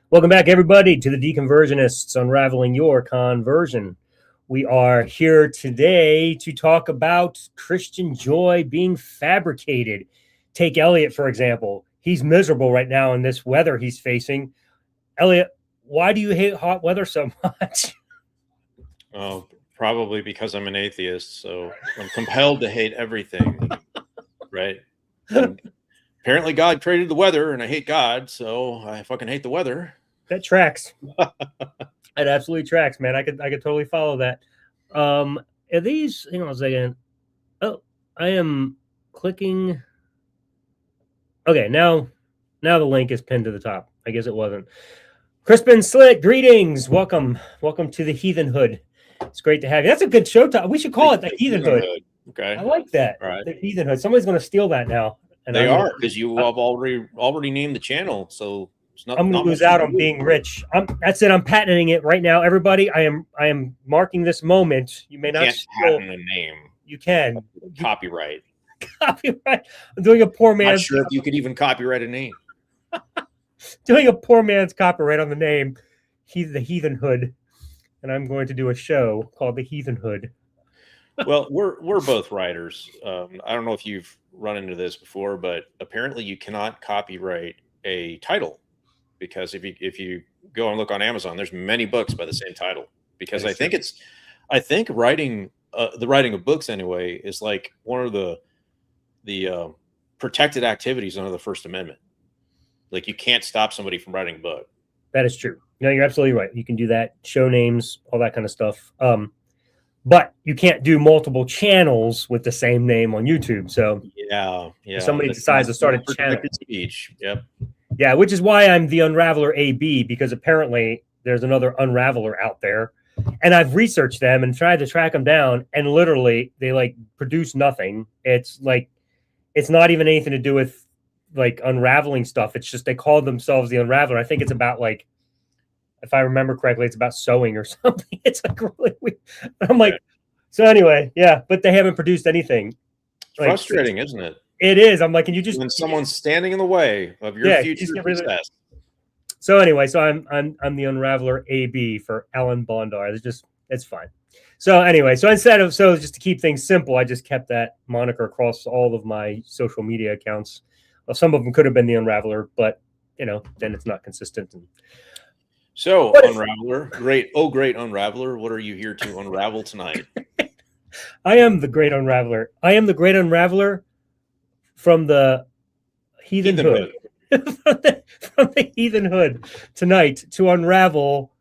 Welcome back, everybody, to the Deconversionists, unraveling your conversion. We are here today to talk about Christian joy being fabricated. Take Elliot, for example. He's miserable right now in this weather he's facing. Elliot, why do you hate hot weather so much? Oh, probably because I'm an atheist, so I'm compelled to hate everything, right? And apparently God created the weather, and I hate God, so I fucking hate the weather. That tracks. It absolutely tracks, man. I could totally follow that. Are these? Hang on a second. Oh, I am clicking. Okay, now the link is pinned to the top. I guess it wasn't. Crispin Slick, greetings. Welcome to the Heathenhood. It's great to have you. That's a good show. We should call it the Heathenhood. Okay, I like that. All right. The Heathenhood. Somebody's going to steal that now. And they are, because you have already named the channel, so it's not. I'm going to lose out on being rich. That's it. I'm patenting it right now, everybody. I am marking this moment. You may not patent a name. You can copyright. Copyright. I'm doing a poor man's. Not sure if you could even copyright a name. Doing a poor man's copyright on the name. He's the Heathenhood, and I'm going to do a show called the Heathenhood. Well, we're both writers. I don't know if you've run into this before, but apparently you cannot copyright a title, because if you go and look on Amazon, there's many books by the same title. Because I think writing the writing of books anyway is like one of the protected activities under the First Amendment. Like, you can't stop somebody from writing a book. That is true. No, you're absolutely right. You can do that, show names, all that kind of stuff. But you can't do multiple channels with the same name on YouTube. So yeah. If somebody decides to start a channel, speech. Yep. Yeah, which is why I'm the Unraveler AB, because apparently there's another Unraveler out there, and I've researched them and tried to track them down, and literally they like produce nothing. It's like it's not even anything to do with like unraveling stuff. It's just they call themselves the Unraveler. I think it's about, like, if I remember correctly, it's about sewing or something. It's like really weird. I'm like, so anyway, yeah, but they haven't produced anything. It's like, frustrating, isn't it? It is. I'm like, can you just, when someone's standing in the way of your future success. So anyway, so I'm the Unraveler AB for Alan Bondar. It's fine. So anyway, so just to keep things simple, I just kept that moniker across all of my social media accounts. Well, some of them could have been the Unraveler, but then it's not consistent. So, Unraveler, great Unraveler, what are you here to unravel tonight? I am the great Unraveler. I am the great Unraveler from the Heathenhood. From the Heathenhood tonight. To unravel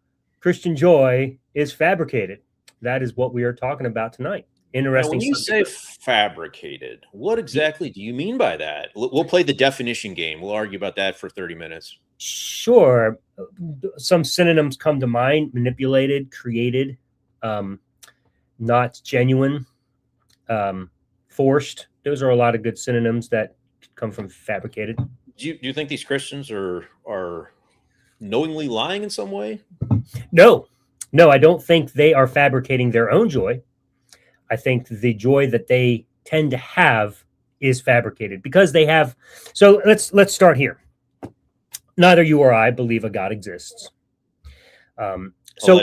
Christian joy is fabricated. That is what we are talking about tonight. Interesting. Now, when you say fabricated, what exactly do you mean by that? We'll play the definition game. We'll argue about that for 30 minutes. Sure. Some synonyms come to mind: manipulated, created, not genuine, forced. Those are a lot of good synonyms that come from fabricated. Do you think these Christians are knowingly lying in some way? No, I don't think they are fabricating their own joy. I think the joy that they tend to have is fabricated because they have. So let's start here. Neither you or I believe a God exists. So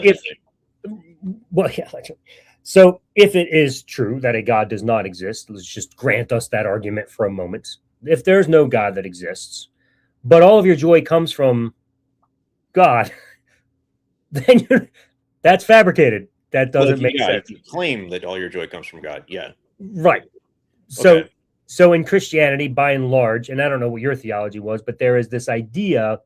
if it is true that a God does not exist, let's just grant us that argument for a moment. If there's no God that exists, but all of your joy comes from God, then that's fabricated. That doesn't make sense. If you claim that all your joy comes from God, yeah. Right. So in Christianity, by and large, and I don't know what your theology was, but there is this idea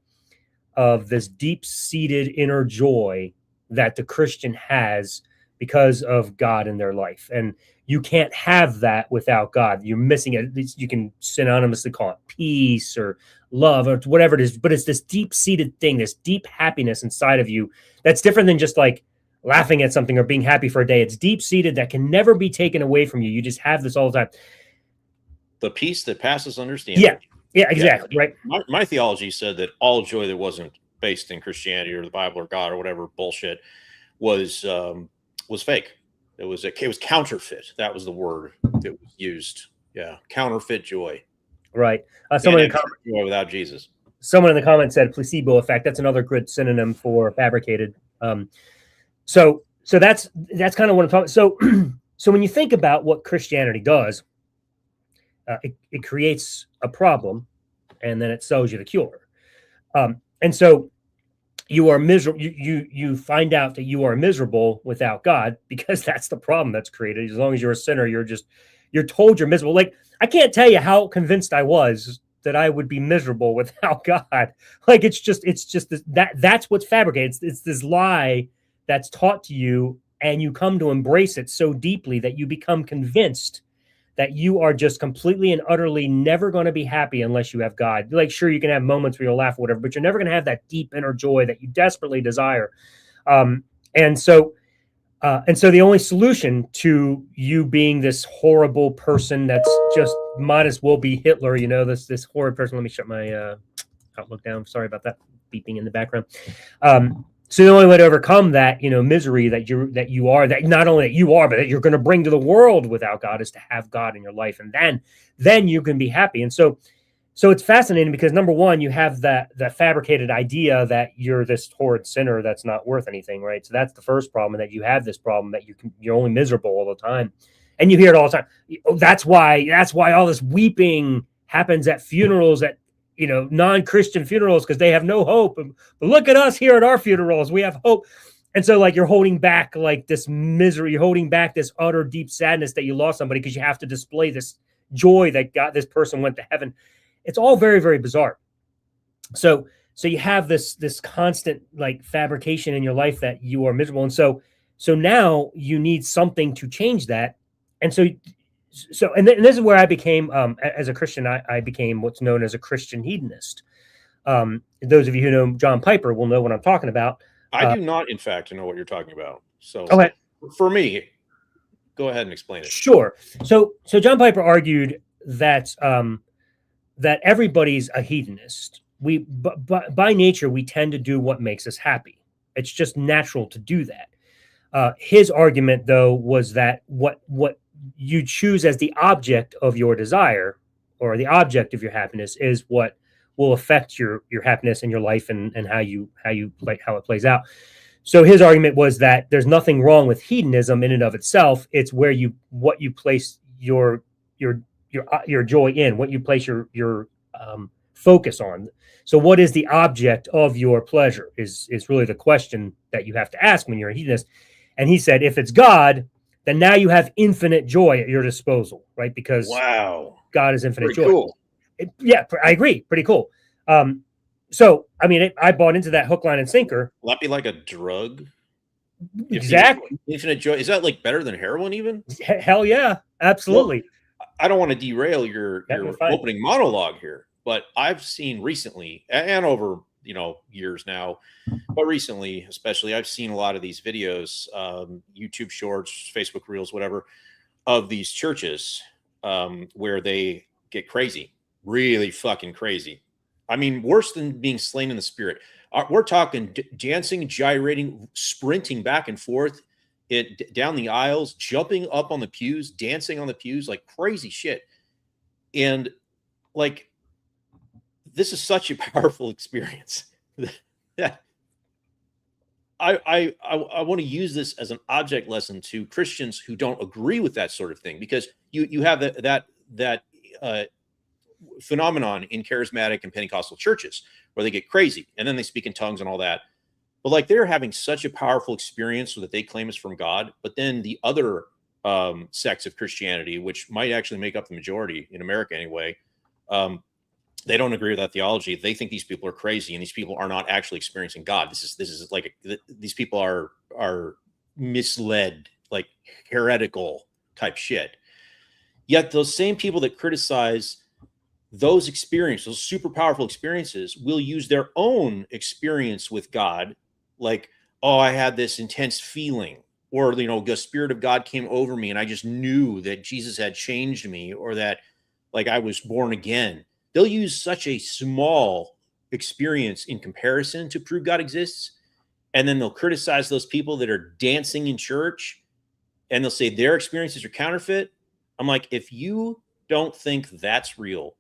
of this deep-seated inner joy that the Christian has because of God in their life. And you can't have that without God. You're missing it. You can synonymously call it peace or love or whatever it is, but it's this deep-seated thing, this deep happiness inside of you that's different than just like laughing at something or being happy for a day. It's deep-seated that can never be taken away from you. You just have this all the time. The peace that passes understanding. Yeah, exactly. Yeah. Right. My theology said that all joy that wasn't based in Christianity or the Bible or God or whatever bullshit was fake. It was counterfeit. That was the word that was used. Yeah, counterfeit joy. Right. Somebody joy without Jesus. someone in the comments said placebo effect. That's another good synonym for fabricated. So that's kind of what I'm talking. So so when you think about what Christianity does, it creates a problem, and then it sells you the cure. And so you are miserable. You find out that you are miserable without God, because that's the problem that's created. As long as you're a sinner, you're told you're miserable. Like, I can't tell you how convinced I was that I would be miserable without God. Like, it's just that's what's fabricated. It's this lie that's taught to you, and you come to embrace it so deeply that you become convinced that you are just completely and utterly never going to be happy unless you have God. Like, sure, you can have moments where you'll laugh or whatever, but you're never going to have that deep inner joy that you desperately desire. And so the only solution to you being this horrible person that's just might as well be Hitler, this horrid person. Let me shut my Outlook down. Sorry about that beeping in the background. So the only way to overcome that, misery that you are, that not only that you are, but that you're going to bring to the world without God, is to have God in your life, and then you can be happy. And so it's fascinating, because number one, you have that fabricated idea that you're this horrid sinner that's not worth anything, right? So that's the first problem, and that you have this problem that you're only miserable all the time, and you hear it all the time. That's why all this weeping happens at funerals, at non-Christian funerals, because they have no hope. But look at us here at our funerals, we have hope. And so, like, you're holding back, like, this misery, you're holding back this utter deep sadness that you lost somebody, because you have to display this joy that this person went to heaven. It's all very, very bizarre. So you have this constant, like, fabrication in your life that you are miserable. And so now you need something to change that. And and this is where I became, as a Christian, I became what's known as a Christian hedonist. Those of you who know John Piper will know what I'm talking about. I do not, in fact, know what you're talking about. So, okay. For me, go ahead and explain it. Sure. So John Piper argued that that everybody's a hedonist. By nature, we tend to do what makes us happy. It's just natural to do that. His argument, though, was that what you choose as the object of your desire, or the object of your happiness, is what will affect your happiness in your life, and how it plays out. So his argument was that there's nothing wrong with hedonism in and of itself. It's what you place your joy in, what you place your focus on. So what is the object of your pleasure is really the question that you have to ask when you're a hedonist. And he said, if it's God, then now you have infinite joy at your disposal, right? Because God is infinite joy. Cool. Yeah, I agree. Pretty cool. So, I mean, I bought into that hook, line, and sinker. Will that be like a drug? Exactly. Infinite joy. Is that like better than heroin even? Hell yeah, absolutely. Well, I don't want to derail your opening monologue here, but I've seen recently, and over years now, but recently especially, I've seen a lot of these videos, YouTube shorts, Facebook reels, whatever, of these churches where they get crazy, really fucking crazy. I mean, worse than being slain in the spirit. We're talking dancing, gyrating, sprinting back and forth down the aisles, jumping up on the pews, dancing on the pews, like crazy shit. And like, this is such a powerful experience. I want to use this as an object lesson to Christians who don't agree with that sort of thing, because you have that phenomenon in charismatic and Pentecostal churches where they get crazy and then they speak in tongues and all that. But like, they're having such a powerful experience that they claim is from God. But then the other sects of Christianity, which might actually make up the majority in America anyway, they don't agree with that theology. They think these people are crazy, and these people are not actually experiencing God. This is like these people are misled, like heretical type shit. Yet those same people that criticize those experiences, those super powerful experiences, will use their own experience with God, like, oh, I had this intense feeling, or the Spirit of God came over me and I just knew that Jesus had changed me, or that like I was born again. They'll use such a small experience in comparison to prove God exists. And then they'll criticize those people that are dancing in church, and they'll say their experiences are counterfeit. I'm like, if you don't think that's real,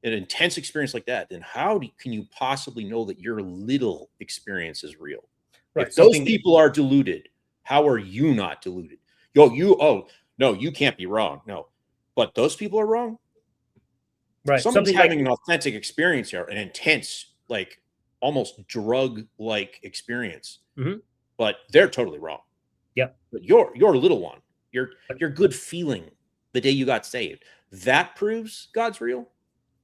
an intense experience like that, then how can you possibly know that your little experience is real? Right. If those people are deluded, how are you not deluded? Oh, no, you can't be wrong. No, but those people are wrong. Right. Somebody's having an authentic experience here, an intense, like almost drug-like experience, but they're totally wrong. Yep. But your little one, your good feeling the day you got saved, that proves God's real.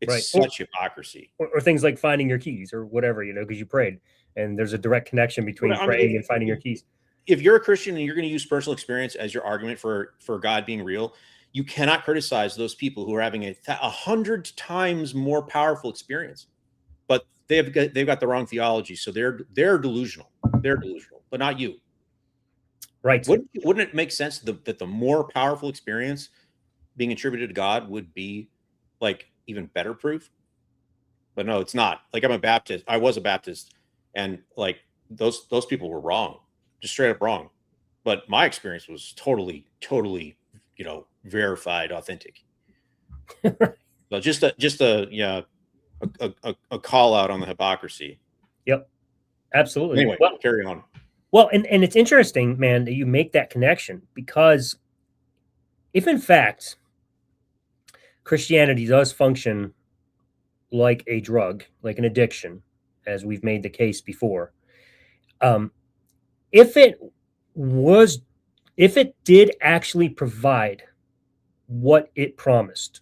It's such hypocrisy. Or things like finding your keys or whatever, because you prayed, and there's a direct connection between praying and finding your keys. If you're a Christian and you're going to use personal experience as your argument for God being real, you cannot criticize those people who are having 100 times more powerful experience, but they've got the wrong theology, so they're delusional. They're delusional, but not you. Right? Wouldn't it make sense that the more powerful experience being attributed to God would be like even better proof? But no, it's not. Like, I'm a Baptist. I was a Baptist, and like those people were wrong, just straight up wrong. But my experience was totally, verified, authentic. So just a call out on the hypocrisy. Yep, absolutely. Anyway, carry on. Well, and it's interesting, man, that you make that connection, because if in fact Christianity does function like a drug, like an addiction, as we've made the case before, if it did actually provide what it promised,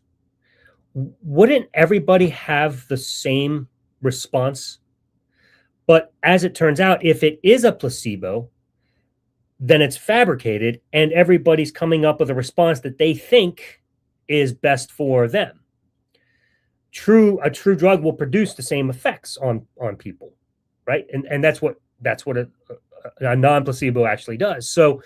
wouldn't everybody have the same response? But as it turns out, if it is a placebo, then it's fabricated, and everybody's coming up with a response that they think is best for them. A true drug will produce the same effects on people, right? And that's what a non-placebo actually does. So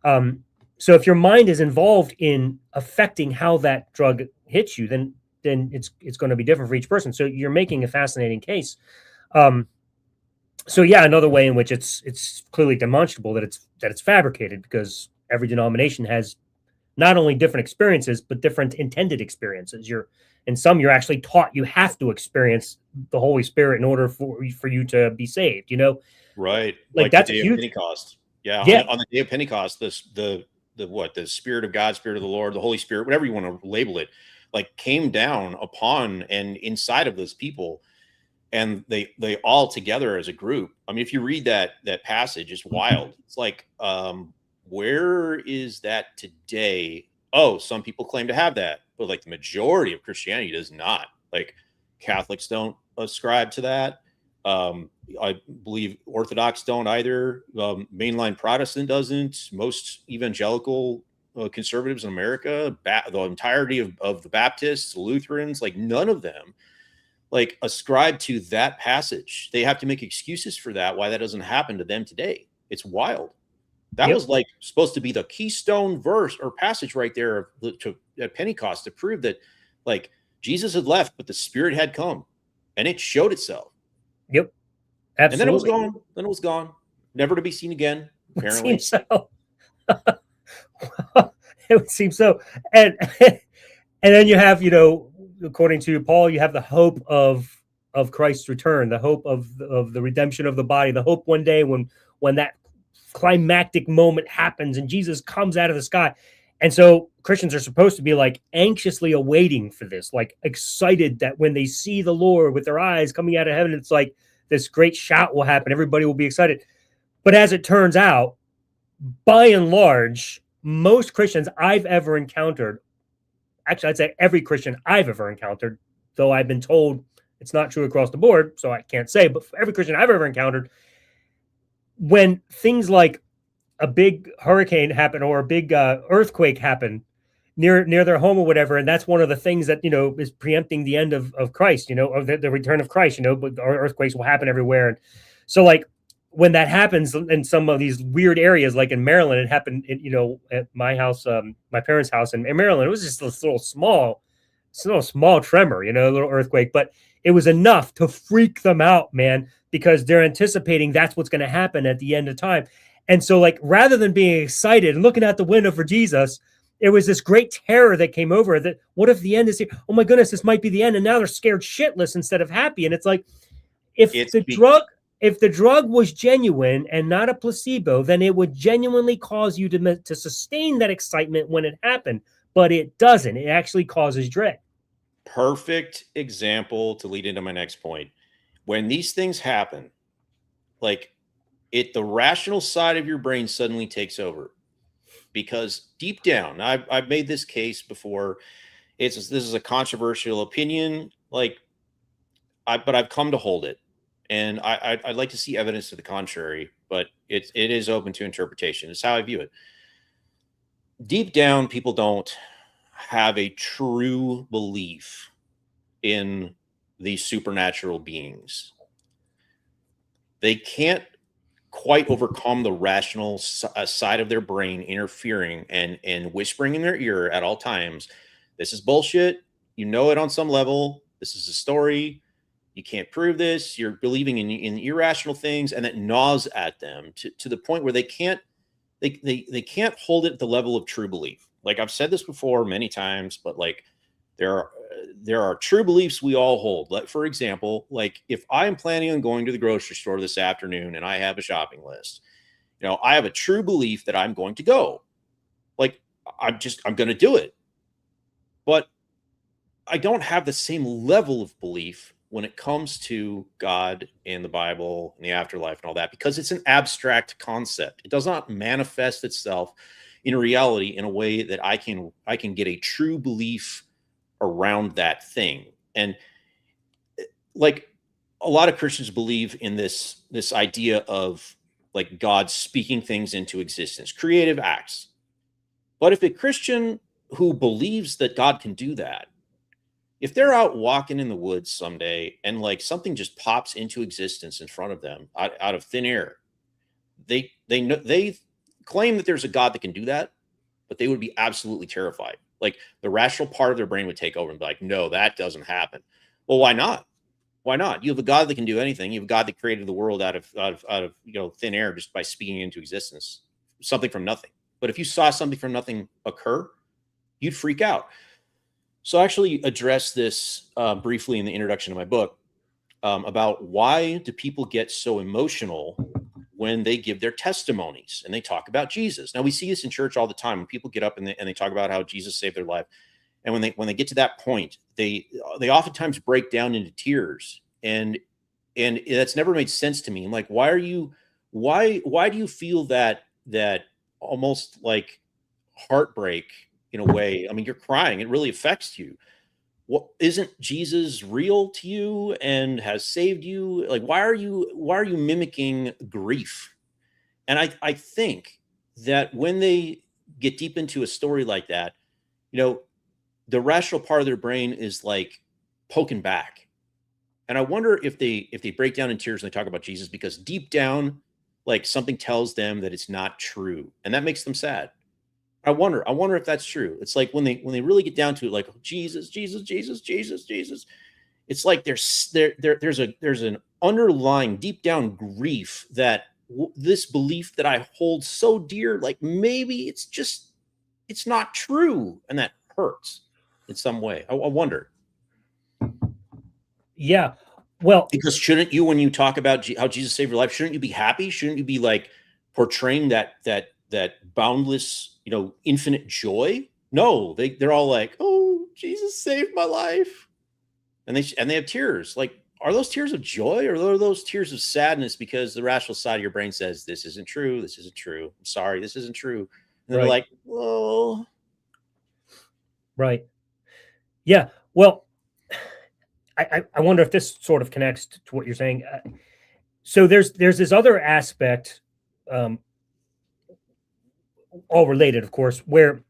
if your mind is involved in affecting how that drug hits you, then it's going to be different for each person. So you're making a fascinating case. So yeah, another way in which it's clearly demonstrable that it's fabricated, because every denomination has not only different experiences, but different intended experiences. You're actually taught you have to experience the Holy Spirit in order for you to be saved, Right. Like that's the day of Pentecost. Yeah. On the day of Pentecost, the Spirit of God, Spirit of the Lord, the Holy Spirit, whatever you want to label it, like came down upon and inside of those people. And they all together as a group. I mean, if you read that passage, it's wild. It's like, where is that today? Oh, some people claim to have that, but like the majority of Christianity does not. Like Catholics don't ascribe to that. I believe Orthodox don't either. Mainline Protestant doesn't. Most evangelical conservatives in America, the entirety of the Baptists, Lutherans, like none of them like ascribe to that passage. They have to make excuses for that, why that doesn't happen to them today. It's wild. That was like supposed to be the keystone verse or passage right there at Pentecost to prove that like Jesus had left, but the Spirit had come, and it showed itself. Yep. Absolutely. And then it was gone. Never to be seen again, apparently. It seems so. It would seem so. And then you have, according to Paul, you have the hope of Christ's return, the hope of the redemption of the body, the hope one day when that climactic moment happens and Jesus comes out of the sky. And so Christians are supposed to be like anxiously awaiting for this, like excited that when they see the Lord with their eyes coming out of heaven, it's like this great shout will happen. Everybody will be excited. But as it turns out, by and large, most Christians I've ever encountered, actually, I'd say every Christian I've ever encountered, though I've been told it's not true across the board, so I can't say, but for every Christian I've ever encountered, when things like a big hurricane happen or a big earthquake happen near their home or whatever, and that's one of the things that, is preempting the end of Christ, or the return of Christ, but earthquakes will happen everywhere. And so like when that happens in some of these weird areas, like in Maryland, it happened, at my house, my parents' house in Maryland. It was just this little small tremor, a little earthquake, but it was enough to freak them out, man, because they're anticipating that's what's going to happen at the end of time. And so like, rather than being excited and looking out the window for Jesus, there was this great terror that came over that what if the end is here? Oh my goodness, this might be the end. And now they're scared shitless instead of happy. And it's like, if the drug was genuine and not a placebo, then it would genuinely cause you to sustain that excitement when it happened. But it doesn't. It actually causes dread. Perfect example to lead into my next point. When these things happen, like the rational side of your brain suddenly takes over, because deep down, I've made this case before. This is a controversial opinion, but I've come to hold it, and I'd like to see evidence to the contrary, but it is open to interpretation. It's how I view it. Deep down, people don't have a true belief in these supernatural beings. They can't quite overcome the rational side of their brain interfering and whispering in their ear at all times. This is bullshit. You know it on some level. This is a story. You can't prove this. You're believing in irrational things, and that gnaws at them to the point where they can't hold it at the level of true belief. Like I've said this before many times, but like there are true beliefs we all hold. Like, for example, like if I am planning on going to the grocery store this afternoon and I have a shopping list, I have a true belief that I'm going to go. Like I'm going to do it. But I don't have the same level of belief when it comes to God and the Bible and the afterlife and all that, because it's an abstract concept. It does not manifest itself in reality in a way that I can get a true belief around that thing. And like a lot of Christians believe in this idea of like God speaking things into existence, creative acts. But if a Christian who believes that God can do that, if they're out walking in the woods someday and like something just pops into existence in front of them out of thin air, they claim that there's a God that can do that, but they would be absolutely terrified. Like the rational part of their brain would take over and be like, no, that doesn't happen. Well, why not? Why not? You have a God that can do anything. You have a God that created the world out of thin air just by speaking into existence, something from nothing. But if you saw something from nothing occur, you'd freak out. So I actually address this briefly in the introduction of my book about why do people get so emotional when they give their testimonies and they talk about Jesus. Now we see this in church all the time when people get up and they talk about how Jesus saved their life. And when they get to that point, they oftentimes break down into tears. And that's never made sense to me. I'm like, why do you feel that almost like heartbreak in a way? I mean, you're crying. It really affects you. What, isn't Jesus real to you and has saved you? Like, why are you mimicking grief? And I think that when they get deep into a story like that, the rational part of their brain is like poking back. And I wonder if they break down in tears and they talk about Jesus because deep down, like something tells them that it's not true, and that makes them sad. I wonder if that's true. It's like when they really get down to it, like Jesus, Jesus, Jesus, Jesus, Jesus. It's like there's an underlying deep down grief that this belief that I hold so dear, like maybe it's not true, and that hurts in some way. I wonder. Yeah, well, because shouldn't you, when you talk about how Jesus saved your life, shouldn't you be happy? Shouldn't you be like portraying that boundless, infinite joy? No, they're all like, oh, Jesus saved my life. And they have tears. Like, are those tears of joy or are those tears of sadness because the rational side of your brain says, this isn't true. This isn't true. I'm sorry. This isn't true. And they're like, oh, right. Yeah. Well, I wonder if this sort of connects to what you're saying. So there's this other aspect, all related, of course, where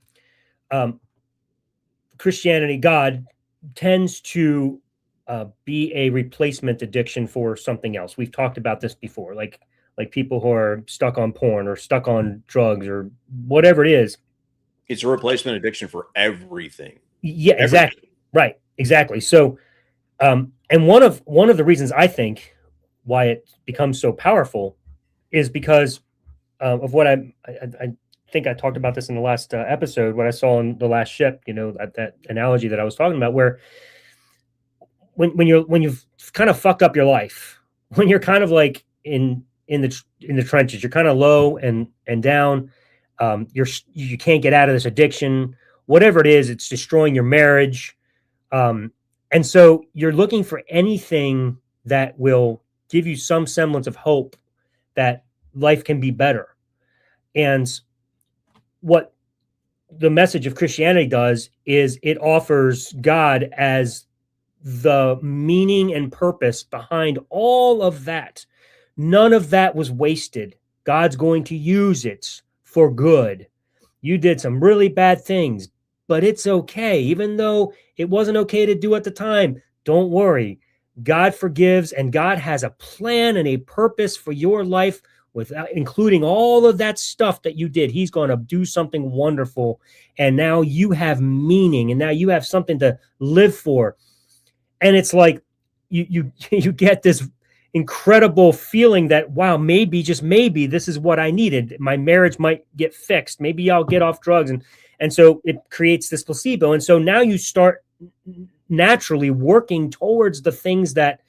Christianity, God, tends to be a replacement addiction for something else. We've talked about this before, like people who are stuck on porn or stuck on drugs or whatever it is. It's a replacement addiction for everything. Yeah, exactly. Right. Exactly. So, and one of the reasons I think why it becomes so powerful is because of what think I talked about this in the last episode, what I saw on the last ship, that analogy that I was talking about, where when you've kind of fucked up your life, when you're kind of like in the trenches, you're kind of low and down, you can't get out of this addiction, whatever it is, it's destroying your marriage, and so you're looking for anything that will give you some semblance of hope that life can be better. And what the message of Christianity does is it offers God as the meaning and purpose behind all of that. None of that was wasted. God's going to use it for good. You did some really bad things, but it's okay. Even though it wasn't okay to do at the time, don't worry. God forgives, and God has a plan and a purpose for your life, without including all of that stuff that you did. He's going to do something wonderful. And now you have meaning, and now you have something to live for. And it's like you get this incredible feeling that, wow, maybe, just maybe, this is what I needed. My marriage might get fixed. Maybe I'll get off drugs. And so it creates this placebo. And so now you start naturally working towards the things that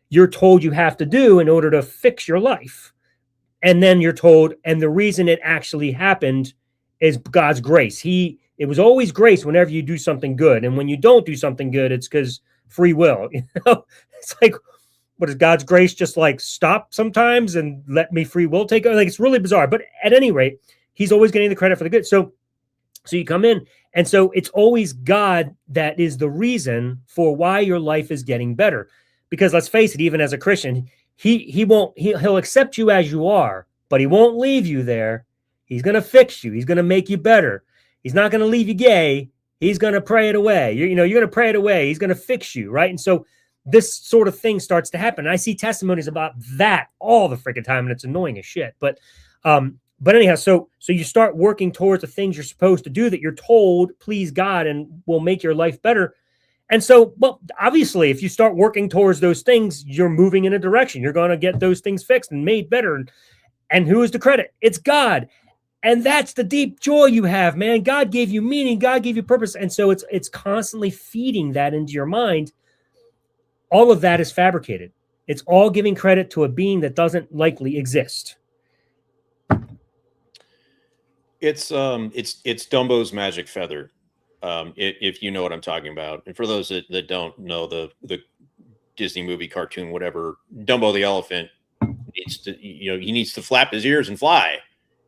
you're told you have to do in order to fix your life. And then you're told, and the reason it actually happened is God's grace. It was always grace whenever you do something good. And when you don't do something good, it's because free will. It's like, what is God's grace just like stop sometimes and let me free will take over? Like, it's really bizarre. But at any rate, he's always getting the credit for the good. So you come in, and so it's always God that is the reason for why your life is getting better. Because let's face it, even as a Christian, he'll accept you as you are, but he won't leave you there. He's going to fix you. He's going to make you better. He's not going to leave you gay. He's going to pray it away. You're going to pray it away. He's going to fix you, right? And so this sort of thing starts to happen. And I see testimonies about that all the freaking time, and it's annoying as shit. But anyhow, so you start working towards the things you're supposed to do that you're told please God and will make your life better. And so, well, obviously, if you start working towards those things, you're moving in a direction. You're going to get those things fixed and made better. And who is the credit? It's God. And that's the deep joy you have, man. God gave you meaning. God gave you purpose. And so it's constantly feeding that into your mind. All of that is fabricated. It's all giving credit to a being that doesn't likely exist. It's Dumbo's magic feather. If you know what I'm talking about. And for those that don't know the Disney movie, cartoon, whatever, Dumbo the elephant he needs to flap his ears and fly,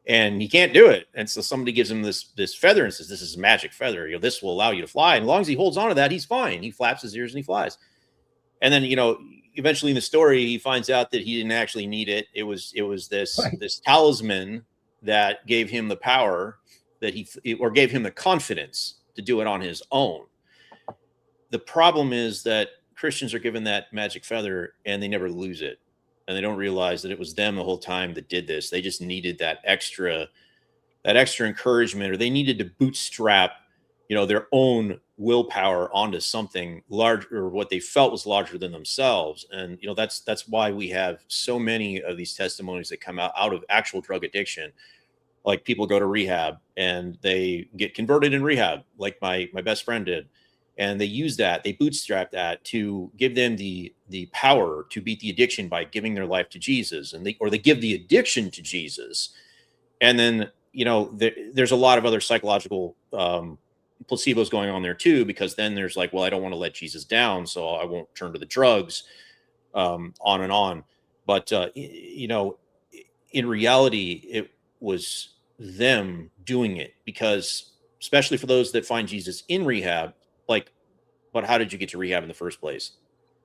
and he can't do it. And so somebody gives him this feather and says, this is a magic feather. This will allow you to fly. And as long as he holds on to that, he's fine. He flaps his ears and he flies. And then, eventually in the story, he finds out that he didn't actually need it. It was this talisman that gave him the power or gave him the confidence to do it on his own. The problem is that Christians are given that magic feather and they never lose it. And they don't realize that it was them the whole time that did this. They just needed that extra encouragement, or they needed to bootstrap, their own willpower onto something large, or what they felt was larger than themselves. And, that's why we have so many of these testimonies that come out of actual drug addiction. Like, people go to rehab and they get converted in rehab, like my best friend did. And they bootstrap that to give them the power to beat the addiction by giving their life to Jesus, and they give the addiction to Jesus. And then, there's a lot of other psychological placebos going on there too, because then there's like, well, I don't want to let Jesus down, so I won't turn to the drugs, on and on. But, in reality, it was them doing it, because especially for those that find Jesus in rehab, like, but how did you get to rehab in the first place?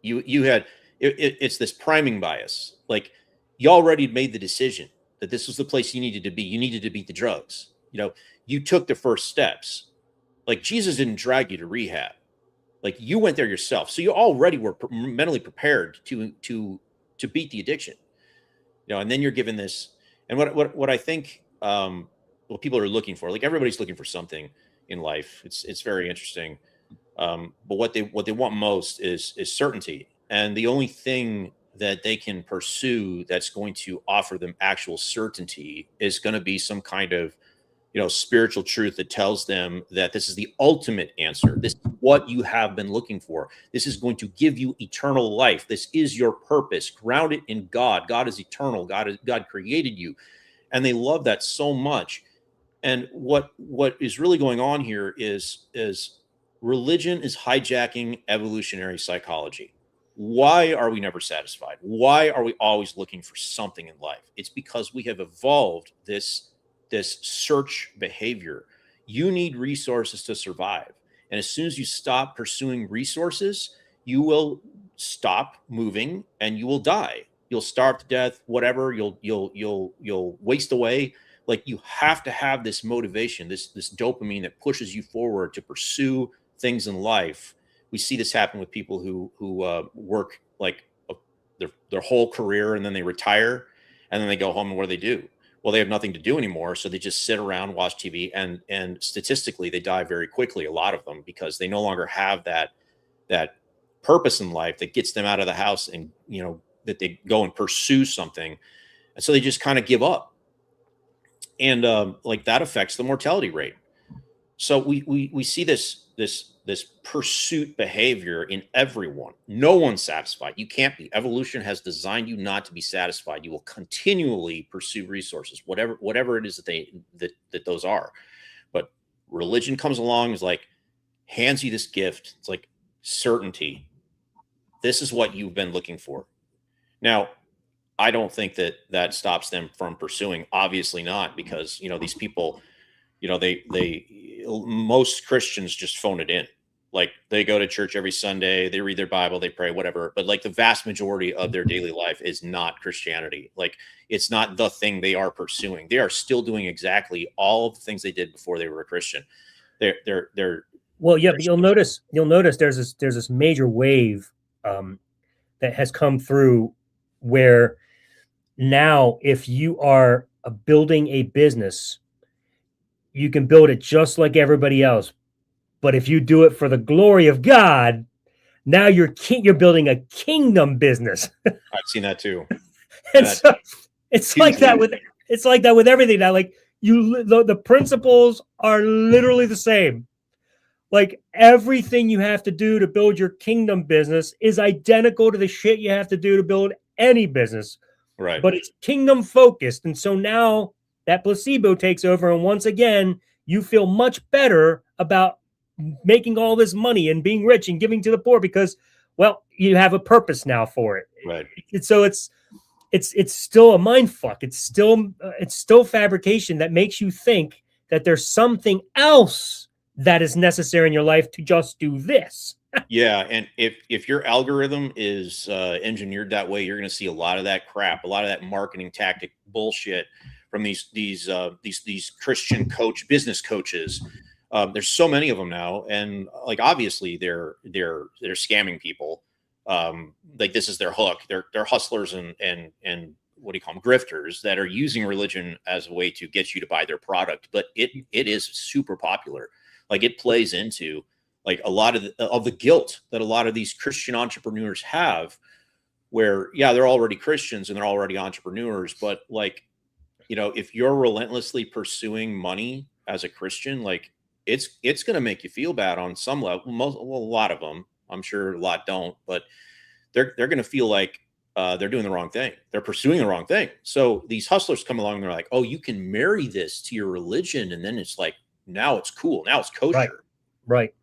You had it's this priming bias. Like, you already made the decision that this was the place you needed to be. You needed to beat the drugs. You took the first steps. Like, Jesus didn't drag you to rehab. Like, you went there yourself. So you already were mentally prepared to beat the addiction. And then you're given this. And what I think what people are looking for, like, everybody's looking for something in life. It's very interesting. But what they want most is certainty. And the only thing that they can pursue that's going to offer them actual certainty is going to be some kind of spiritual truth that tells them that this is the ultimate answer. This is what you have been looking for. This is going to give you eternal life. This is your purpose. Ground it in God. God is eternal. God created you. And they love that so much. And what is really going on here is religion is hijacking evolutionary psychology. Why are we never satisfied? Why are we always looking for something in life? It's because we have evolved this search behavior. You need resources to survive. And as soon as you stop pursuing resources, you will stop moving and you will die. You'll starve to death, whatever, you'll waste away. Like, you have to have this motivation, this dopamine that pushes you forward to pursue things in life. We see this happen with people who work like their whole career, and then they retire, and then they go home, and what do? Well, they have nothing to do anymore, so they just sit around, watch TV, and statistically, they die very quickly, a lot of them, because they no longer have that purpose in life that gets them out of the house, and that they go and pursue something, and so they just kind of give up, and like that affects the mortality rate. So we see this pursuit behavior in everyone. No one's satisfied. You can't be. Evolution has designed you not to be satisfied. You will continually pursue resources, whatever it is that those are. But religion comes along, is like, hands you this gift. It's like certainty. This is what you've been looking for. Now, I don't think that stops them from pursuing. Obviously not, because these people, most Christians just phone it in. Like, they go to church every Sunday, they read their Bible, they pray, whatever. But like, the vast majority of their daily life is not Christianity. Like, it's not the thing they are pursuing. They are still doing exactly all of the things they did before they were a Christian. They're well, yeah, but you'll notice there's this major wave that has come through, where now, if you are building a business, you can build it just like everybody else. But if you do it for the glory of God, now you're building a kingdom business. I've seen that too. And so it's like that with everything now. Like, the principles are literally the same. Like, everything you have to do to build your kingdom business is identical to the shit you have to do to build any business. Right. But it's kingdom focused. And so now that placebo takes over. And once again, you feel much better about making all this money and being rich and giving to the poor because, well, you have a purpose now for it. Right. So it's still a mind fuck. It's still fabrication that makes you think that there's something else that is necessary in your life to just do this. Yeah, and if your algorithm is engineered that way, you're going to see a lot of that crap, a lot of that marketing tactic bullshit from these Christian business coaches. There's so many of them now, and like, obviously they're scamming people. Like, this is their hook. They're hustlers and what do you call them, grifters, that are using religion as a way to get you to buy their product. But it is super popular. Like, it plays into like a lot of the guilt that a lot of these Christian entrepreneurs have, where, yeah, they're already Christians and they're already entrepreneurs, but like, if you're relentlessly pursuing money as a Christian, like, it's going to make you feel bad on some level. A lot of them, I'm sure a lot don't, but they're going to feel like they're doing the wrong thing. They're pursuing the wrong thing. So these hustlers come along and they're like, oh, you can marry this to your religion. And then it's like, now it's cool. Now it's kosher. Right.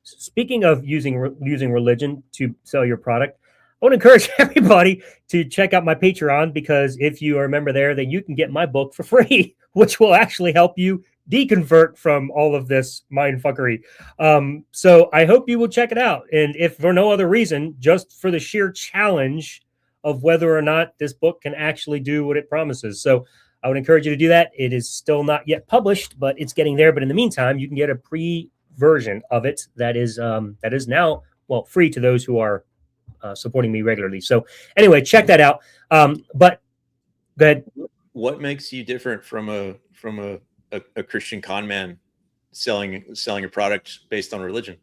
Speaking of using religion to sell your product, I want to encourage everybody to check out my Patreon, because if you are a member there, then you can get my book for free, which will actually help you deconvert from all of this mindfuckery. So I hope you will check it out. And if for no other reason, just for the sheer challenge of whether or not this book can actually do what it promises. So I would encourage you to do that. It is still not yet published, but it's getting there. But in the meantime, you can get a pre-version of it that is now, well, free to those who are supporting me regularly. So anyway, check that out. But go ahead. What makes you different from a Christian con man selling a product based on religion?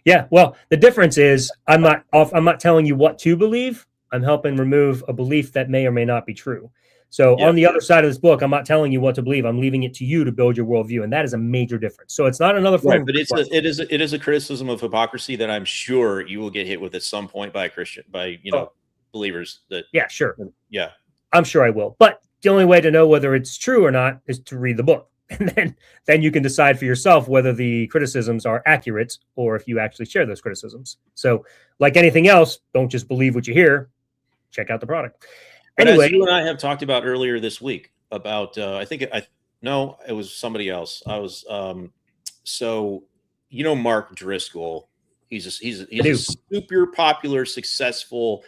Yeah, well, the difference is I'm not telling you what to believe. I'm helping remove a belief that may or may not be true. So on the other side of this book, I'm not telling you what to believe. I'm leaving it to you to build your worldview, and that is a major difference. So it's not another form, but it is a criticism of hypocrisy that I'm sure you will get hit with at some point by believers. That sure, yeah, I'm sure I will. But the only way to know whether it's true or not is to read the book, and then you can decide for yourself whether the criticisms are accurate or if you actually share those criticisms. So, like anything else, don't just believe what you hear. Check out the product. But anyway, as you and I have talked about earlier this week about, it was somebody else. I was, so, Mark Driscoll, he's a super popular, successful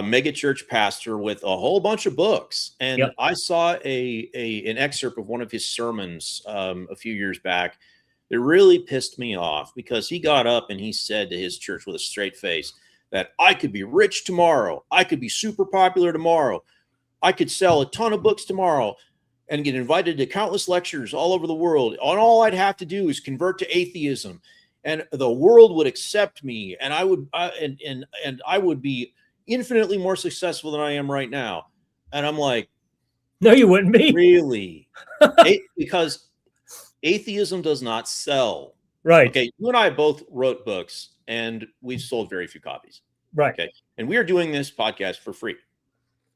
mega church pastor with a whole bunch of books. And I saw an excerpt of one of his sermons a few years back. It really pissed me off because he got up and he said to his church with a straight face that I could be rich tomorrow. I could be super popular tomorrow. I could sell a ton of books tomorrow and get invited to countless lectures all over the world. And all I'd have to do is convert to atheism and the world would accept me. And I would be infinitely more successful than I am right now. And I'm like, no, you wouldn't be. Really? Because atheism does not sell. Right. Okay. You and I both wrote books and we've sold very few copies. Right. Okay. And we are doing this podcast for free.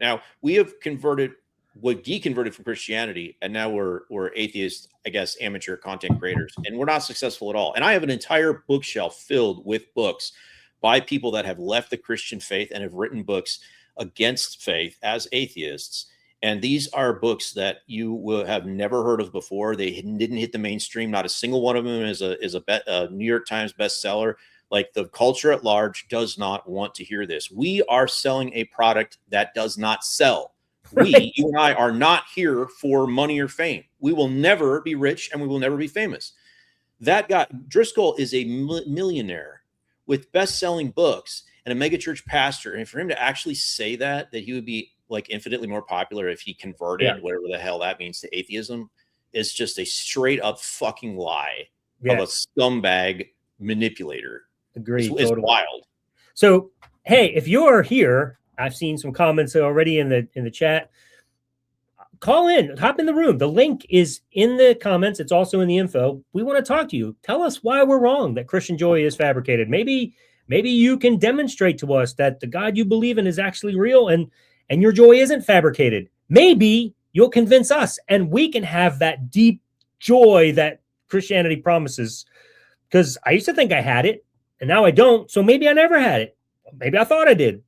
Now we have deconverted from Christianity, and now we're atheist, I guess, amateur content creators, and we're not successful at all. And I have an entire bookshelf filled with books by people that have left the Christian faith and have written books against faith as atheists. And these are books that you will have never heard of before. They didn't hit the mainstream. Not a single one of them is a New York Times bestseller. Like, the culture at large does not want to hear this. We are selling a product that does not sell. Right. You and I are not here for money or fame. We will never be rich and we will never be famous. That guy, Driscoll, is a millionaire with best-selling books and a megachurch pastor. And for him to actually say that he would be like infinitely more popular if he converted, whatever the hell that means, to atheism, is just a straight up fucking lie of a scumbag manipulator. Agreed. It's wild. So, hey, if you're here, I've seen some comments already in the chat. Call in, hop in the room. The link is in the comments. It's also in the info. We want to talk to you. Tell us why we're wrong, that Christian joy is fabricated. Maybe you can demonstrate to us that the God you believe in is actually real and your joy isn't fabricated. Maybe you'll convince us and we can have that deep joy that Christianity promises. Because I used to think I had it and now I don't. So maybe I never had it. Maybe I thought I did.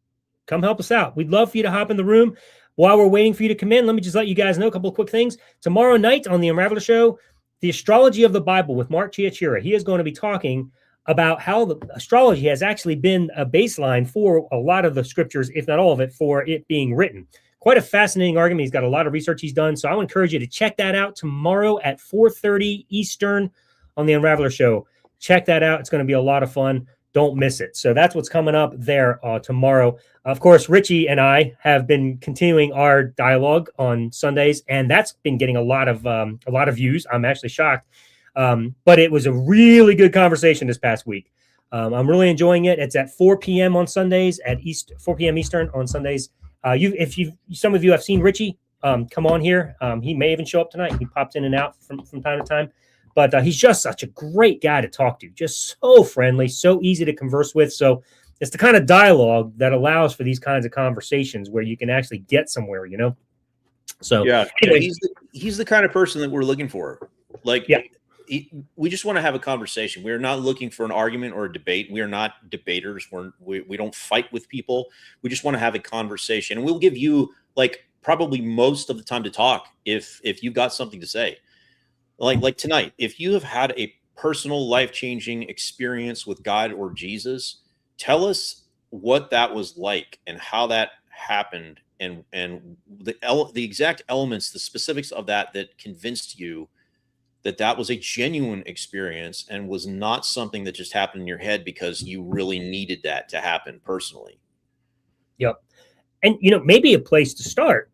Come help us out. We'd love for you to hop in the room. While we're waiting for you to come in, let me just let you guys know a couple of quick things. Tomorrow night on the Unravelation show, the astrology of the Bible with Mark Chiachira. He is going to be talking about how the astrology has actually been a baseline for a lot of the scriptures, if not all of it, for it being written. Quite a fascinating argument. He's got a lot of research he's done. So I would encourage you to check that out tomorrow at 4:30 Eastern on the Unravelation show. Check that out. It's going to be a lot of fun. Don't miss it. So that's what's coming up there tomorrow. Of course, Richie and I have been continuing our dialogue on Sundays, and that's been getting a lot of views. I'm actually shocked, but it was a really good conversation this past week. I'm really enjoying it. It's at 4 p.m. on Sundays 4 p.m. Eastern on Sundays. Some of you have seen Richie come on here. He may even show up tonight. He pops in and out from time to time. But he's just such a great guy to talk to, just so friendly, so easy to converse with. So it's the kind of dialogue that allows for these kinds of conversations where you can actually get somewhere, So anyway. He's the kind of person that we're looking for. We just want to have a conversation. We're not looking for an argument or a debate. We are not debaters. We don't fight with people. We just want to have a conversation, and we'll give you probably most of the time to talk if you've got something to say. Like tonight, if you have had a personal life-changing experience with God or Jesus, tell us what that was like and how that happened and the exact elements, the specifics of that convinced you that was a genuine experience and was not something that just happened in your head because you really needed that to happen personally. Yep. And, maybe a place to start,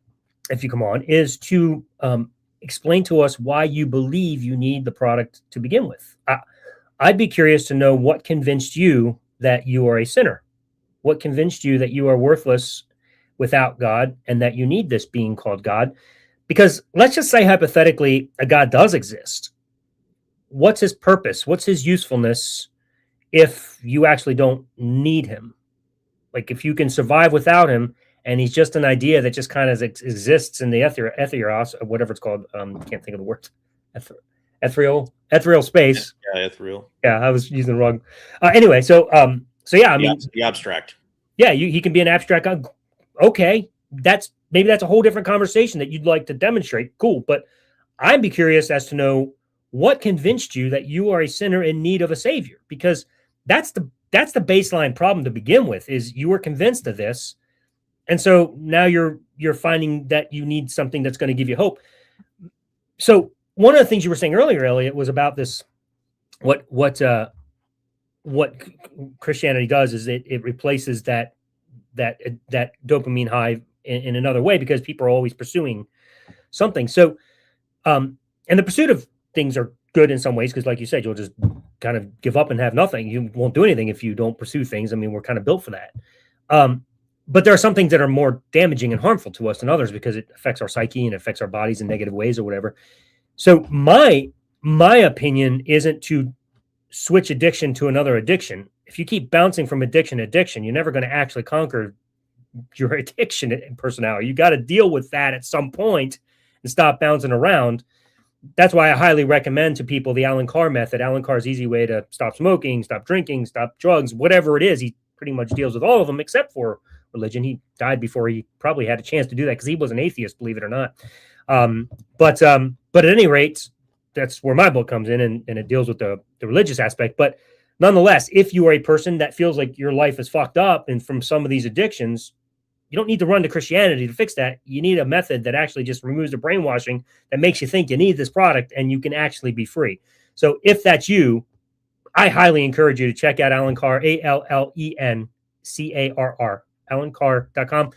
if you come on, is to explain to us why you believe you need the product to begin with. I'd be curious to know what convinced you that you are a sinner. What convinced you that you are worthless without God and that you need this being called God. Because let's just say hypothetically a God does exist. What's his purpose? What's his usefulness if you actually don't need him? Like if you can survive without him and he's just an idea that just kind of exists in the etheros, or whatever it's called. Can't think of the word. Ethereal space. Yeah, ethereal. Yeah, I was using the wrong. Anyway, so yeah, I mean, the abstract. Yeah, he can be an abstract God. Okay, maybe that's a whole different conversation that you'd like to demonstrate. Cool, but I'd be curious as to know what convinced you that you are a sinner in need of a savior, because that's the baseline problem to begin with. Is you were convinced of this, and so now you're finding that you need something that's going to give you hope. So one of the things you were saying earlier, Elliot, was about this. What Christianity does is it replaces that dopamine high in another way, because people are always pursuing something. So, and the pursuit of things are good in some ways, because like you said, you'll just kind of give up and have nothing. You won't do anything if you don't pursue things. I mean, we're kind of built for that. But there are some things that are more damaging and harmful to us than others, because it affects our psyche and affects our bodies in negative ways or whatever. So my opinion isn't to switch addiction to another addiction. If you keep bouncing from addiction to addiction, you're never going to actually conquer your addiction and personality. You got to deal with that at some point and stop bouncing around. That's why I highly recommend to people the Alan Carr method. Alan Carr's easy way to stop smoking, stop drinking, stop drugs, whatever it is. He pretty much deals with all of them except for religion. He died before he probably had a chance to do that, because he was an atheist, believe it or not. But at any rate, that's where my book comes in, and it deals with the religious aspect. But nonetheless, if you are a person that feels like your life is fucked up and from some of these addictions, you don't need to run to Christianity to fix that. You need a method that actually just removes the brainwashing that makes you think you need this product, and you can actually be free. So if that's you, I highly encourage you to check out Alan Carr, ALLENCARR, AlanCarr.com.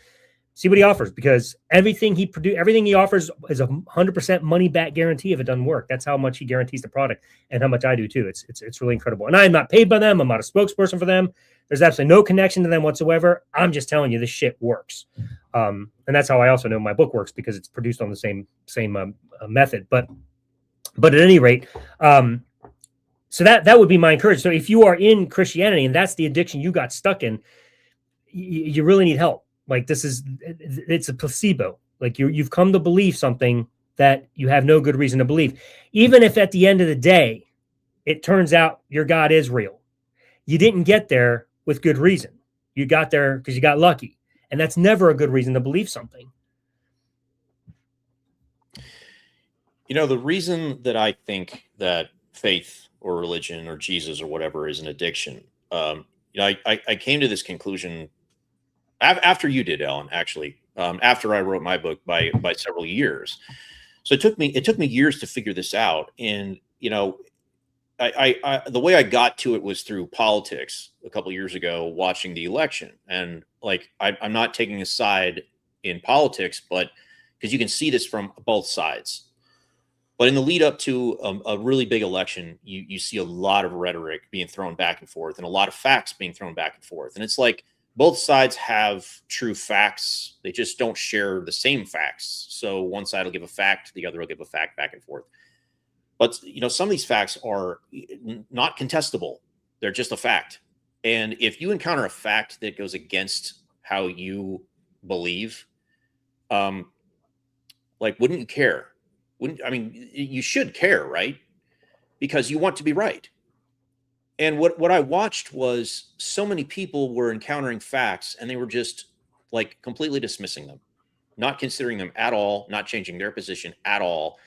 See what he offers, because everything he offers is 100% money back guarantee if it doesn't work. That's how much he guarantees the product, and how much I do too. It's really incredible. And I'm not paid by them. I'm not a spokesperson for them. There's absolutely no connection to them whatsoever. I'm just telling you, this shit works. And that's how I also know my book works, because it's produced on the same method. But at any rate, so that would be my encouragement. So if you are in Christianity and that's the addiction you got stuck in, you really need help. Like it's a placebo. Like you've come to believe something that you have no good reason to believe. Even if at the end of the day, it turns out your God is real. You didn't get there with good reason. You got there because you got lucky. And that's never a good reason to believe something. You know, the reason that I think that faith or religion or Jesus or whatever is an addiction, I came to this conclusion after you did, Ellen, actually, after I wrote my book by several years. So it took me years to figure this out. And, you know, I the way I got to it was through politics a couple of years ago, watching the election. And like, I'm not taking a side in politics, but because you can see this from both sides. But in the lead up to a really big election, you see a lot of rhetoric being thrown back and forth, and a lot of facts being thrown back and forth. And it's like, both sides have true facts. They just don't share the same facts. So one side will give a fact, the other will give a fact, back and forth. But, you know, some of these facts are not contestable. They're just a fact. And if you encounter a fact that goes against how you believe, like, wouldn't you care? You should care, right? Because you want to be right. And what I watched was so many people were encountering facts, and they were just like completely dismissing them, not considering them at all, not changing their position at all.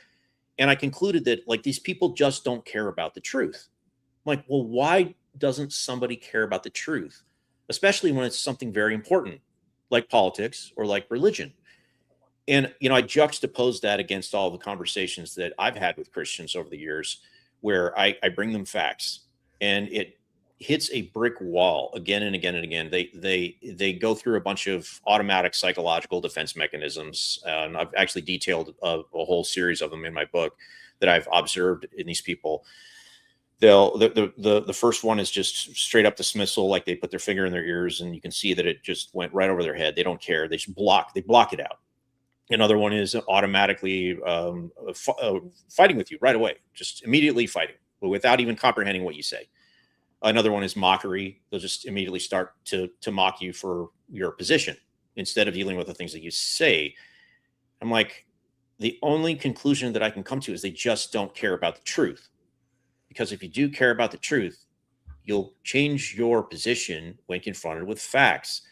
And I concluded that, like, these people just don't care about the truth. I'm like, well, why doesn't somebody care about the truth? Especially when it's something very important, like politics or like religion. And, you know, I juxtaposed that against all the conversations that I've had with Christians over the years, where I bring them facts, and it hits a brick wall again and again and again. They go through a bunch of automatic psychological defense mechanisms. And I've actually detailed a whole series of them in my book that I've observed in these people. the first one is just straight up dismissal, like they put their finger in their ears and you can see that it just went right over their head. They don't care. They just block it out. Another one is automatically fighting with you right away, just immediately fighting without even comprehending what you say. Another one is mockery. They'll just immediately start to mock you for your position instead of dealing with the things that you say. I'm like, the only conclusion that I can come to is they just don't care about the truth. Because if you do care about the truth, you'll change your position when confronted with facts.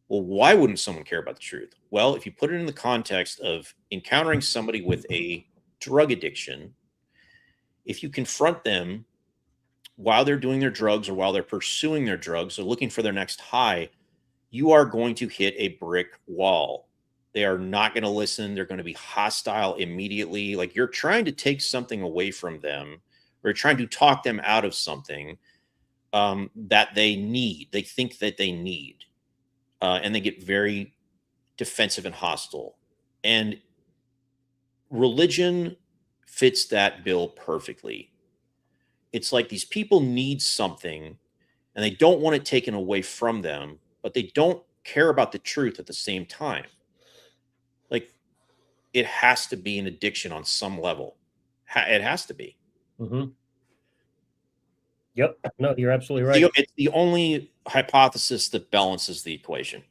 Well, why wouldn't someone care about the truth? Well, if you put it in the context of encountering somebody with a drug addiction, if you confront them while they're doing their drugs or while they're pursuing their drugs or looking for their next high, you are going to hit a brick wall. They are not going to listen. They're going to be hostile immediately. Like you're trying to take something away from them or trying to talk them out of something that they need. They think that they need. And they get very defensive and hostile. And religion fits that bill perfectly. It's like these people need something and they don't want it taken away from them, but they don't care about the truth at the same time. Like it has to be an addiction on some level. It has to be. Mm-hmm. Yep. No, you're absolutely right. It's the only hypothesis that balances the equation.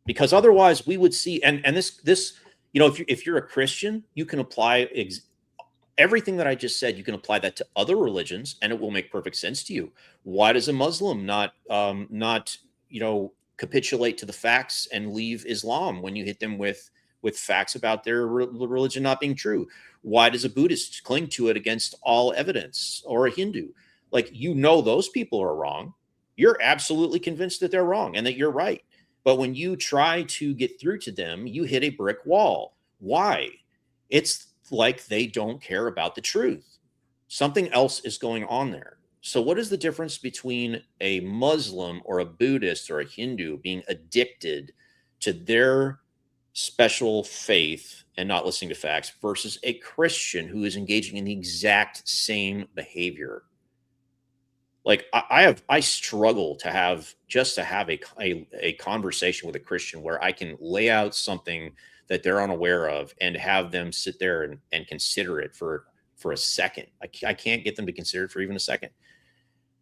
Because otherwise we would see, and this, you know, if you're a Christian, you can apply everything that I just said, you can apply that to other religions and it will make perfect sense to you. Why does a Muslim not, you know, capitulate to the facts and leave Islam when you hit them with facts about their religion not being true? Why does a Buddhist cling to it against all evidence, or a Hindu? Like, you know, those people are wrong. You're absolutely convinced that they're wrong and that you're right. But when you try to get through to them, you hit a brick wall. Why? It's like they don't care about the truth. Something else is going on there. So what is the difference between a Muslim or a Buddhist or a Hindu being addicted to their special faith and not listening to facts versus a Christian who is engaging in the exact same behavior? Like I struggle to have a conversation with a Christian where I can lay out something that they're unaware of and have them sit there and consider it for a second. I can't get them to consider it for even a second.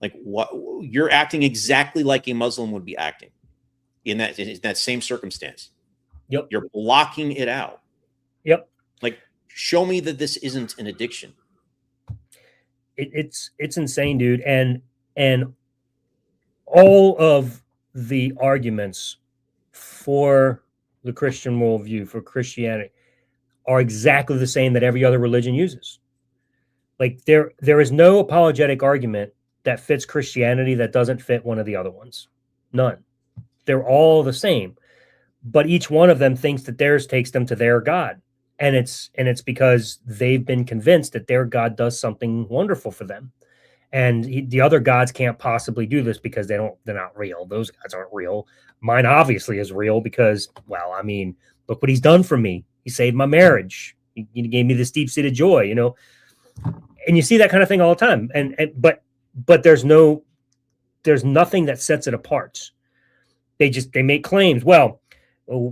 Like, what, you're acting exactly like a Muslim would be acting in that same circumstance. Yep. You're blocking it out. Yep. Like, show me that this isn't an addiction. It's insane, dude. And all of the arguments for the Christian worldview, for Christianity, are exactly the same that every other religion uses. Like there is no apologetic argument that fits Christianity that doesn't fit one of the other ones. None. They're all the same. But each one of them thinks that theirs takes them to their God. And it's because they've been convinced that their God does something wonderful for them. And the other gods can't possibly do this because they're not real. Those gods aren't real. Mine obviously is real because, well, I mean, look what he's done for me. He saved my marriage. He gave me this deep-seated joy, you know. And you see that kind of thing all the time. But there's nothing that sets it apart. They make claims. Well,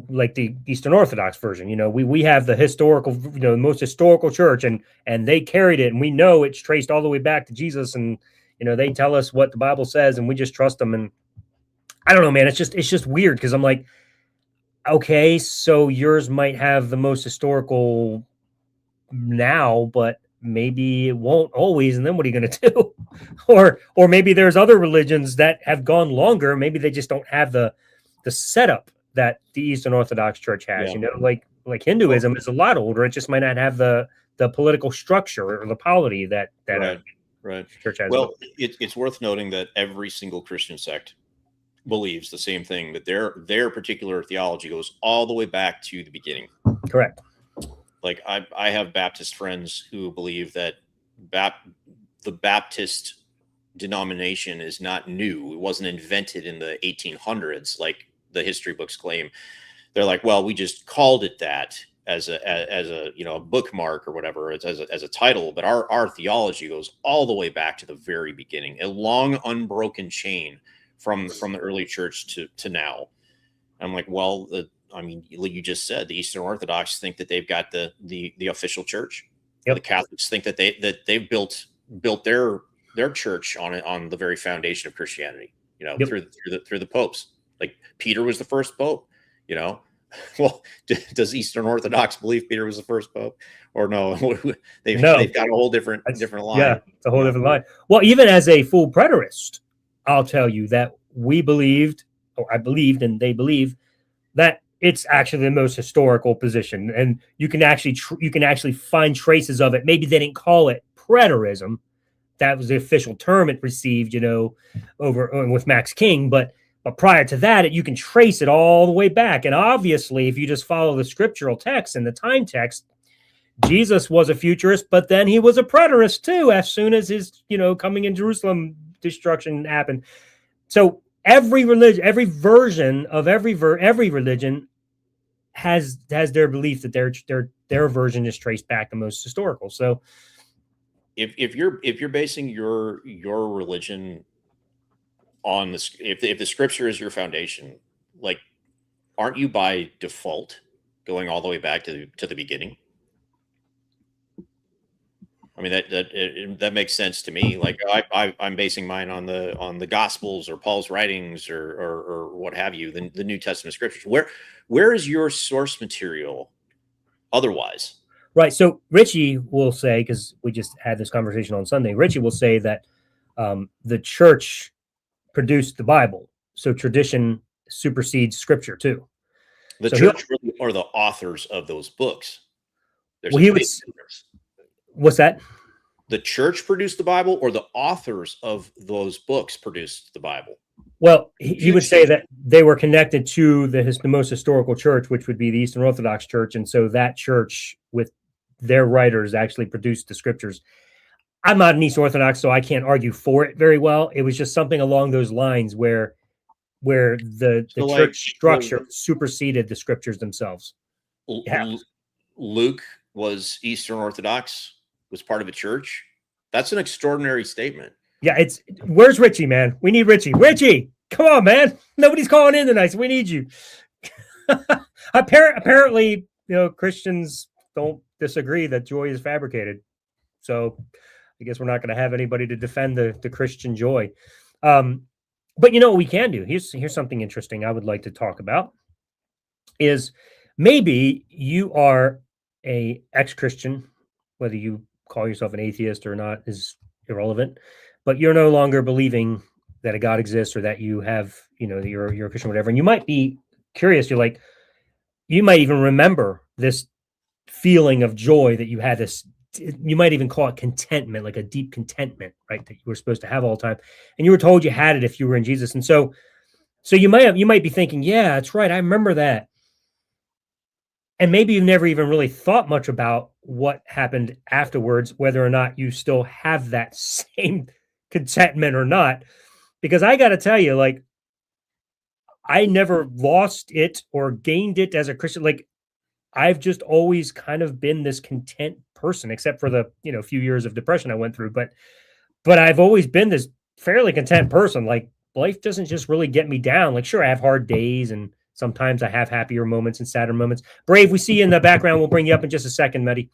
like the Eastern Orthodox version, you know, we have the historical, you know, the most historical church, and they carried it, and we know it's traced all the way back to Jesus, and you know, they tell us what the Bible says, and we just trust them. And I don't know, man, it's just weird because I'm like, okay, so yours might have the most historical now, but maybe it won't always, and then what are you going to do? or maybe there's other religions that have gone longer. Maybe they just don't have the setup that the Eastern Orthodox Church has. Yeah. You know, like Hinduism is a lot older. It just might not have the political structure or the polity that right. Church has. Well, it's worth noting that every single Christian sect believes the same thing, that their particular theology goes all the way back to the beginning. Correct. Like I have Baptist friends who believe that the Baptist denomination is not new. It wasn't invented in the 1800s, like the history books claim. They're like, well, we just called it that as a a bookmark or whatever, it's as a title, but our theology goes all the way back to the very beginning, a long unbroken chain from the early church to now. I'm like, well, I mean, like you just said, the Eastern Orthodox think that they've got the official church. Yep. The Catholics think that they've built their church on the very foundation of Christianity, Yep. through the popes. Like Peter was the first pope, Well, does Eastern Orthodox believe Peter was the first pope, or no? They've got a whole different line. Yeah, it's a whole different line. Well, even as a full preterist, I'll tell you that we believed, or I believed, and they believe that it's actually the most historical position, and you can actually find traces of it. Maybe they didn't call it preterism. That was the official term it received, over with Max King, but prior to that, you can trace it all the way back. And obviously, if you just follow the scriptural text and the time text, Jesus was a futurist, but then he was a preterist too, as soon as his, coming in Jerusalem destruction happened. So every religion, every version of every religion has their belief that their version is traced back the most historical. So if you're basing your religion on this, if the scripture is your foundation, like, aren't you by default going all the way back to the beginning? I mean, that makes sense to me. Like, I'm basing mine on the Gospels or Paul's writings or what have you, the New Testament scriptures. Where is your source material otherwise? Right. So Richie will say, because we just had this conversation on Sunday, Richie will say that the church produced the Bible, so tradition supersedes scripture too. The church are the authors of those books. What's that? The church produced the Bible, or the authors of those books produced the Bible? Well, he would say that they were connected to the most historical church, which would be the Eastern Orthodox Church, and so that church with their writers actually produced the scriptures. I'm not an Eastern Orthodox, so I can't argue for it very well. It was just something along those lines where the church structure superseded the scriptures themselves. Yeah. Luke was Eastern Orthodox, was part of a church. That's an extraordinary statement. Yeah, where's Richie, man? We need Richie. Richie, come on, man. Nobody's calling in tonight, so we need you. Apparently, Christians don't disagree that joy is fabricated. So I guess we're not going to have anybody to defend the Christian joy. But what we can do? Here's something interesting I would like to talk about is maybe you are a ex-Christian, whether you call yourself an atheist or not is irrelevant, but you're no longer believing that a God exists or that you have, you're a Christian, whatever. And you might be curious. You might even remember this feeling of joy that you had, you might even call it contentment, like a deep contentment, right? That you were supposed to have all the time. And you were told you had it if you were in Jesus. And so you might be thinking, yeah, that's right. I remember that. And maybe you've never even really thought much about what happened afterwards, whether or not you still have that same contentment or not. Because I got to tell you, like, I never lost it or gained it as a Christian. Like, I've just always kind of been this content person, except for the, few years of depression I went through. But I've always been this fairly content person. Like, life doesn't just really get me down. Like, sure, I have hard days and sometimes I have happier moments and sadder moments. Brave, we see you in the background. We'll bring you up in just a second, Meddy.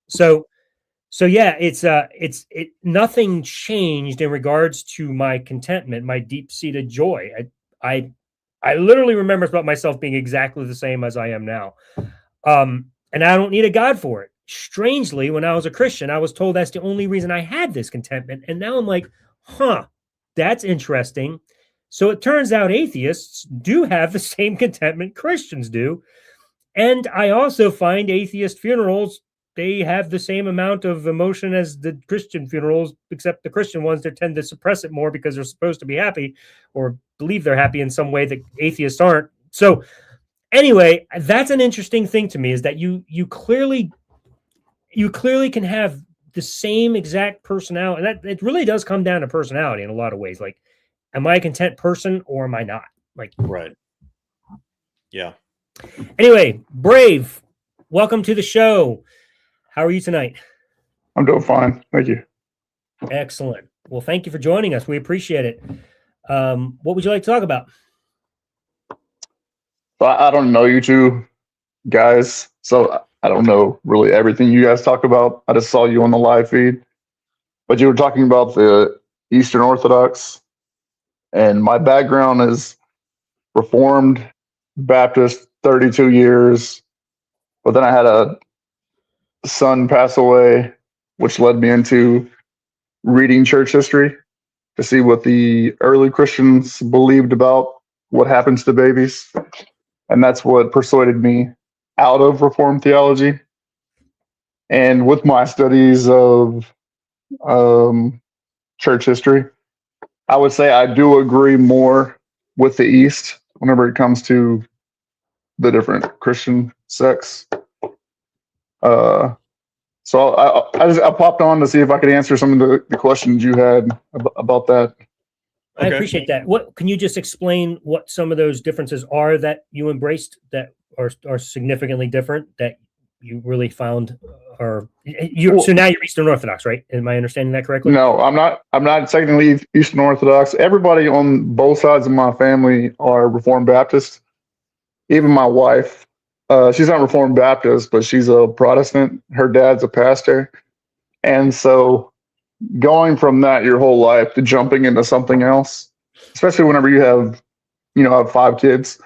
So yeah, it's nothing changed in regards to my contentment, my deep-seated joy. I literally remember about myself being exactly the same as I am now. And I don't need a God for it. Strangely, when I was a Christian, I was told that's the only reason I had this contentment. And now I'm like, that's interesting. So it turns out atheists do have the same contentment Christians do. And I also find atheist funerals, they have the same amount of emotion as the Christian funerals, except the Christian ones, they tend to suppress it more because they're supposed to be happy or believe they're happy in some way that atheists aren't. So anyway, that's an interesting thing to me, is that you clearly can have the same exact personality. And that it really does come down to personality in a lot of ways. Like, am I a content person or am I not? Like, right. Yeah. Anyway, Brave, welcome to the show. How are you tonight? I'm doing fine. Thank you. Excellent. Well, thank you for joining us. We appreciate it. What would you like to talk about? So I don't know you two guys, so I don't know really everything you guys talk about. I just saw you on the live feed, but you were talking about the Eastern Orthodox, and my background is Reformed Baptist, 32 years, but then I had a son pass away, which led me into reading church history to see what the early Christians believed about what happens to babies. And that's what persuaded me out of Reformed theology. And with my studies of church history, I would say I do agree more with the East whenever it comes to the different Christian sects. So I popped on to see if I could answer some of the questions you had about that. I appreciate that. What can you just explain what some of those differences are that you embraced that are significantly different that you really found are you? So now you're Eastern Orthodox, right? Am I understanding that correctly? No, I'm not. I'm not technically Eastern Orthodox. Everybody on both sides of my family are Reformed Baptist. Even my wife, she's not Reformed Baptist, but she's a Protestant. Her dad's a pastor, and so going from that your whole life to jumping into something else, especially whenever you have 5 kids,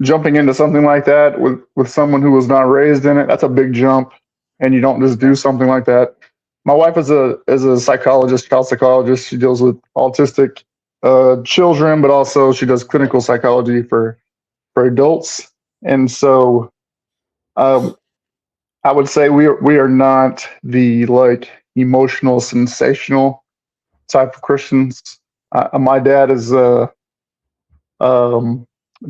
jumping into something like that with someone who was not raised in it, that's a big jump, and you don't just do something like that. My wife is a psychologist, child psychologist. She deals with autistic children, but also she does clinical psychology for adults. And so I would say we are not the like emotional, sensational type of Christians. My dad is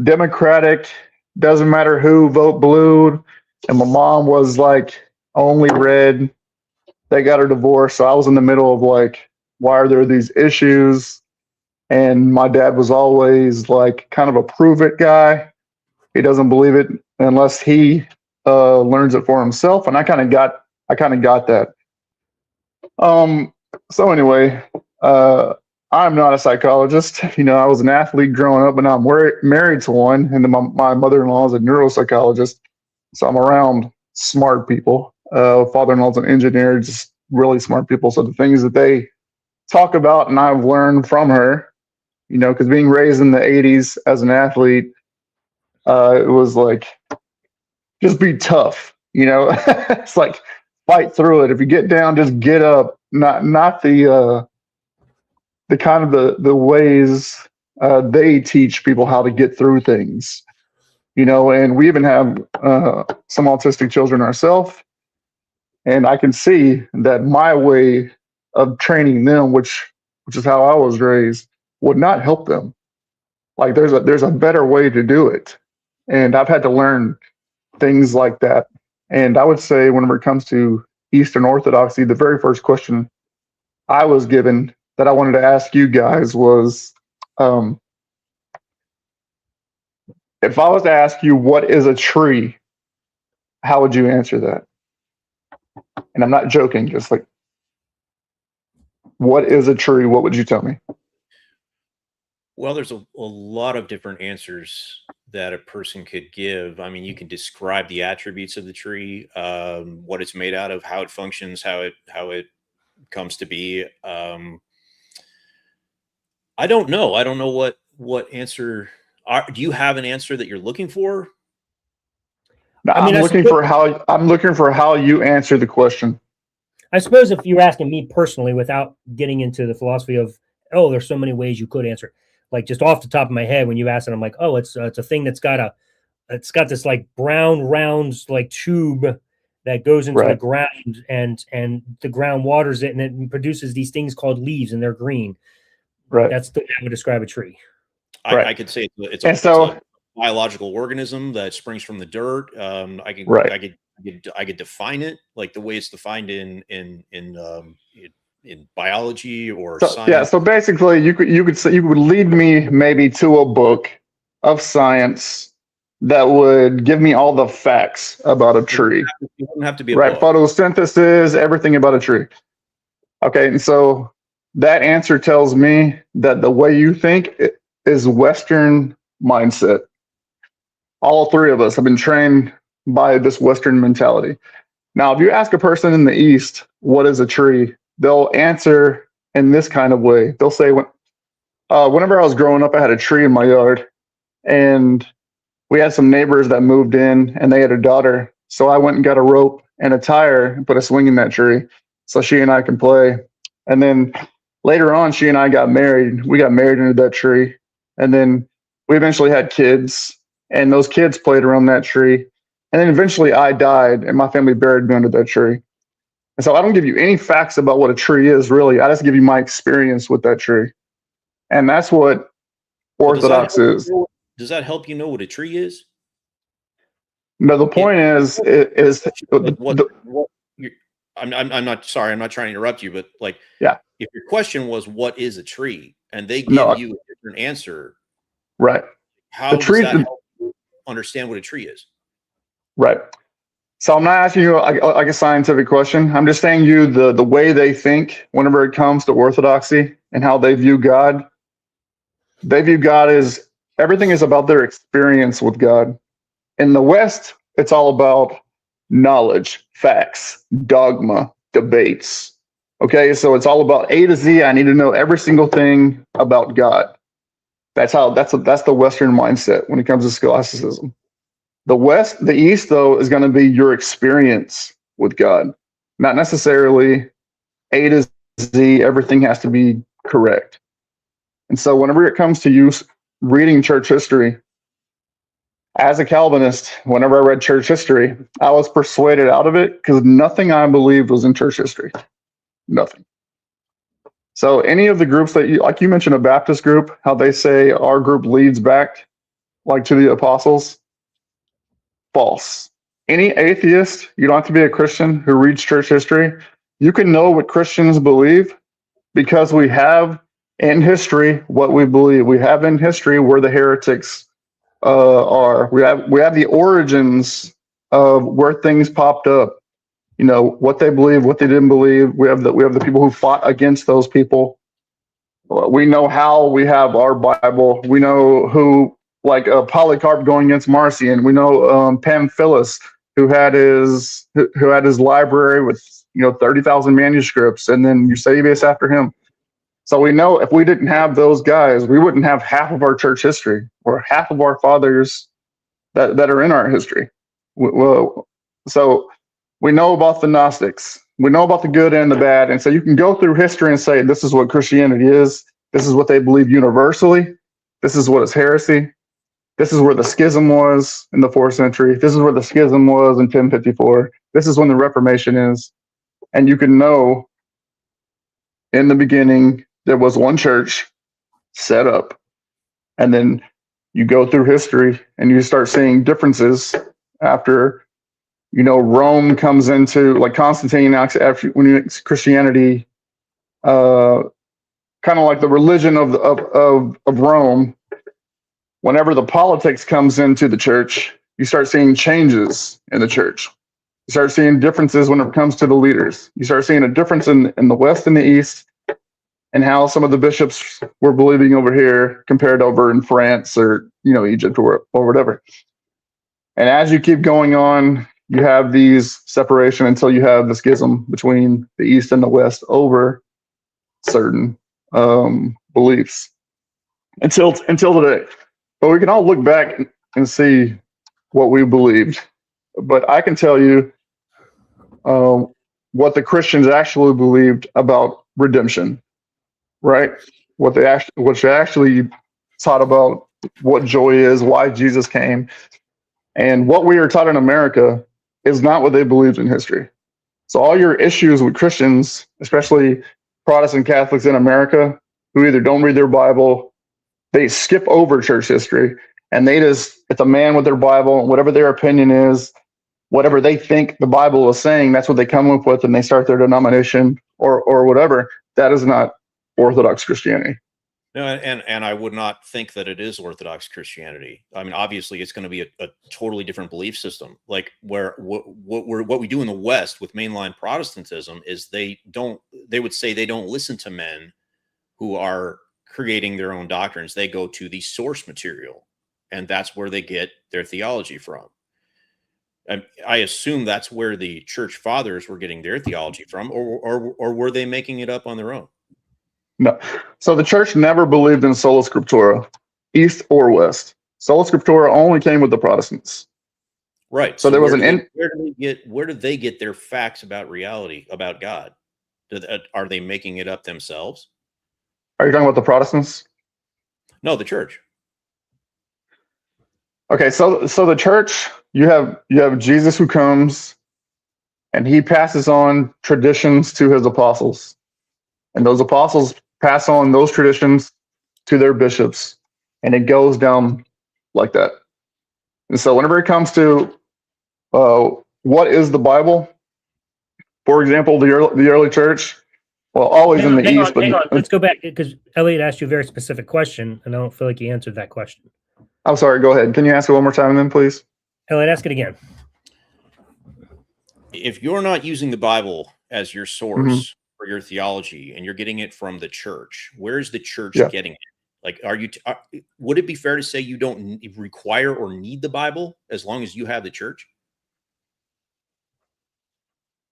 Democratic, doesn't matter who, vote blue. And my mom was like only red. They got her divorced. So I was in the middle of like, why are there these issues? And my dad was always like kind of a prove it guy. He doesn't believe it unless he learns it for himself. And I kind of got that. So anyway, I'm not a psychologist. I was an athlete growing up, but now I'm married to one, and then my mother-in-law is a neuropsychologist. So I'm around smart people. Father-in-law is an engineer, just really smart people. So the things that they talk about, and I've learned from her, because being raised in the 80s as an athlete, it was like, just be tough. It's like fight through it. If you get down, just get up. Not the kind of the ways they teach people how to get through things. And we even have some autistic children ourselves, and I can see that my way of training them, which is how I was raised, would not help them. Like there's a better way to do it, and I've had to learn things like that. And I would say whenever it comes to Eastern Orthodoxy, the very first question I was given that I wanted to ask you guys was, if I was to ask you what is a tree, how would you answer that? And I'm not joking, just like, what is a tree? What would you tell me? Well, there's a lot of different answers that a person could give. I mean, you can describe the attributes of the tree, what it's made out of, how it functions, how it comes to be. I don't know. I don't know what answer. Do you have an answer that you're looking for? I'm looking for how you answer the question. I suppose if you're asking me personally, without getting into the philosophy of, oh, there's so many ways you could answer, like just off the top of my head, when you ask it, I'm like, oh, it's a thing that's got this like brown round like tube that goes into the ground, and the ground waters it, and it produces these things called leaves, and they're green. Right. That's the way I would describe a tree. I could say it's a biological organism that springs from the dirt. I could define it like the way it's defined in biology or science. Yeah. So basically, you could lead me maybe to a book of science that would give me all the facts about a tree. You wouldn't have to be a Right, book. photosynthesis, everything about a tree. Okay, and so that answer tells me that the way you think is Western mindset. All three of us have been trained by this Western mentality. Now, if you ask a person in the East, what is a tree? They'll answer in this kind of way. They'll say, whenever I was growing up, I had a tree in my yard, and we had some neighbors that moved in, and they had a daughter. So I went and got a rope and a tire and put a swing in that tree so she and I can play. And then later on, she and I got married. We got married into that tree. And then we eventually had kids, and those kids played around that tree. And then eventually I died, and my family buried me under that tree. And so I don't give you any facts about what a tree is, really. I just give you my experience with that tree. And that's what Orthodox is. Does that help you know what a tree is? No, the point is I'm not sorry. I'm not trying to interrupt you, but like, yeah, if your question was what is a tree, and they give you a different answer, right? How does that help you understand what a tree is? Right. So I'm not asking you like a scientific question. I'm just saying you the way they think whenever it comes to orthodoxy and how they view God. They view God as everything is about their experience with God. In the West, it's all about knowledge, facts, dogma, debates. Okay, so it's all about A to Z. I need to know every single thing about God. That's the Western mindset when it comes to scholasticism. The East, though, is going to be your experience with God, not necessarily A to Z. Everything has to be correct. And so whenever it comes to you reading church history, as a Calvinist, whenever I read church history, I was persuaded out of it because nothing I believed was in church history. Nothing. So any of the groups that you mentioned, a Baptist group, how they say our group leads back like to the apostles, false. Any atheist, you don't have to be a Christian who reads church history. You can know what Christians believe because we have in history what we believe. We have in history where the heretics are. We have the origins of where things popped up. You know what they believe, what they didn't believe. We have the people who fought against those people. We know how we have our Bible. We know who, like Polycarp going against Marcion. We know Pamphilus who had his library with 30,000 manuscripts, and then Eusebius after him. So we know if we didn't have those guys, we wouldn't have half of our church history or half of our fathers that are in our history. Well, so we know about the Gnostics. We know about the good and the bad. And so you can go through history and say, this is what Christianity is. This is what they believe universally. This is what is heresy. This is where the schism was in the 4th century. This is where the schism was in 1054. This is when the Reformation is. And you can know in the beginning, there was one church set up, and then you go through history and you start seeing differences after, Rome comes into, like Constantine, after when Christianity, kind of like the religion of Rome. Whenever the politics comes into the church, you start seeing changes in the church. You start seeing differences when it comes to the leaders. You start seeing a difference in the West and the East, and how some of the bishops were believing over here compared over in France or, Egypt or whatever. And as you keep going on, you have these separation until you have the schism between the East and the West over certain beliefs until today. But we can all look back and see what we believed. But I can tell you what the Christians actually believed about redemption. Right? What they actually taught about what joy is, why Jesus came, and what we are taught in America is not what they believed in history. So all your issues with Christians, especially Protestant Catholics in America, who either don't read their Bible, they skip over church history, and it's a man with their Bible, and whatever their opinion is, whatever they think the Bible is saying, that's what they come up with, and they start their denomination or whatever. That is not Orthodox Christianity. No, and I would not think that it is Orthodox Christianity. I mean, obviously, it's going to be a totally different belief system. Like what we do in the West with mainline Protestantism is they would say they don't listen to men who are creating their own doctrines. They go to the source material, and that's where they get their theology from. And I assume that's where the church fathers were getting their theology from, or were they making it up on their own? No. So the church never believed in sola scriptura, east or west. Sola scriptura only came with the Protestants. Right. So there was where do they get their facts about reality, about God? Are they making it up themselves? Are you talking about the Protestants? No, the church. Okay, so the church, you have Jesus who comes and he passes on traditions to his apostles. And those apostles pass on those traditions to their bishops, and it goes down like that. And so whenever it comes to what is the Bible, for example, the early church, well, always in the East. Hang on. Let's go back, because Elliot asked you a very specific question, and I don't feel like you answered that question. I'm sorry, go ahead. Can you ask it one more time then, please? Elliot, ask it again. If you're not using the Bible as your source for your theology, and you're getting it from the church, where's the church getting it? Like, would it be fair to say you don't require or need the Bible as long as you have the church?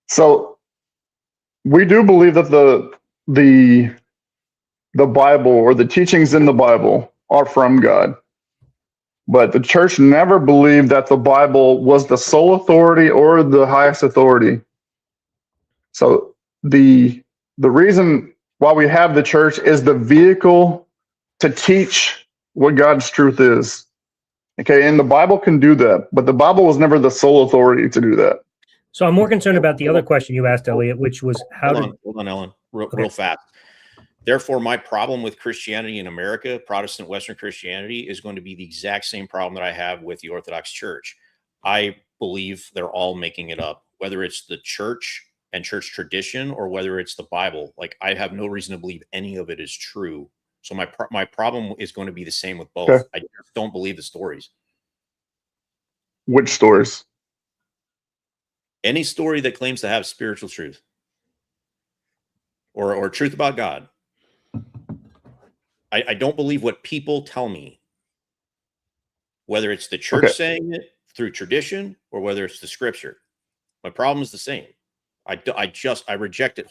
So we do believe that the Bible, or the teachings in the Bible, are from God. But the church never believed that the Bible was the sole authority or the highest authority. So the reason why we have the church is the vehicle to teach what God's truth is. Okay, and the Bible can do that, but the Bible was never the sole authority to do that. So I'm more concerned about the other question you asked, Elliot, which was hold on, Ellen, real fast. Therefore, my problem with Christianity in America, Protestant Western Christianity, is going to be the exact same problem that I have with the Orthodox Church. I believe they're all making it up, whether it's the church and church tradition or whether it's the Bible. Like, I have no reason to believe any of it is true. So my problem is going to be the same with both. Okay. I just don't believe the stories. Which stories? Any story that claims to have spiritual truth or truth about God. I don't believe what people tell me, whether it's the church saying it through tradition or whether it's the scripture. My problem is the same. I reject it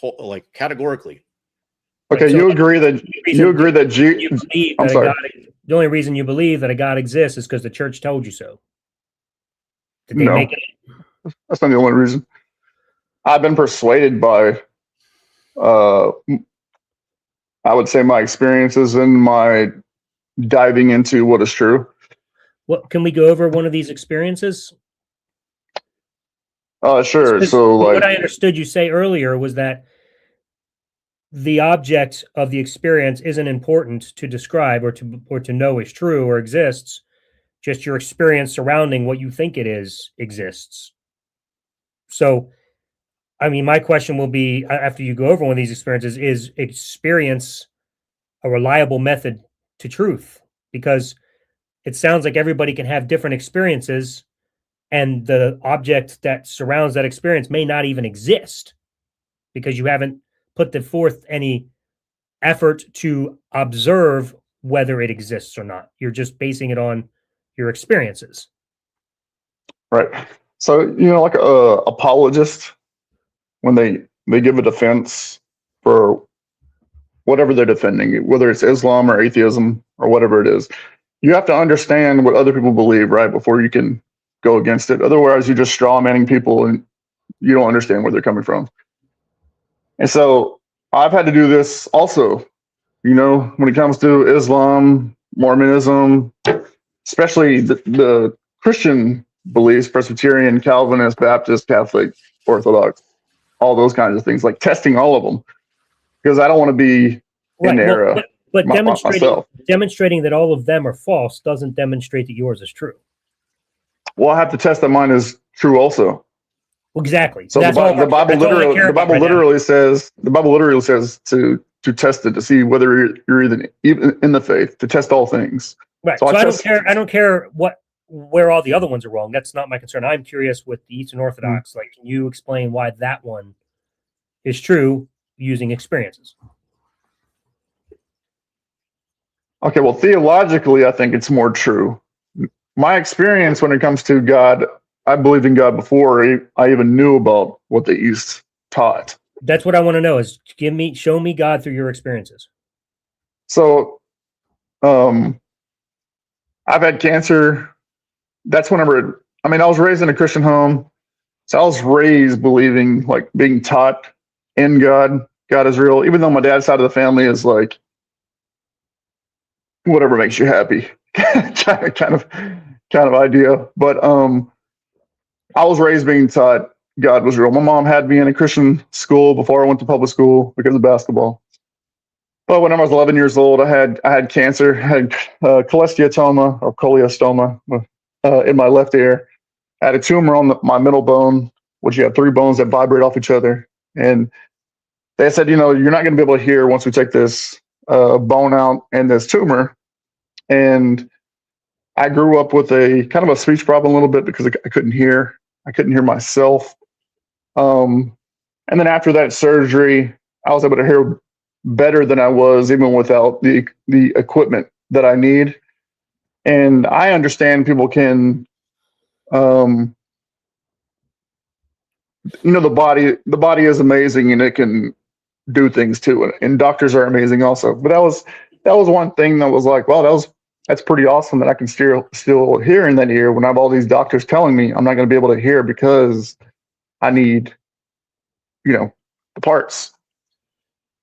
categorically. Okay, right, so you agree that I'm sorry. The only reason you believe that a God exists is because the church told you so. Did they make it? That's not the only reason. I've been persuaded by I would say my experiences and my diving into what is true. What can we go over one of these experiences? Sure. So what I understood you say earlier was that the object of the experience isn't important to describe or to know is true or exists. Just your experience surrounding what you think it is exists. So, I mean, my question will be, after you go over one of these experiences, is experience a reliable method to truth? Because it sounds like everybody can have different experiences, and the object that surrounds that experience may not even exist because you haven't put forth any effort to observe whether it exists or not. You're just basing it on your experiences. Right. So, like a apologist, when they give a defense for whatever they're defending, whether it's Islam or atheism or whatever it is, you have to understand what other people believe, right, before you can go against it. Otherwise, you're just straw manning people and you don't understand where they're coming from. And so I've had to do this also, when it comes to Islam, Mormonism, especially the Christian beliefs, Presbyterian, Calvinist, Baptist, Catholic, Orthodox, all those kinds of things, like testing all of them, because I don't want to be in error. But demonstrating that all of them are false doesn't demonstrate that yours is true. Well, I have to test that mine is true also. Well, exactly. So the Bible literally says to to test it to see whether you're even in the faith, to test all things. Right. So I don't care where all the other ones are wrong. That's not my concern. I'm curious with the Eastern Orthodox. Like, can you explain why that one is true using experiences? Okay, well, theologically, I think it's more true. My experience when it comes to God, I believed in God before I even knew about what the East taught. That's what I want to know is show me God through your experiences. So, I've had cancer. That's whenever, I was raised in a Christian home. So I was raised believing, like, being taught in God is real, even though my dad's side of the family is like, whatever makes you happy kind of idea. But I was raised being taught God was real. My mom had me in a Christian school before I went to public school because of basketball. But when I was 11 years old, I had cancer, had cholesteatoma or cholestoma in my left ear. I had a tumor on my middle bone, which you have 3 bones that vibrate off each other. And they said, you're not going to be able to hear once we take this bone out and this tumor. And I grew up with a kind of a speech problem a little bit because I couldn't hear. I couldn't hear myself. And then after that surgery, I was able to hear better than I was even without the equipment that I need. And I understand people can, the body is amazing and it can do things too. And doctors are amazing also. But that was one thing that was like, well, that's pretty awesome that I can still hear in that ear when I have all these doctors telling me I'm not going to be able to hear because I need, the parts.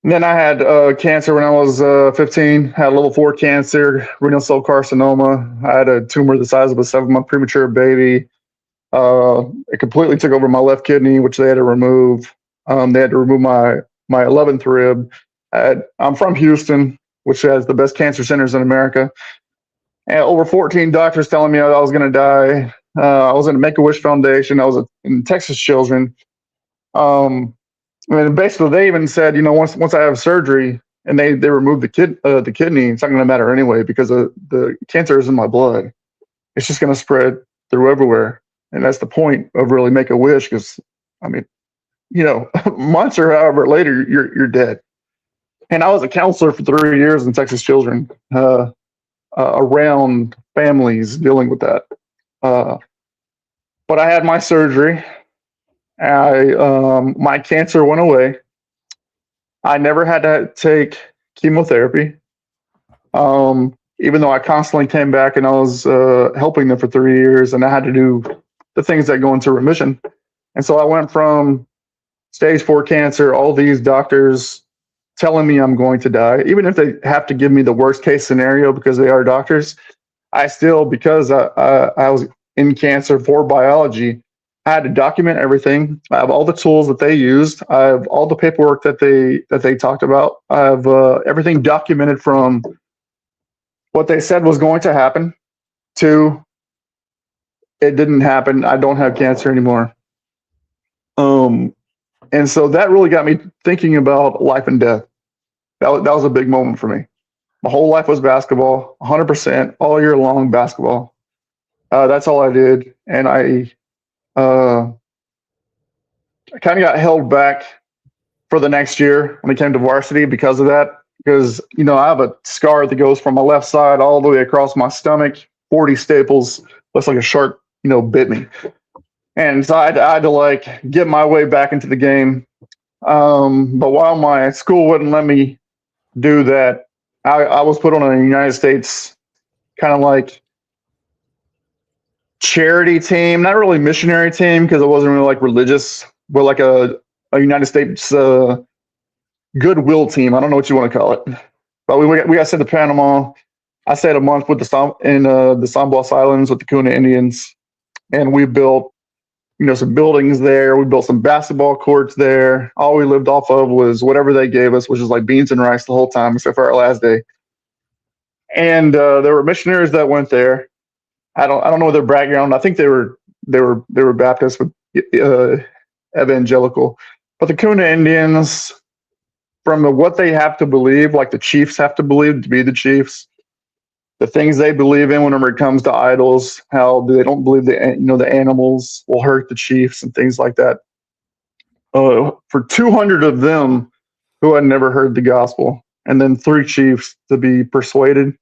And then I had cancer when I was 15, had level 4 cancer, renal cell carcinoma. I had a tumor the size of a 7-month premature baby. It completely took over my left kidney, which they had to remove. They had to remove my 11th rib. I'm from Houston, which has the best cancer centers in America. And over 14 doctors telling me I was going to die. I was in a Make-A-Wish Foundation. I was in Texas Children. Basically, they even said, once I have surgery and they remove the kidney, it's not going to matter anyway because the cancer is in my blood. It's just going to spread through everywhere. And that's the point of really Make-A-Wish because, months or however later, you're dead. And I was a counselor for 3 years in Texas Children around families dealing with that. But I had my surgery. My cancer went away. I never had to take chemotherapy, even though I constantly came back and I was helping them for 3 years, and I had to do the things that go into remission. And so I went from stage 4 cancer, all these doctors telling me I'm going to die, even if they have to give me the worst case scenario because they are doctors. I still, because I was in cancer for biology, I had to document everything. I have all the tools that they used. I have all the paperwork that they talked about. I have everything documented from what they said was going to happen to it didn't happen. I don't have cancer anymore. And so that really got me thinking about life and death. That was a big moment for me. My whole life was basketball, 100%, all year long basketball. That's all I did. And I kind of got held back for the next year when it came to varsity because of that. Because, I have a scar that goes from my left side all the way across my stomach, 40 staples. Looks like a shark, bit me. And so I had to get my way back into the game. But while my school wouldn't let me do that, I was put on a United States kind of charity team, not really missionary team because it wasn't really religious, but like a United States goodwill team. I don't know what you want to call it. But we got sent to Panama. I stayed a month with the San Blas Islands with the Kuna Indians, and we built some buildings there. We built some basketball courts there. All we lived off of was whatever they gave us, which was like beans and rice the whole time, except for our last day. And there were missionaries that went there. I don't know their background. I think they were Baptist, but evangelical. But the Kuna Indians, what they have to believe, like the chiefs have to believe to be the chiefs, the things they believe in whenever it comes to idols, how they don't believe the animals will hurt the chiefs and things like that. For 200 of them who had never heard the gospel, and then 3 chiefs to be persuaded,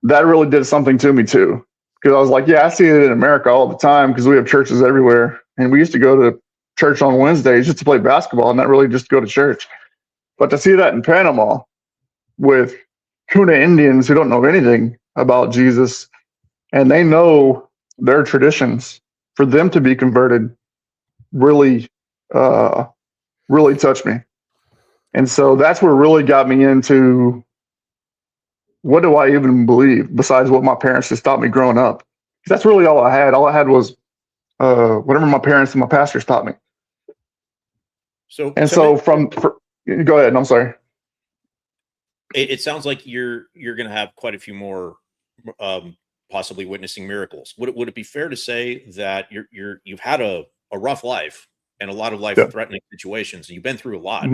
that really did something to me too. Because I was like, yeah, I see it in America all the time because we have churches everywhere. And we used to go to church on Wednesdays just to play basketball, not really just to go to church. But to see that in Panama with Kuna Indians who don't know anything about Jesus and they know their traditions, for them to be converted really, really touched me. And so that's what really got me into, what do I even believe besides what my parents just taught me growing up? That's really all I had. All I had was whatever my parents and my pastors taught me. So go ahead. I'm sorry. It sounds like you're going to have quite a few more possibly witnessing miracles. Would it be fair to say that you've had a rough life and a lot of life-threatening situations, and you've been through a lot,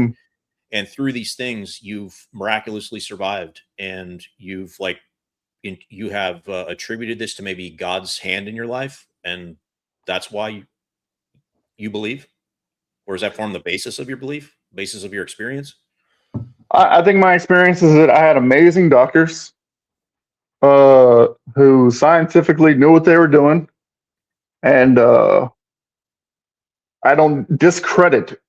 and through these things you've miraculously survived, and you have attributed this to maybe God's hand in your life, and that's why you believe? Or does that form the basis of your belief, basis of your experience? I think my experience is that I had amazing doctors who scientifically knew what they were doing. And I don't discredit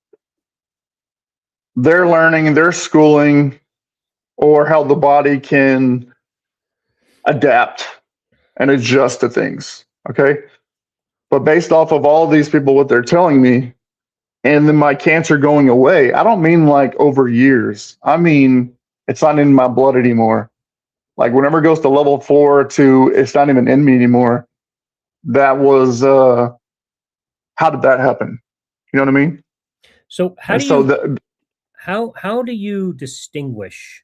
their learning, their schooling, or how the body can adapt and adjust to things. Okay. But based off of all these people, what they're telling me, and then my cancer going away, I don't mean like over years. I mean, it's not in my blood anymore. Like whenever it goes to level 4 to it's not even in me anymore. That was, how did that happen? You know what I mean? So how do you distinguish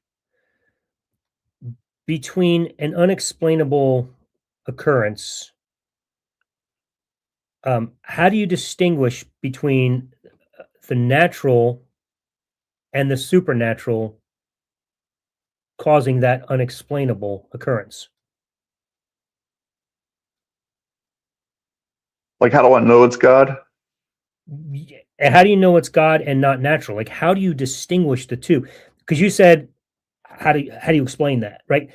between an unexplainable occurrence? How do you distinguish between the natural and the supernatural causing that unexplainable occurrence? Like, how do I know it's God? How do you know it's God and not natural? Like, how do you distinguish the two? Because you said, how do you explain that, right?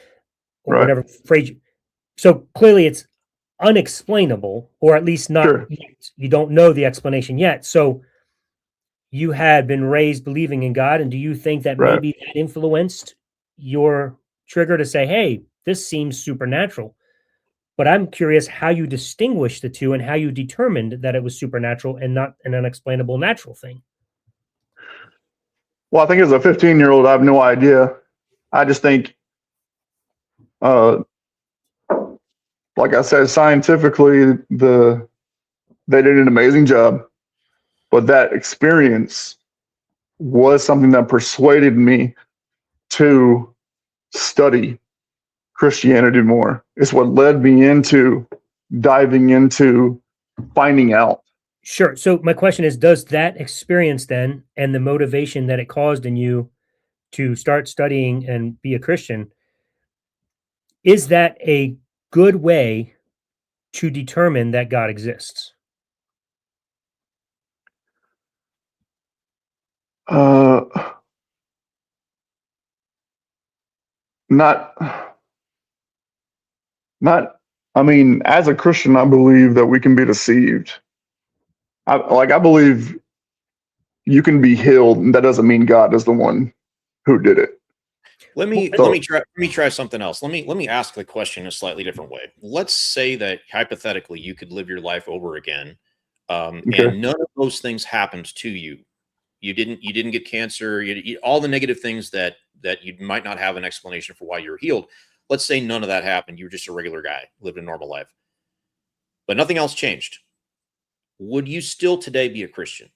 Or Right. whatever phrase. So clearly, it's unexplainable, or at least not. Sure. You don't know the explanation yet. So you had been raised believing in God, and do you think that Right. maybe that influenced your trigger to say, "Hey, this seems supernatural"? But I'm curious how you distinguish the two and how you determined that it was supernatural and not an unexplainable natural thing. Well, I think as a 15-year-old, I have no idea. I just think, like I said, scientifically, they did an amazing job. But that experience was something that persuaded me to study Christianity more. It's what led me into diving into finding out. Sure. So my question is, does that experience then and the motivation that it caused in you to start studying and be a Christian, is that a good way to determine that God exists? Not, I mean, as a Christian, I believe that we can be deceived. I believe you can be healed, and that doesn't mean God is the one who did it. Let me try something else. Let me ask the question a slightly different way. Let's say that hypothetically you could live your life over again, Okay. and none of those things happened to you. You didn't get cancer. All the negative things that you might not have an explanation for why you're healed. Let's say none of that happened. You were just a regular guy, lived a normal life, but nothing else changed. Would you still today be a Christian?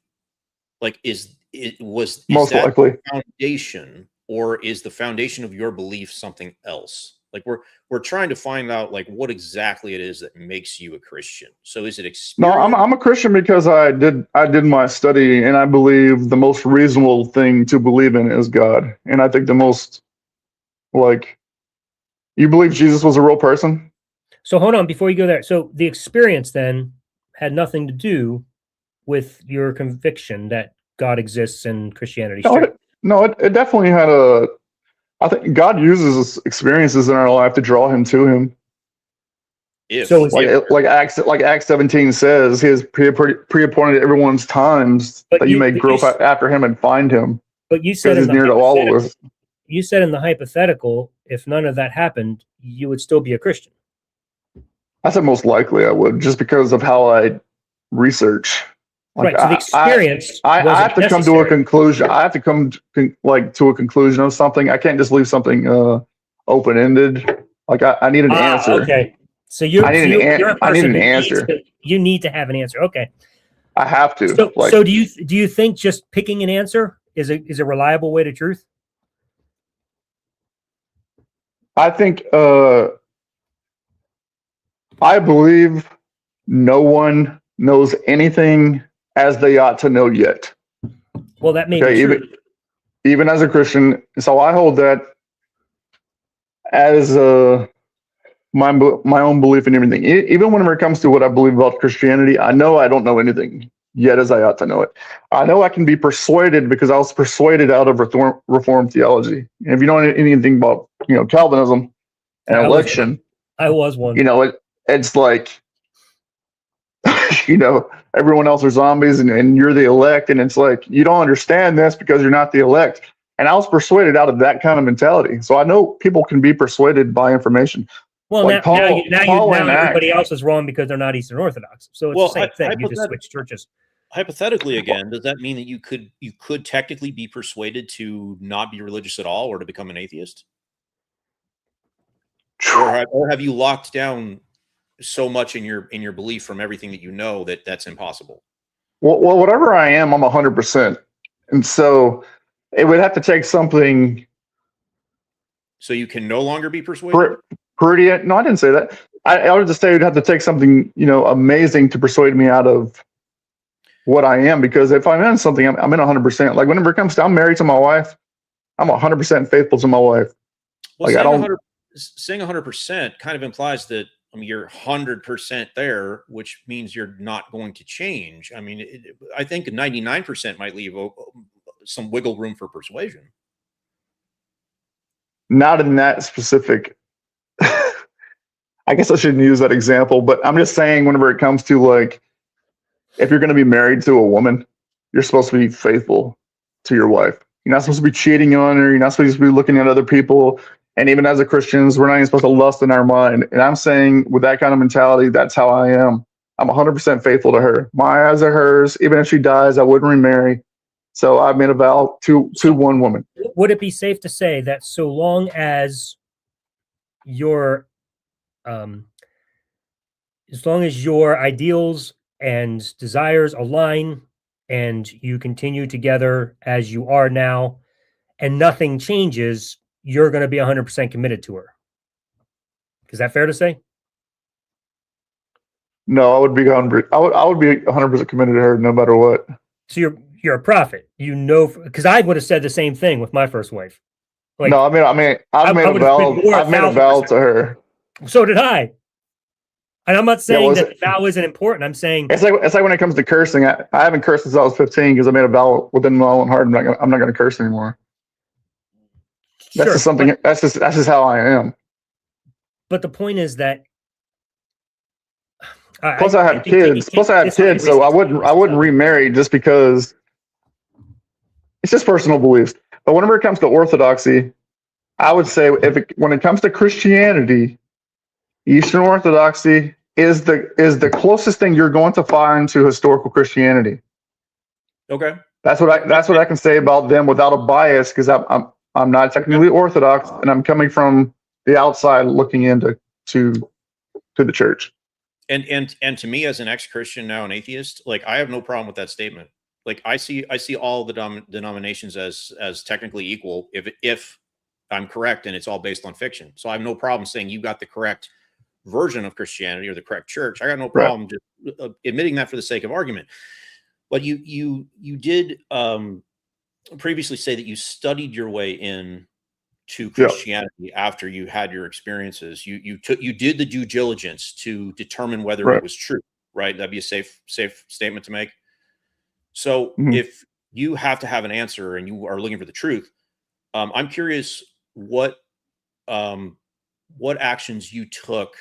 Like, is Most that likely the foundation, or is the foundation of your belief something else? Like we're trying to find out like what exactly it is that makes you a Christian. So is it No, experience? I'm a Christian because I did my study, and I believe the most reasonable thing to believe in is God. And I think the most, like, you believe Jesus was a real person? So hold on before you go there. So the experience then had nothing to do with your conviction that God exists and Christianity. It definitely had I think God uses experiences in our life to draw him to him. Like Acts 17 says, he has pre-appointed everyone's times that you may grope after him and find him. But you said he's near to all of us. You said in the hypothetical, if none of that happened, you would still be a Christian. I said most likely I would, just because of how I research. Like, right. So the experience. I have to come to a conclusion. I have to come to a conclusion of something. I can't just leave something open-ended. Like I need an answer. Okay. So I need an answer. You need to have an answer. Okay. I have to. So do you think just picking an answer is a reliable way to truth? I think I believe no one knows anything as they ought to know yet. Well, that may be true. Even as a Christian, so I hold that as my own belief in everything. Even whenever it comes to what I believe about Christianity, I know I don't know anything yet as I ought to know it. I know I can be persuaded because I was persuaded out of Reformed theology. And if you know anything about Calvinism and election, I was one. It's like everyone else are zombies and you're the elect, and it's like you don't understand this because you're not the elect. And I was persuaded out of that kind of mentality. So I know people can be persuaded by information. Well, like now everybody else is wrong because they're not Eastern Orthodox. So it's the same thing. You just switch churches. Hypothetically, again, does that mean that you could technically be persuaded to not be religious at all or to become an atheist? Or have you locked down so much in your belief from everything that you know that's impossible? Well, whatever I am, I'm 100%. And so it would have to take something. So you can no longer be persuaded? No, I didn't say that. I would just say it would have to take something, amazing to persuade me out of what I am. Because if I'm in something, I'm in 100%. Like whenever it comes to, I'm married to my wife, I'm 100% faithful to my wife. Well, saying 100% kind of implies that, you're 100% there, which means you're not going to change. I think 99% might leave some wiggle room for persuasion. Not in that specific. I guess I shouldn't use that example, but I'm just saying whenever it comes to like, if you're going to be married to a woman, you're supposed to be faithful to your wife. You're not supposed to be cheating on her. You're not supposed to be looking at other people. And even as a Christians, we're not even supposed to lust in our mind. And I'm saying with that kind of mentality, that's how I am. I'm 100% faithful to her. My eyes are hers. Even if she dies, I wouldn't remarry. So I made a vow to one woman. Would it be safe to say that so long as your ideals and desires align and you continue together as you are now and nothing changes, you're going to be 100% committed to her? Is that fair to say? No, I would be 100. I would be 100% committed to her no matter what. So you're a prophet, because I would have said the same thing with my first wife. Like, no, I've made a vow to her. So did I. And I'm not saying that the vow isn't important. I'm saying it's like when it comes to cursing. I haven't cursed since I was 15 because I made a vow within my own heart. I'm not going to curse anymore. That's just something. That's just how I am. But the point is that. Plus, I have kids. So I wouldn't remarry just because it's just personal beliefs. But whenever it comes to orthodoxy, I would say when it comes to Christianity, Eastern Orthodoxy is the closest thing you're going to find to historical Christianity. Okay, that's what I can say about them without a bias, because I'm not technically Orthodox, and I'm coming from the outside looking into the church. And to me, as an ex-Christian, now an atheist, like I have no problem with that statement. Like I see all the denominations as technically equal if I'm correct and it's all based on fiction. So I have no problem saying you got the correct version of Christianity or the correct church. I got no problem just admitting that for the sake of argument. But you did previously say that you studied your way in to Christianity after you had your experiences. You did the due diligence to determine whether it was true, right? That'd be a safe statement to make. So if you have to have an answer and you are looking for the truth, I'm curious what actions you took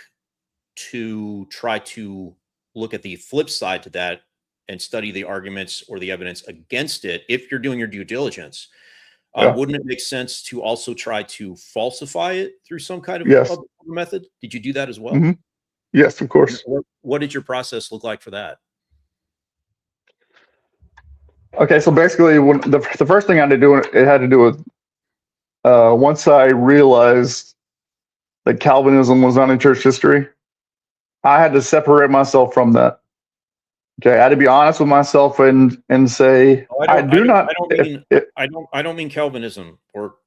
to try to look at the flip side to that and study the arguments or the evidence against it. If you're doing your due diligence, wouldn't it make sense to also try to falsify it through some kind of method? Did you do that as well? Yes, of course. What did your process look like for that? Okay, so basically, when the first thing I had to do, it had to do with once I realized that Calvinism was not in church history, I had to separate myself from that. Okay, I had to be honest with myself and say I don't mean Calvinism, or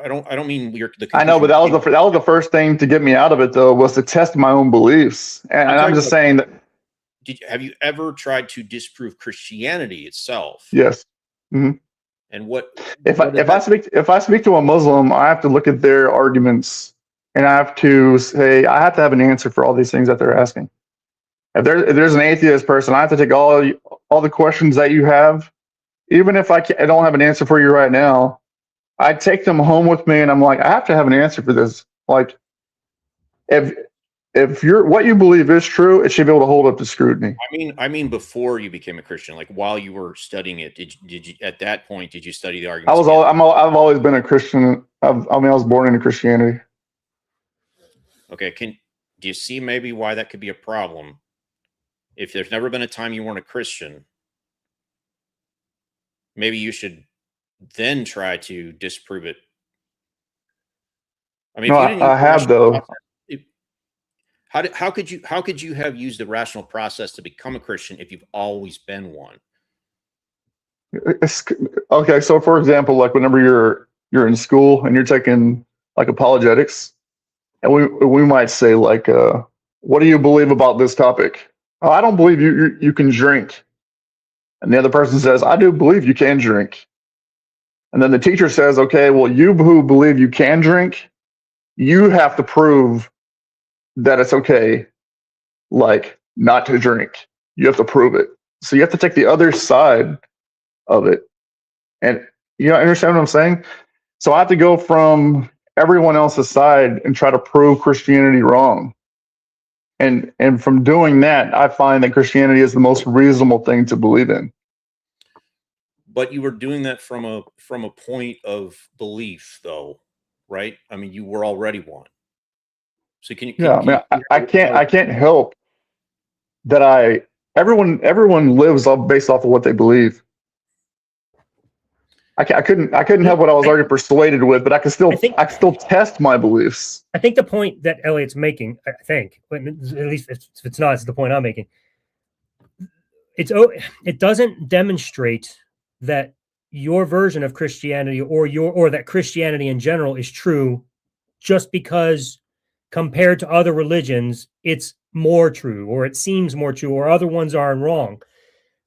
I don't mean the. I know, but that was the first thing to get me out of it, though, was to test my own beliefs, and I'm just saying that. Have you ever tried to disprove Christianity itself? Yes. And if I speak to a Muslim, I have to look at their arguments, and I have to say I have to have an answer for all these things that they're asking. If there's an atheist person, I have to take all the questions that you have, even if I don't have an answer for you right now. I take them home with me, and I'm like, I have to have an answer for this. Like, if what you believe is true, it should be able to hold up to scrutiny. I mean, before you became a Christian, like while you were studying it, did you at that point did you study the arguments? I've always been a Christian. I was born into Christianity. Okay, do you see maybe why that could be a problem? If there's never been a time you weren't a Christian, maybe you should then try to disprove it. I mean, I have though. How could you have used the rational process to become a Christian if you've always been one? Okay, so for example, like whenever you're in school and you're taking like apologetics, and we might say like, what do you believe about this topic? Oh, I don't believe you can drink. And the other person says, I do believe you can drink. And then the teacher says, okay, well, you who believe you can drink, you have to prove that it's okay, like, not to drink. You have to prove it. So you have to take the other side of it. And you understand what I'm saying? So I have to go from everyone else's side and try to prove Christianity wrong. And from doing that, I find that Christianity is the most reasonable thing to believe in. But you were doing that from a point of belief, though, right? I mean, you were already one. So I can't help that everyone lives based off of what they believe. I couldn't help what I was already persuaded with, but I can still test my beliefs. I think the point that Elliot's making, but at least if it's not, it's the point I'm making. It doesn't demonstrate that your version of Christianity or that Christianity in general is true just because compared to other religions it's more true, or it seems more true, or other ones are wrong.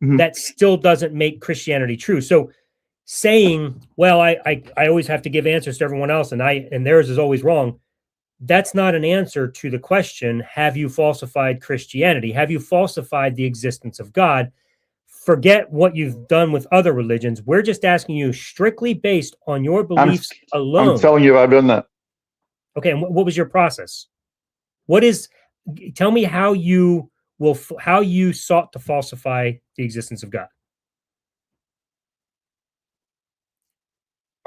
That still doesn't make Christianity true. So saying, well, I always have to give answers to everyone else and theirs is always wrong, that's not an answer to the question, have you falsified Christianity? Have you falsified the existence of God? Forget what you've done with other religions. We're just asking you strictly based on your beliefs alone. I'm telling you, I've done that. Okay, and what was your process? Tell me how you sought to falsify the existence of God.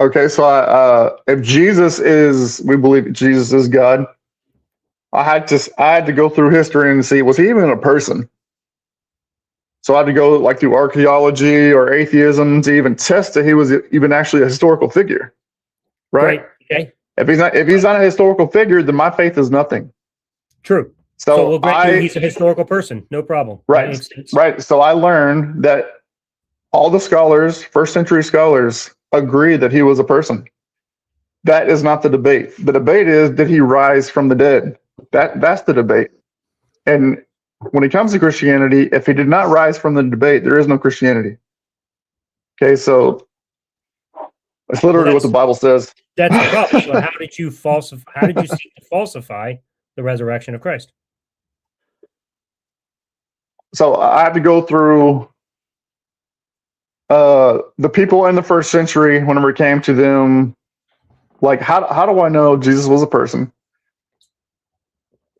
Okay, so if we believe Jesus is God, I had to go through history and see, was he even a person? So I had to go like through archaeology or atheism to even test that he was even actually a historical figure, right? Okay. If he's not a historical figure, then my faith is nothing. True. So we'll grant you he's a historical person. No problem. Right. Right. So I learned that all the scholars, first century scholars, agree that he was a person. That is not the debate. The debate is, did he rise from the dead? That's the debate. And when it comes to Christianity, if he did not rise from the debate, there is no Christianity. Okay, so it's literally what the Bible says. That's the problem. So how did you falsify? How did you seek to falsify the resurrection of Christ? So I have to go through the people in the first century. Whenever it came to them, like how do I know Jesus was a person?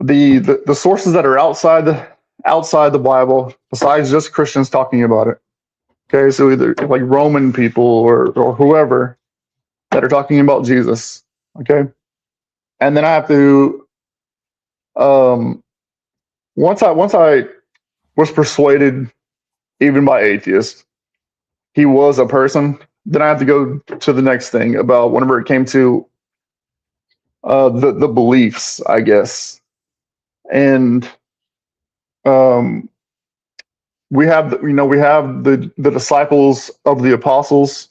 The sources that are outside the Bible, besides just Christians talking about it. Okay, so either like Roman people or whoever that are talking about Jesus. Okay, and then I have to once I was persuaded, even by atheists, he was a person. Then I have to go to the next thing about whenever it came to the beliefs, I guess, and we have the disciples of the apostles.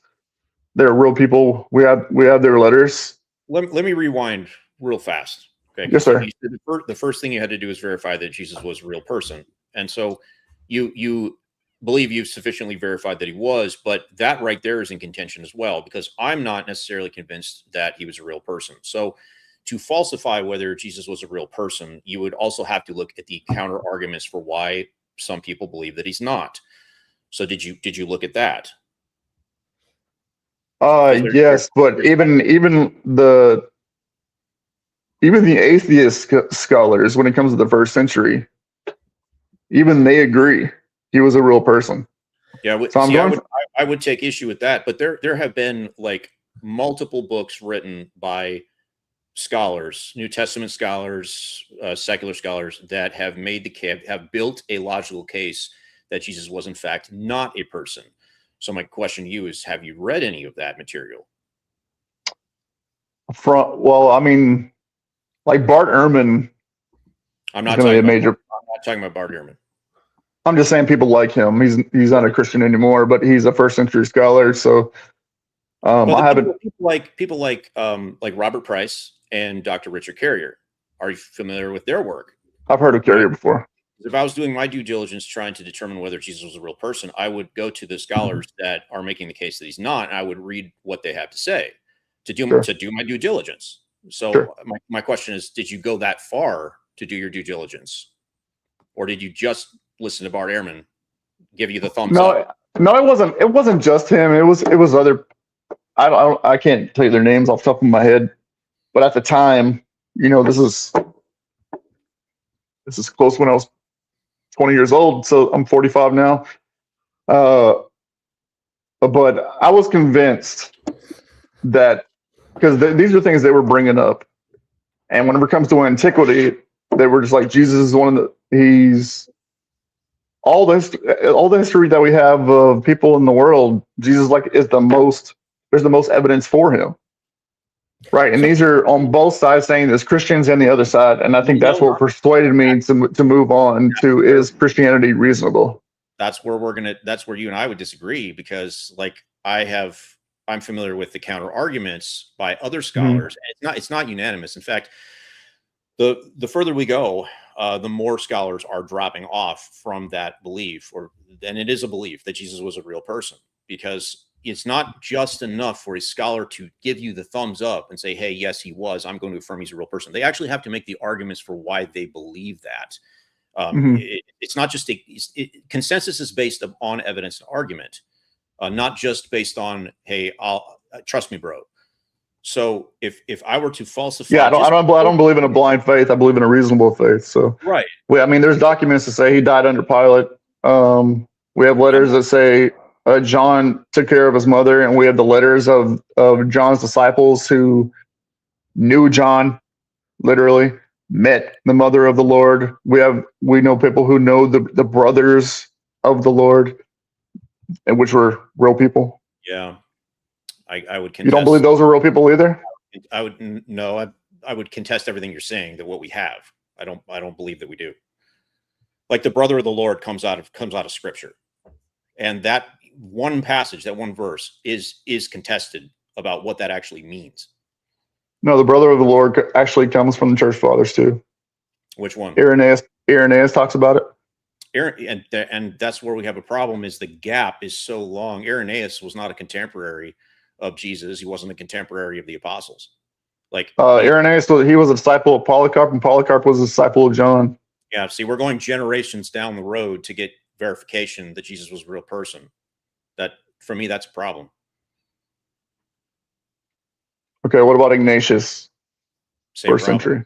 They're real people. We have their letters. Let me rewind real fast. Okay. Yes, sir. You said the first thing you had to do is verify that Jesus was a real person, and so you believe you've sufficiently verified that he was, but that right there is in contention as well, because I'm not necessarily convinced that he was a real person. So to falsify whether Jesus was a real person, you would also have to look at the counter arguments for why some people believe that he's not. So did you look at that? Yes, but even the atheist scholars, when it comes to the first century, even they agree he was a real person. Yeah, so I would take issue with that, but there have been like multiple books written by scholars, New Testament scholars, secular scholars, that have have built a logical case that Jesus was in fact not a person. So my question to you is, have you read any of that material? Well, I mean, like Bart Ehrman. I'm not talking about Bart Ehrman. I'm just saying people like him. He's not a Christian anymore, but he's a first century scholar. So I haven't people like Robert Price and Dr. Richard Carrier. Are you familiar with their work? I've heard of Carrier before. If I was doing my due diligence trying to determine whether Jesus was a real person, I would go to the scholars that are making the case that he's not, and I would read what they have to say to do my due diligence. So my question is, did you go that far to do your due diligence, or did you just listen to Bart Ehrman give you the thumbs up? No, it wasn't just him. It was other. I can't tell you their names off the top of my head, but at the time, this is close when I was 20 years old. So I'm 45 now. But I was convinced that because these are things they were bringing up, and whenever it comes to antiquity, they were just like, Jesus is one of he's all the history that we have of people in the world. Jesus is the most. There's the most evidence for him, right? And these are on both sides saying this, Christians and the other side. And I think that's what persuaded me to move on to, is Christianity reasonable? That's where that's where you and I would disagree, because I'm familiar with the counter arguments by other scholars. Mm-hmm. It's not unanimous. In fact, the further we go, the more scholars are dropping off from that belief, and it is a belief that Jesus was a real person, because it's not just enough for a scholar to give you the thumbs up and say, hey, yes, he was. I'm going to affirm he's a real person. They actually have to make the arguments for why they believe that. It's not just consensus is based on evidence and argument, not just based on, hey, trust me, bro. So if I were to falsify, I don't believe in a blind faith. I believe in a reasonable faith. So right. I mean, there's documents that say he died under Pilate. We have letters that say John took care of his mother, and we have the letters of John's disciples who knew John, literally met the mother of the Lord. We know people who know the brothers of the Lord, and which were real people. Yeah, I would contest. You don't believe those are real people either? I would contest everything you're saying, that what we have. I don't believe that we do. Like the brother of the Lord comes out of Scripture, and that one passage, that one verse is contested about what that actually means. No, the brother of the Lord actually comes from the church fathers too. Which one? Irenaeus talks about it. And that's where we have a problem, is the gap is so long. Irenaeus was not a contemporary of Jesus. He wasn't a contemporary of the apostles. Like Irenaeus, he was a disciple of Polycarp, and Polycarp was a disciple of John. Yeah, see, we're going generations down the road to get verification that Jesus was a real person. That, for me, that's a problem. Okay, what about Ignatius? Same First problem. century.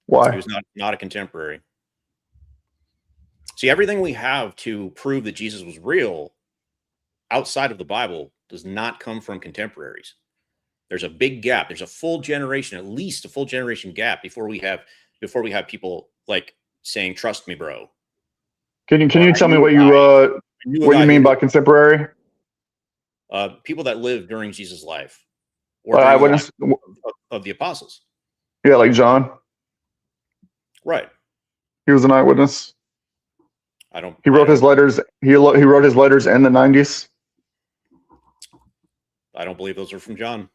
Why? He was not a contemporary. See, everything we have to prove that Jesus was real outside of the Bible does not come from contemporaries. There's a big gap. There's a full generation, at least a full generation gap before we have people like saying, "Trust me, bro." Can you tell me what you mean by contemporary? People that lived during Jesus' life, or eyewitness of the apostles. Yeah, like John. Right. He was an eyewitness. He wrote his letters. He wrote his letters in the 90s. I don't believe those are from John.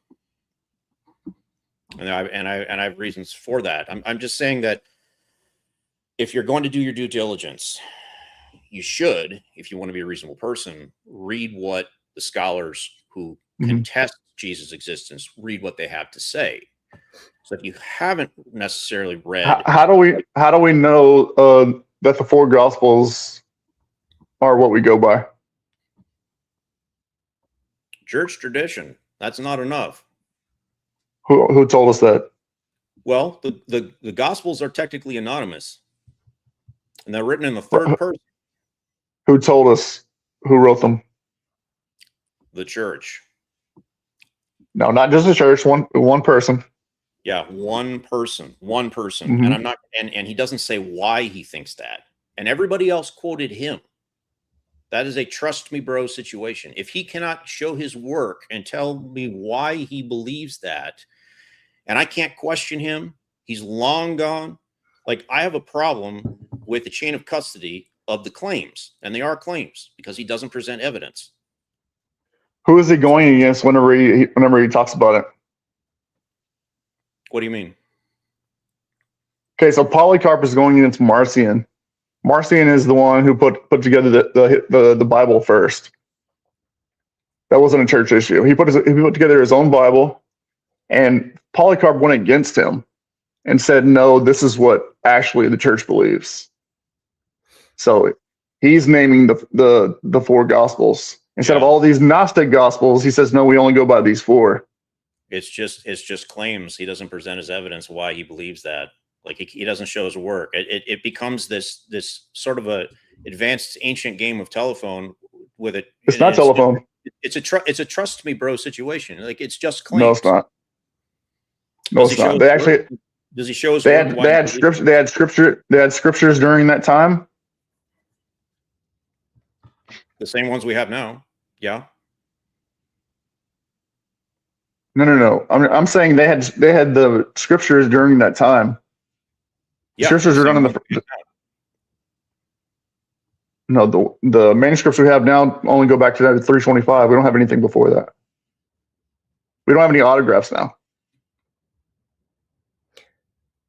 And I have reasons for that. I'm just saying that if you're going to do your due diligence, you should, if you want to be a reasonable person, read what the scholars who contest Jesus' existence, read what they have to say. So if you haven't necessarily read, how do we know that the four Gospels are what we go by? Church tradition. That's not enough. Who told us that? Well, the Gospels are technically anonymous, and they're written in the third person. Who told us? Who wrote them? The church. No, not just the church. One person. Yeah, one person. And I'm not. And he doesn't say why he thinks that. And everybody else quoted him. That is a trust me, bro situation. If he cannot show his work and tell me why he believes that, and I can't question him, he's long gone. Like, I have a problem with the chain of custody of the claims, and they are claims because he doesn't present evidence. Who is he going against whenever he talks about it? What do you mean? Okay, so Polycarp is going against Marcion. Marcion is the one who put together the Bible first. That wasn't a church issue. He put together his own Bible, and Polycarp went against him and said, "No, this is what actually the church believes." So he's naming the four Gospels instead of all these Gnostic Gospels. He says, "No, we only go by these four." It's just claims. He doesn't present his evidence why he believes that. Like, he doesn't show his work. It becomes this sort of a advanced ancient game of telephone with it. It's not telephone. It's a trust me, bro situation. Like, it's just claims. No, it's not. No, it's not. They actually. Does he show his they work? Had scripture. They had scriptures during that time. The same ones we have now. Yeah. No. I'm saying they had the scriptures during that time. Yeah, scriptures are done in the. No, the manuscripts we have now only go back to that 325. We don't have anything before that. We don't have any autographs now.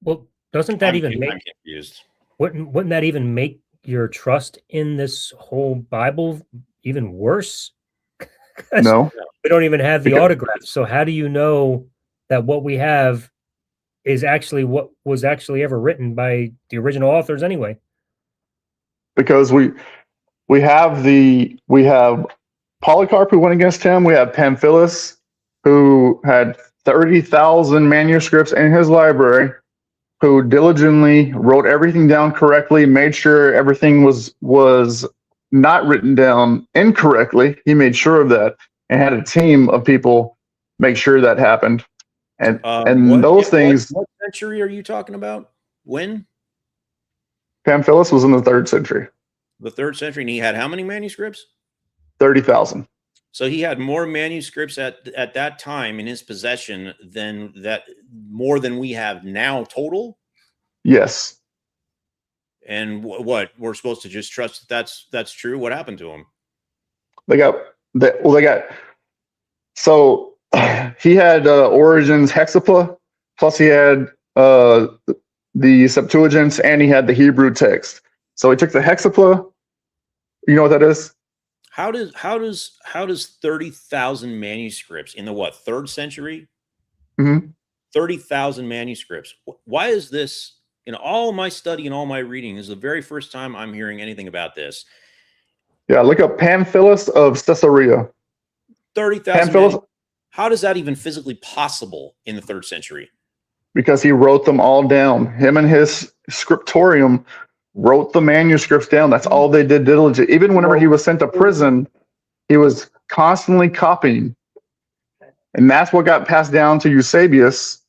Well, doesn't that I'm confused. Wouldn't that even make your trust in this whole Bible even worse? No, we don't even have the autographs. So how do you know that what we have is actually what was actually ever written by the original authors anyway? Because we have Polycarp who went against him. We have Pamphilus who had 30,000 manuscripts in his library, who diligently wrote everything down correctly, made sure everything was not written down incorrectly. He made sure of that and had a team of people make sure that happened. And those things. What century are you talking about? When? Pamphilus was in the 3rd century. The 3rd century, and he had how many manuscripts? 30,000. So he had more manuscripts at that time in his possession more than we have now total? Yes. And what? We're supposed to just trust that's true? What happened to him? So he had Origen's Hexapla, plus he had the Septuagint, and he had the Hebrew text. So he took the Hexapla. You know what that is? How does 30,000 manuscripts in the what, 3rd century? Mm-hmm. 30,000 manuscripts. Why is this, in all my study and all my reading, this is the very first time I'm hearing anything about this. Yeah, look up Pamphilus of Caesarea. 30,000. How does that even physically possible in the 3rd century? Because he wrote them all down. Him and his scriptorium wrote the manuscripts down. That's all they did diligently. Even whenever he was sent to prison, he was constantly copying. And that's what got passed down to Eusebius.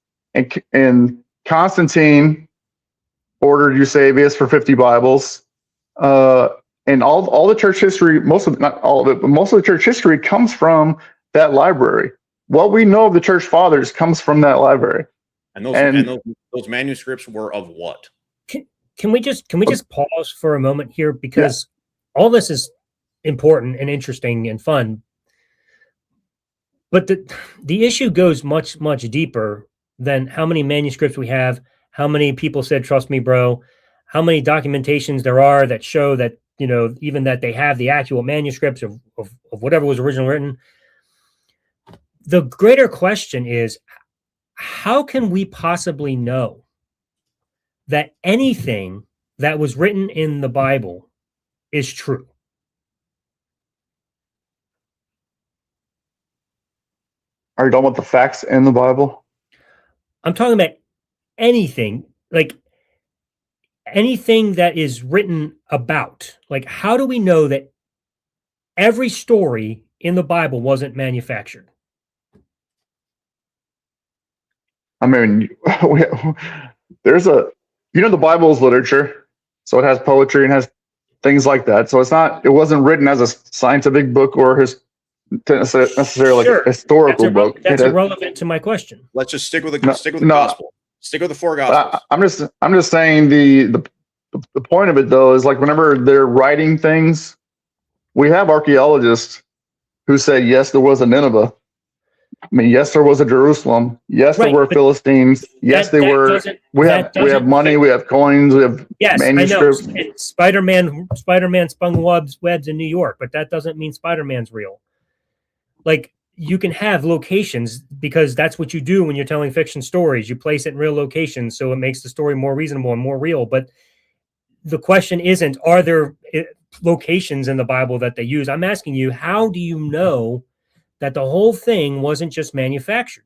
And Constantine ordered Eusebius for 50 Bibles. And all the church history, not all of it, but most of the church history comes from that library. What we know of the church fathers comes from that library. And those manuscripts were of what? Can we just pause for a moment here, because all this is important and interesting and fun, but the issue goes much deeper than how many manuscripts we have, how many people said "trust me, bro," how many documentations there are that show that, you know, even that they have the actual manuscripts of whatever was originally written. The greater question is, how can we possibly know that anything that was written in the Bible is true? Are you talking about the facts in the Bible? I'm talking about anything, like anything that is written about. Like, how do we know that every story in the Bible wasn't manufactured? I mean, there's the Bible is literature, so it has poetry and has things like that. So it wasn't written as a scientific book or necessarily like a historical book. That's irrelevant to my question. Let's just stick with the gospel. Stick with the 4 gospels. I'm just saying the point of it though is, like, whenever they're writing things, we have archaeologists who say yes, there was a Nineveh. I mean, yes, there was a Jerusalem. Yes, there were Philistines. Yes, they were. We have money. We have coins. We have manuscripts. I know. Spider-Man spun webs in New York, but that doesn't mean Spider-Man's real. Like, you can have locations, because that's what you do when you're telling fiction stories. You place it in real locations, so it makes the story more reasonable and more real. But the question isn't, are there locations in the Bible that they use? I'm asking you, how do you know that the whole thing wasn't just manufactured?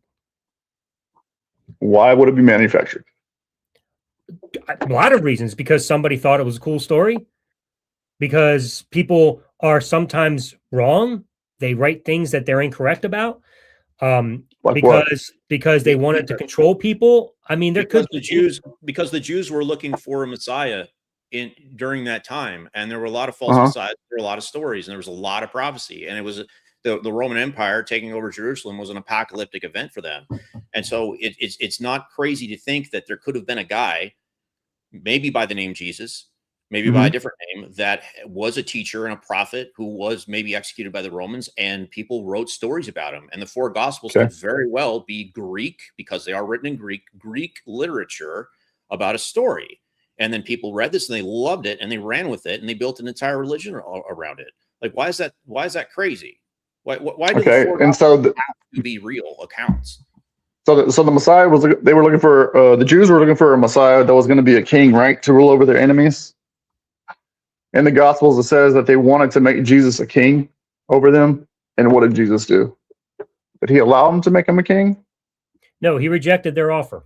Why would it be manufactured? A lot of reasons. Because somebody thought it was a cool story. Because people are sometimes wrong. They write things that they're incorrect about. Because they wanted to control people. I mean, because the Jews were looking for a Messiah during that time, and there were a lot of false messiahs. There were a lot of stories, and there was a lot of prophecy, and it was the Roman Empire taking over Jerusalem was an apocalyptic event for them. And so it's not crazy to think that there could have been a guy, maybe by the name Jesus, maybe by a different name, that was a teacher and a prophet who was maybe executed by the Romans, and people wrote stories about him. And the 4 gospels could very well be Greek, because they are written in Greek literature about a story. And then people read this and they loved it and they ran with it and they built an entire religion around it. Like, why is that crazy? Why do the 4 gospels have to be real accounts? So the Messiah they were looking for, the Jews were looking for a Messiah that was going to be a king, right? To rule over their enemies. In the Gospels, it says that they wanted to make Jesus a king over them. And what did Jesus do? Did he allow them to make him a king? No, he rejected their offer.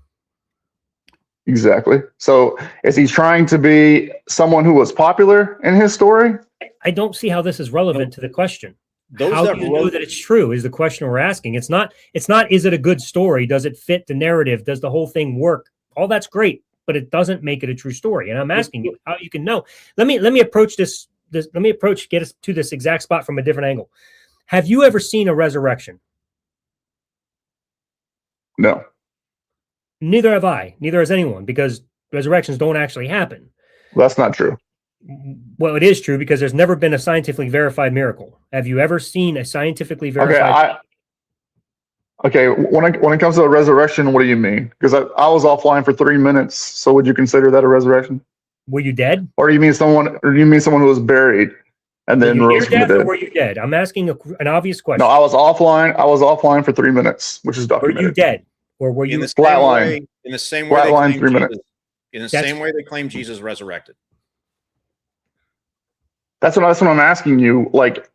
Exactly. So is he trying to be someone who was popular in his story? I don't see how this is relevant to the question. How do you know that it's true is the question we're asking. It's not, is it a good story? Does it fit the narrative? Does the whole thing work? All that's great, but it doesn't make it a true story. And I'm asking you how you can know. Let me approach this. Get us to this exact spot from a different angle. Have you ever seen a resurrection? No. Neither have I. Neither has anyone, because resurrections don't actually happen. Well, that's not true. Well, it is true, because there's never been a scientifically verified miracle. Have you ever seen a scientifically verified? Okay, when it comes to a resurrection, what do you mean? Because I was offline for 3 minutes, so would you consider that a resurrection? Were you dead? Or do you mean someone who was buried and then rose from the death, or dead? were you dead? I'm asking an obvious question. No, I was offline. I was offline for 3 minutes, which is documented. Were you dead, or were you in the flatline? In the same way, Flatline 3 minutes. In the same way they claim Jesus resurrected. That's what I'm asking you. Like,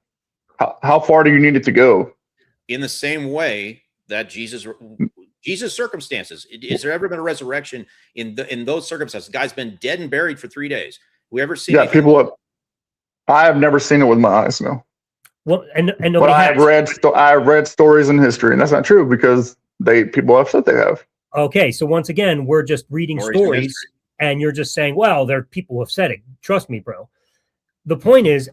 how far do you need it to go? In the same way that Jesus circumstances, is there ever been a resurrection in those circumstances? The guy's been dead and buried for 3 days. We ever seen? Yeah, people have. I have never seen it with my eyes, no. Well, and but I've read stories in history, and that's not true because people have said they have. Okay, so once again, we're just reading stories, and you're just saying, "Well, there are people who have said it." Trust me, bro. The point is,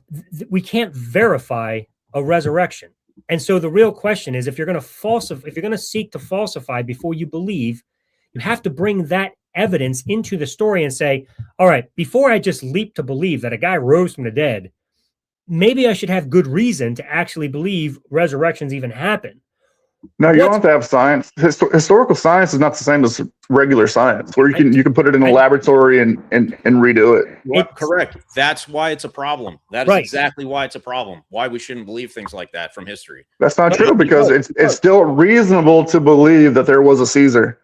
we can't verify a resurrection, and so the real question is, if you're going to seek to falsify before you believe, you have to bring that evidence into the story and say, "All right, before I just leap to believe that a guy rose from the dead, maybe I should have good reason to actually believe resurrections even happen." No, you don't have to have science. Historical science is not the same as regular science, where you can put it in a laboratory and redo it. Correct. That's why it's a problem. That is exactly why it's a problem. Why we shouldn't believe things like that from history. That's not true, because it's still reasonable to believe that there was a Caesar.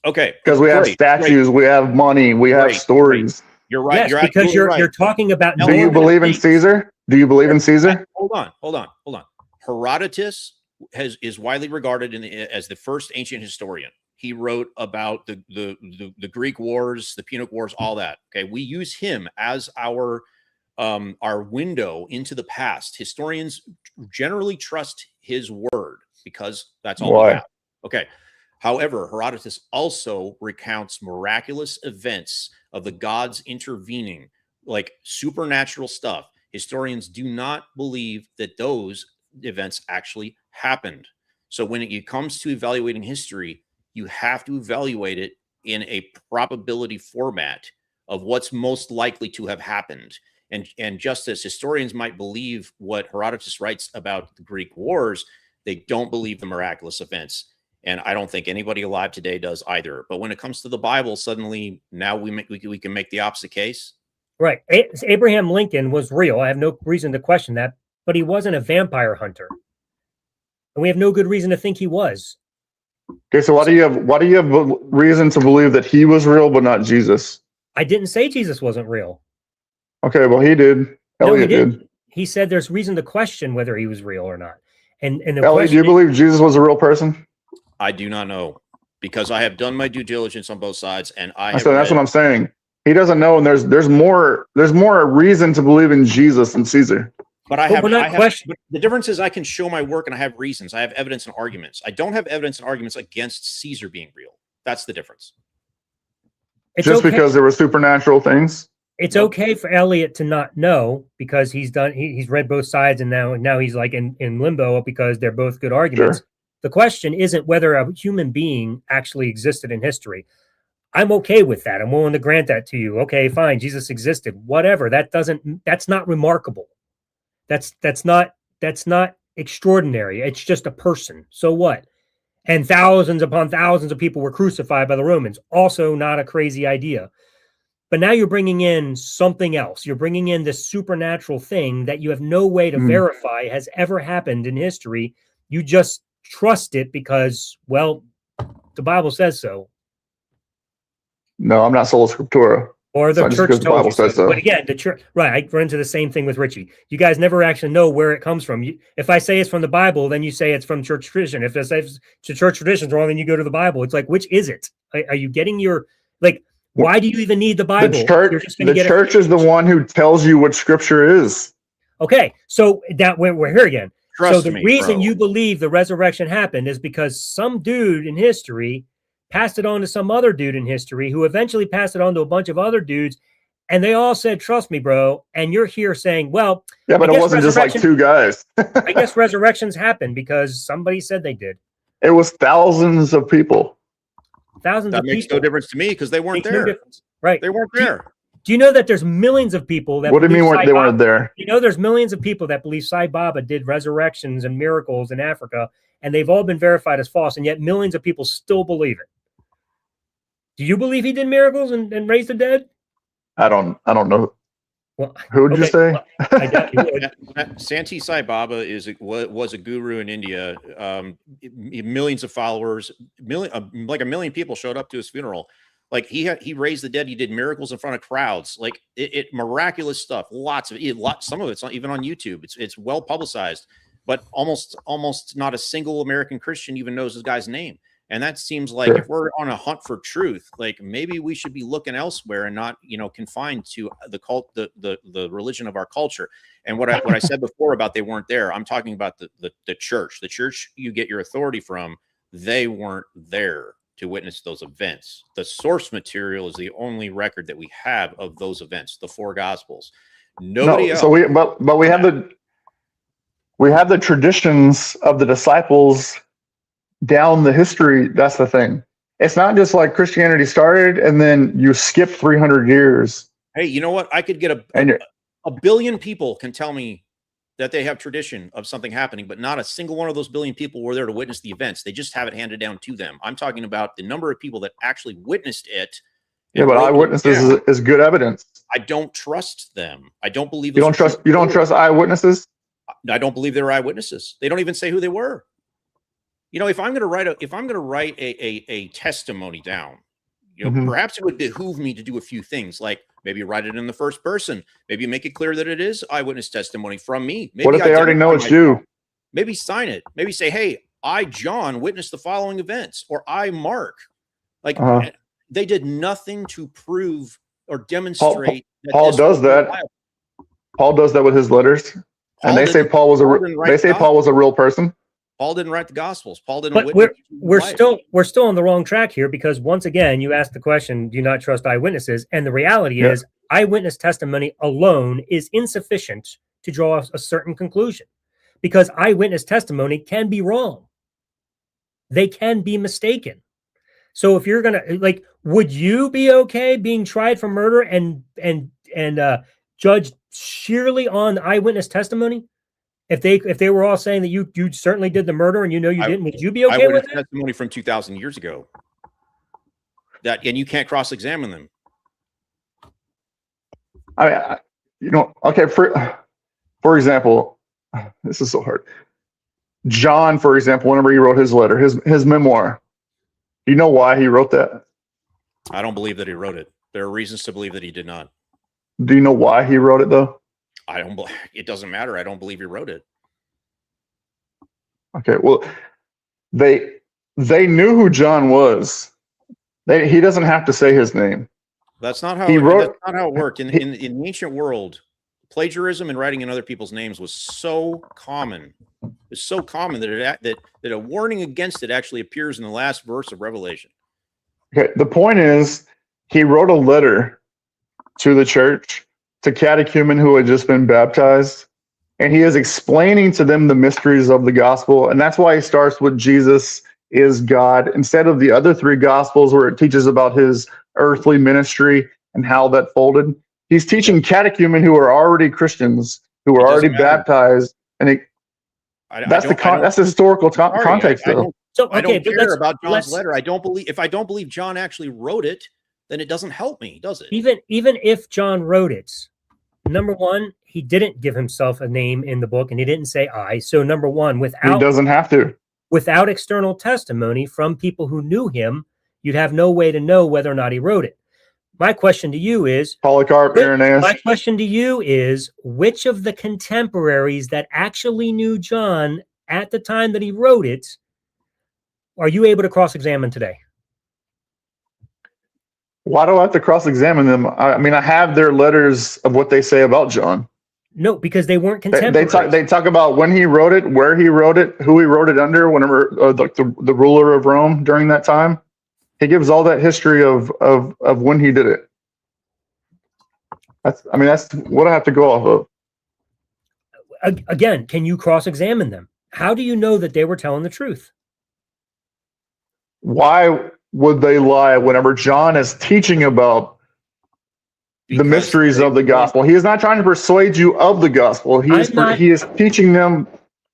Okay. Because we have statues, we have money, we have stories. You're right. Yes, because you're talking about. Do you believe in Caesar? Do you believe in Caesar? Hold on. Herodotus is widely regarded as the first ancient historian. He wrote about the Greek wars, the Punic Wars, all that. Okay, we use him as our window into the past. Historians generally trust his word because that's all we have. Okay. However, Herodotus also recounts miraculous events of the gods intervening, like supernatural stuff. Historians do not believe that those events actually happened. So when it comes to evaluating history, you have to evaluate it in a probability format of what's most likely to have happened. And just as historians might believe what Herodotus writes about the Greek wars, they don't believe the miraculous events. And I don't think anybody alive today does either. But when it comes to the Bible, suddenly now we can make the opposite case. Right. Abraham Lincoln was real. I have no reason to question that, but he wasn't a vampire hunter. And we have no good reason to think he was. Okay, so why do you have reason to believe that he was real but not Jesus? I didn't say Jesus wasn't real. Okay, well he did. Elliot did. He said there's reason to question whether he was real or not. And Elliot, do you believe Jesus was a real person? I do not know, because I have done my due diligence on both sides, and that's what I'm saying. He doesn't know, and there's more reason to believe in Jesus than Caesar. But the difference is I can show my work and I have reasons. I have evidence and arguments. I don't have evidence and arguments against Caesar being real. That's the difference. Because there were supernatural things. It's okay for Elliot to not know because he's read both sides, and now he's like in limbo because they're both good arguments. Sure. The question isn't whether a human being actually existed in history. I'm okay with that. I'm willing to grant that to you. Okay, fine. Jesus existed. Whatever. That's not remarkable. That's not extraordinary. It's just a person. So what? And thousands upon thousands of people were crucified by the Romans. Also not a crazy idea. But now you're bringing in something else. You're bringing in this supernatural thing that you have no way to verify has ever happened in history. You just trust it because, well, the Bible says so. No, I'm not sola scriptura. Or the church told the Bible says so. But again, the church, right? I run into the same thing with Richie. You guys never actually know where it comes from. If I say it's from the Bible, then you say it's from church tradition. If I say the church tradition's wrong, then you go to the Bible. It's like, which is it? Are you getting your why do you even need the Bible? The church is the one who tells you what Scripture is. Okay, so that we're here again. Trust so the reason you believe the resurrection happened is because some dude in history passed it on to some other dude in history who eventually passed it on to a bunch of other dudes, and they all said, "Trust me, bro." And you're here saying, "Well, yeah, but it wasn't just like two guys." I guess resurrections happen because somebody said they did. It was thousands of people. Thousands of people. That makes no difference to me because they weren't there. No difference. Right? They weren't there. Do you know that there's millions of people that? What do you mean they weren't there? You know, there's millions of people that believe Sai Baba did resurrections and miracles in Africa, and they've all been verified as false, and yet millions of people still believe it. Do you believe he did miracles and raised the dead? I don't know. Well, who would you say? Well, I doubt you would. Santi Sai Baba was a guru in India. Millions of followers, like 1 million people showed up to his funeral. Like he raised the dead. He did miracles in front of crowds. Like it miraculous stuff. Lots of it. Some of it's not even on YouTube. It's well publicized, but almost not a single American Christian even knows this guy's name. And that seems like if we're on a hunt for truth, like maybe we should be looking elsewhere and not, confined to the cult, the religion of our culture. And what I said before about they weren't there, I'm talking about the church. The church you get your authority from, they weren't there to witness those events. The source material is the only record that we have of those events, the 4 Gospels. Nobody else. So we have the traditions of the disciples down the history. That's the thing. It's not just like Christianity started and then you skip 300 years. Hey, you know what? I could get a billion people can tell me that they have tradition of something happening, but not a single one of those billion people were there to witness the events. They just have it handed down to them. I'm talking about the number of people that actually witnessed it. Yeah, but eyewitnesses is good evidence. I don't trust them. I don't believe you don't trust eyewitnesses. I don't believe they're eyewitnesses. They don't even say who they were. If I'm going to write a testimony down, perhaps it would behoove me to do a few things, like maybe write it in the first person, maybe make it clear that it is eyewitness testimony from me. Maybe what if they already know it's you? Maybe sign it. Maybe say, hey, I, John, witnessed the following events, or I, Mark. Like they did nothing to prove or demonstrate. Paul does that. Paul does that with his letters, and they say Paul was a real person. Paul didn't write the Gospels. Paul didn't. But we're still on the wrong track here, because once again, you asked the question, do you not trust eyewitnesses? And the reality is eyewitness testimony alone is insufficient to draw a certain conclusion, because eyewitness testimony can be wrong. They can be mistaken. So if you're going to, would you be okay being tried for murder and judged sheerly on eyewitness testimony? If they were all saying that you certainly did the murder and you didn't, would you be okay with that? Testimony from 2,000 years ago. And you can't cross-examine them. Okay. For example, this is so hard. John, for example, whenever he wrote his letter, his memoir, do you know why he wrote that? I don't believe that he wrote it. There are reasons to believe that he did not. Do you know why he wrote it though? It doesn't matter. I don't believe he wrote it. Okay, well, they knew who John was. He doesn't have to say his name. That's not how that's not how it worked. In the ancient world, plagiarism and writing in other people's names was so common. It's so common that a warning against it actually appears in the last verse of Revelation. Okay, the point is, he wrote a letter to the church, to catechumen who had just been baptized, and he is explaining to them the mysteries of the gospel. And that's why he starts with Jesus is God, instead of the other 3 gospels where it teaches about his earthly ministry and how that folded. He's teaching catechumen who are already Christians, who are already baptized, and that's the historical context, though. I don't care about John's letter. If I don't believe John actually wrote it, then it doesn't help me, does it? Even if John wrote it, number one, he didn't give himself a name in the book, and he didn't say I. So number one, he doesn't have to. Without external testimony from people who knew him, you'd have no way to know whether or not he wrote it. My question to you is, Polycarp, Irenaeus. My question to you is, which of the contemporaries that actually knew John at the time that he wrote it are you able to cross-examine today? Why do I have to cross-examine them? I have their letters of what they say about John. No, because they weren't contemporaries. They talk about when he wrote it, where he wrote it, who he wrote it under, whenever the ruler of Rome during that time. He gives all that history of when he did it. That's what I have to go off of. Again, can you cross-examine them? How do you know that they were telling the truth? Why would they lie whenever John is teaching about the mysteries of the gospel? He is not trying to persuade you of the gospel. He is teaching them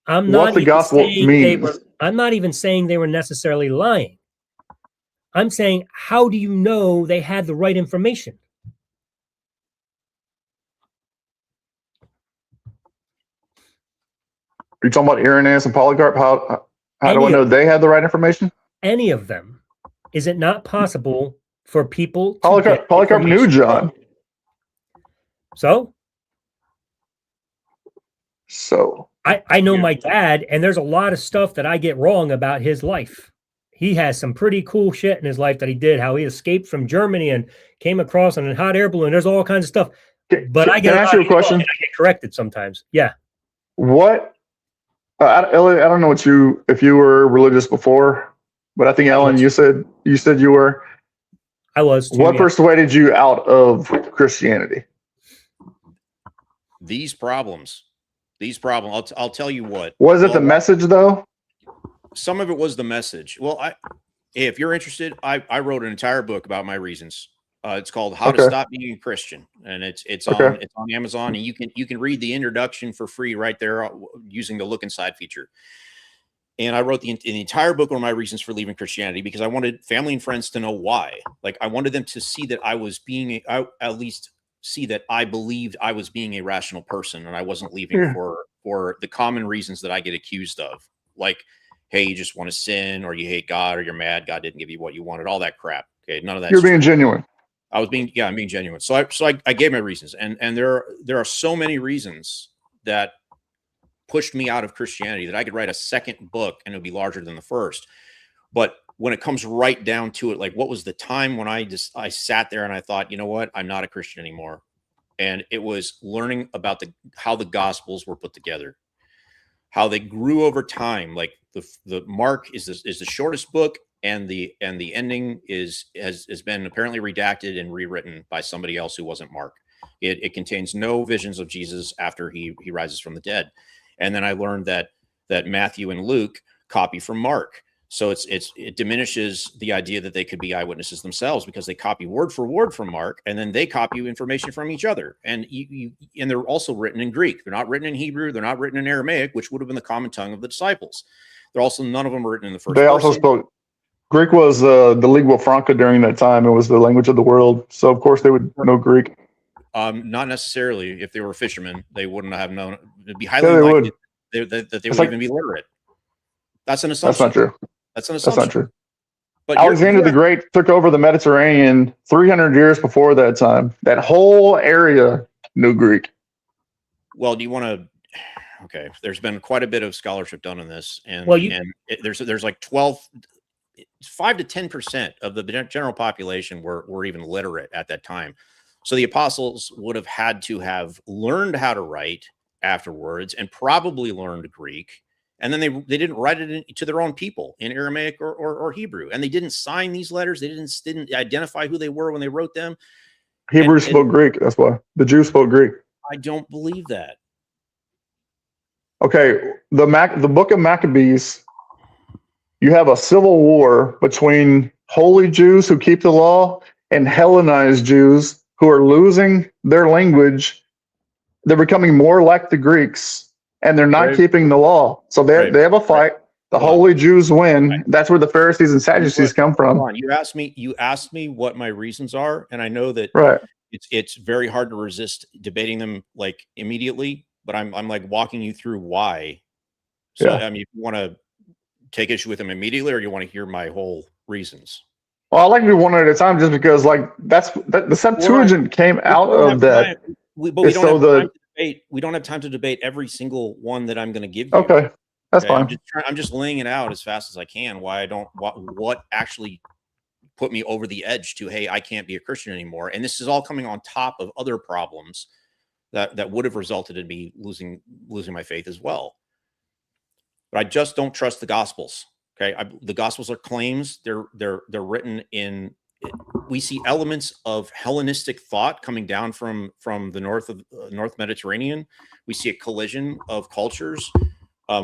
what the gospel means. I'm not even saying they were necessarily lying. I'm saying, how do you know they had the right information? Are you talking about Irenaeus and Polycarp? How do I know they had the right information? Any of them. Is it not possible for people to Polycarp knew John. So I know my dad, and there's a lot of stuff that I get wrong about his life. He has some pretty cool shit in his life that he did, how he escaped from Germany and came across on a hot air balloon. There's all kinds of stuff. But I get ask you a question. I get corrected sometimes. Yeah. What? Elliot, I don't know if you were religious before, but I think Ellen, you said you were. I was too, what persuaded you out of Christianity? These problems. I'll tell you what. Was it the message though? Some of it was the message. Well, if you're interested, I wrote an entire book about my reasons. It's called How to Stop Being a Christian, and it's on Amazon, and you can read the introduction for free right there using the Look Inside feature. And I wrote the entire book on my reasons for leaving Christianity because I wanted family and friends to know why. Like, I wanted them to see that I was at least see that I believed I was being a rational person, and I wasn't leaving for the common reasons that I get accused of, like, hey, you just want to sin, or you hate God, or you're mad God didn't give you what you wanted, all that crap. Okay, none of that. You're being genuine. I'm being genuine. So I gave my reasons, and there are so many reasons that pushed me out of Christianity that I could write a second book and it would be larger than the first. But when it comes right down to it, like, what was the time when I sat there and I thought, you know what, I'm not a Christian anymore. And it was learning about how the Gospels were put together, how they grew over time. Like the Mark is the shortest book, and the ending has been apparently redacted and rewritten by somebody else who wasn't Mark. It contains no visions of Jesus after he rises from the dead. And then I learned that Matthew and Luke copy from Mark. So it diminishes the idea that they could be eyewitnesses themselves, because they copy word for word from Mark, and then they copy information from each other. And and they're also written in Greek. They're not written in Hebrew. They're not written in Aramaic, which would have been the common tongue of the disciples. They're also, none of them were written in the first person. Also spoke Greek was the lingua franca during that time. It was the language of the world. So of course they would know Greek. Not necessarily. If they were fishermen, they wouldn't have known. It'd be highly likely that they would even be literate. That's an assumption. That's not true. That's an assumption. That's not true. But Alexander the Great took over the Mediterranean 300 years before that time. That whole area knew Greek. Well, do you want to? Okay, there's been quite a bit of scholarship done on this, and there's like 5 to 10% of the general population were even literate at that time. So the apostles would have had to have learned how to write afterwards, and probably learned Greek. And then they didn't write it to their own people in Aramaic or Hebrew. And they didn't sign these letters. They didn't identify who they were when they wrote them. Hebrews spoke Greek. That's why the Jews spoke Greek. I don't believe that. Okay, the book of Maccabees, you have a civil war between holy Jews who keep the law and Hellenized Jews who are losing their language. They're becoming more like the Greeks, and they're not keeping the law. So they have a fight. The holy Jews win. Right. That's where the Pharisees and Sadducees come from. You asked me what my reasons are, and I know that it's very hard to resist debating them like immediately, but I'm like walking you through why. So I mean, if you want to take issue with them immediately, or you want to hear my whole reasons? Well, I like to do one at a time, just because the Septuagint came out of that. We don't have time to debate every single one that I'm going to give you. Okay, that's fine. I'm just laying it out as fast as I can. Why I don't what actually put me over the edge to, hey, I can't be a Christian anymore. And this is all coming on top of other problems that would have resulted in me losing my faith as well. But I just don't trust the Gospels. Okay, the Gospels are claims. They're written in. We see elements of Hellenistic thought coming down from the North Mediterranean. We see a collision of cultures.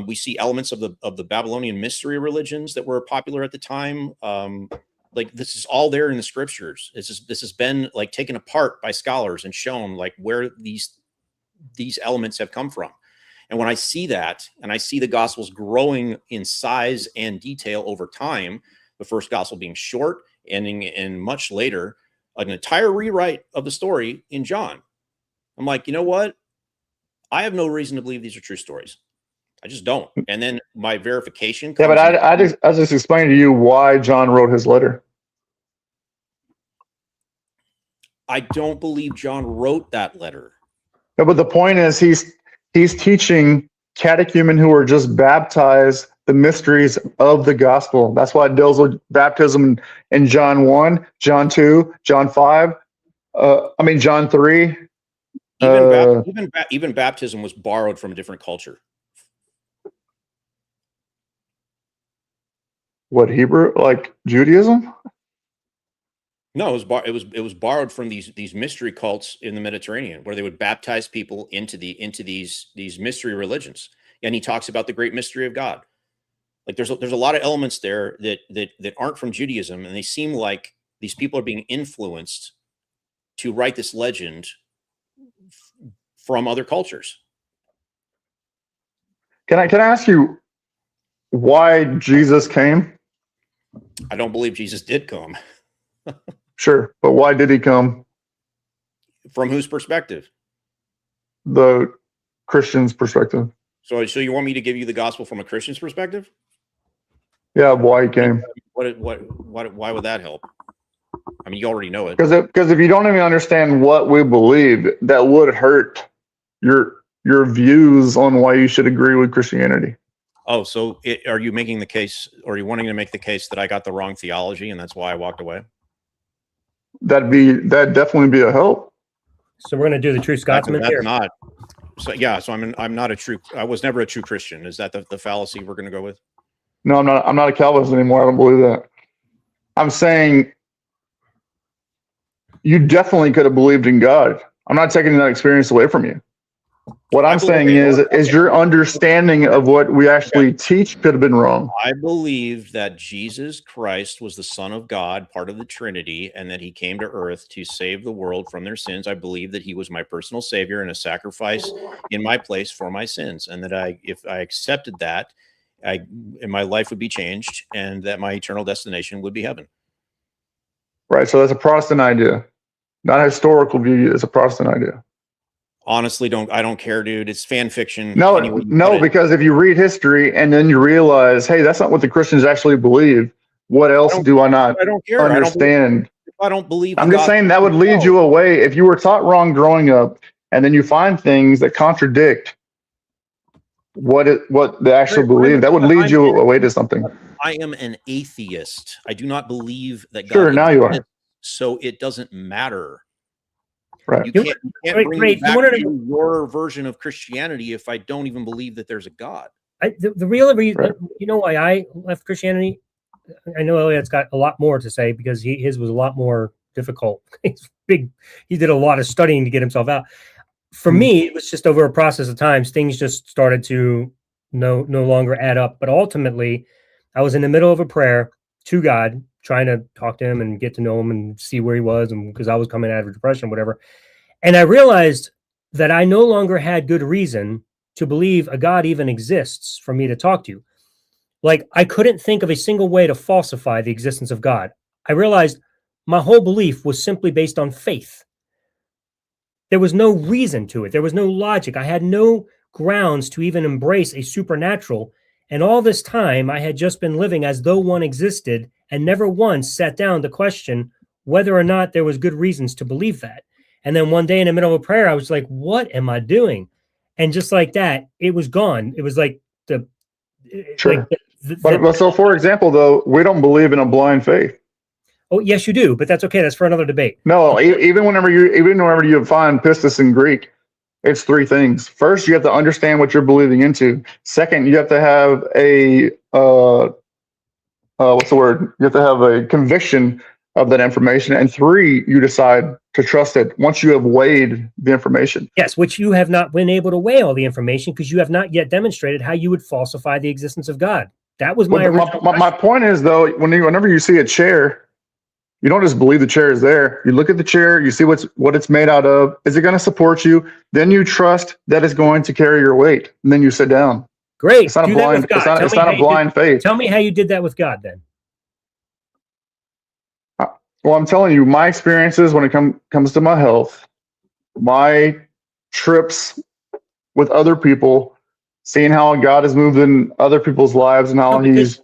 We see elements of the Babylonian mystery religions that were popular at the time. Like, this is all there in the scriptures. This has been like taken apart by scholars and shown like where these elements have come from. And when I see that, and I see the Gospels growing in size and detail over time, the first Gospel being short, ending in much later, an entire rewrite of the story in John, I'm like, you know what? I have no reason to believe these are true stories. I just don't. And then my verification comes. Yeah, but I just explained to you why John wrote his letter. I don't believe John wrote that letter. No, but the point is he's teaching catechumen who are just baptized the mysteries of the gospel. That's why it deals with baptism in John 1, John 2, John 5, John 3. Even baptism was borrowed from a different culture. What, Hebrew, like Judaism? No, it was borrowed from these mystery cults in the Mediterranean, where they would baptize people into these mystery religions. And he talks about the great mystery of God. Like there's a lot of elements there that aren't from Judaism, and they seem like these people are being influenced to write this legend from other cultures. Can I ask you why Jesus came? I don't believe Jesus did come. Sure, but why did he come? From whose perspective? The Christian's perspective. So you want me to give you the gospel from a Christian's perspective? Yeah, why he came. Why would that help? I mean, you already know it. Because if you don't even understand what we believe, that would hurt your views on why you should agree with Christianity. Oh, so are you making the case, or are you wanting to make the case that I got the wrong theology and that's why I walked away? That'd definitely be a help. So we're going to do the true Scotsman here. Not. So yeah. So I'm not a true. I was never a true Christian. Is that the fallacy we're going to go with? No, I'm not. I'm not a Calvinist anymore. I don't believe that. I'm saying you definitely could have believed in God. I'm not taking that experience away from you. What I'm saying is your understanding of what we actually teach could have been wrong. I believe that Jesus Christ was the Son of God, part of the Trinity, and that he came to earth to save the world from their sins. I believe that he was my personal savior and a sacrifice in my place for my sins, and that if I accepted that, my life would be changed, and that my eternal destination would be heaven. Right. So that's a Protestant idea, not a historical view. It's a Protestant idea. Honestly, I don't care, dude. It's fan fiction. No, because if you read history and then you realize, hey, that's not what the Christians actually believe. What else do I not understand? I don't believe. I'm just saying that would lead you away if you were taught wrong growing up, and then you find things that contradict what they actually believe. That would lead you away to something. I am an atheist. I do not believe that God. Sure, now you are. So it doesn't matter. Right. You can't bring me back to your version of Christianity if I don't even believe that there's a God. The real reason, you know why I left Christianity? I know Elliot's got a lot more to say because his was a lot more difficult. He's big. He did a lot of studying to get himself out. For me, it was just over a process of time. Things just started to no longer add up. But ultimately, I was in the middle of a prayer to God, trying to talk to him and get to know him and see where he was, and because I was coming out of depression, whatever. And I realized that I no longer had good reason to believe a God even exists for me to talk to. Like, I couldn't think of a single way to falsify the existence of God. I realized my whole belief was simply based on faith. There was no reason to it. There was no logic. I had no grounds to even embrace a supernatural. And all this time, I had just been living as though one existed and never once sat down to question whether or not there was good reasons to believe that. And then one day in the middle of a prayer, I was like, what am I doing? And just like that, it was gone. It was like Sure. But so, for example, though, we don't believe in a blind faith. Oh, yes, you do. But that's okay. That's for another debate. No, even whenever you find pistis in Greek, it's three things. First, you have to understand what you're believing into. Second, you have to have a what's the word? You have to have a conviction of that information. And three, you decide to trust it once you have weighed the information. Yes, which you have not been able to weigh all the information because you have not yet demonstrated how you would falsify the existence of God. That was my point is, though, whenever you see a chair, You don't just believe the chair is there. You look at the chair, you see what it's made out of. Is it going to support you? Then you trust that it's going to carry your weight, and then you sit down. Great. It's not Do a that blind. with God. It's not a blind faith. Tell me how you did that with God, then. Well, I'm telling you, my experiences when it comes to my health, my trips with other people, seeing how God has moved in other people's lives and how he's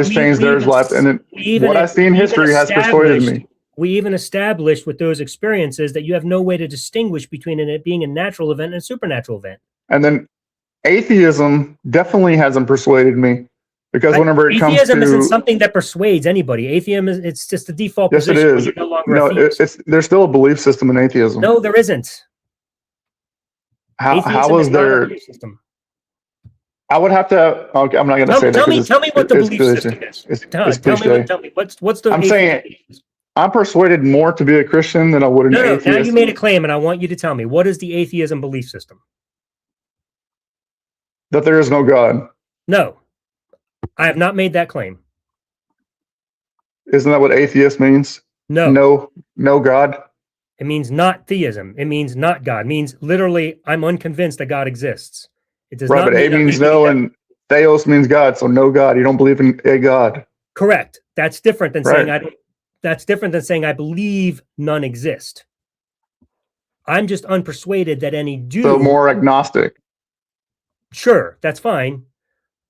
changed their life, and then what I see in history has persuaded me. We even established with those experiences that you have no way to distinguish between it being a natural event and a supernatural event. And then atheism definitely hasn't persuaded me, because whenever it comes to atheism isn't something that persuades anybody. Atheism it's just the default yes, position. Yes, it is. There's still a belief system in atheism. No, there isn't. How is there? I would have to. Okay, I'm not going to say that. Tell me what the belief system is. Tell me what's the. I'm saying I'm persuaded more to be a Christian than I would an atheist. Now you made a claim, and I want you to tell me, what is the atheism belief system? That there is no God. No, I have not made that claim. Isn't that what atheist means? No. No God. It means not theism. It means not God. It means literally, I'm unconvinced that God exists. It does right, not but A means no, and Theos means God. So no God. You don't believe in a God. Correct. That's different than saying I don't. That's different than saying I believe none exist. I'm just unpersuaded that any do. So more agnostic. Sure, that's fine.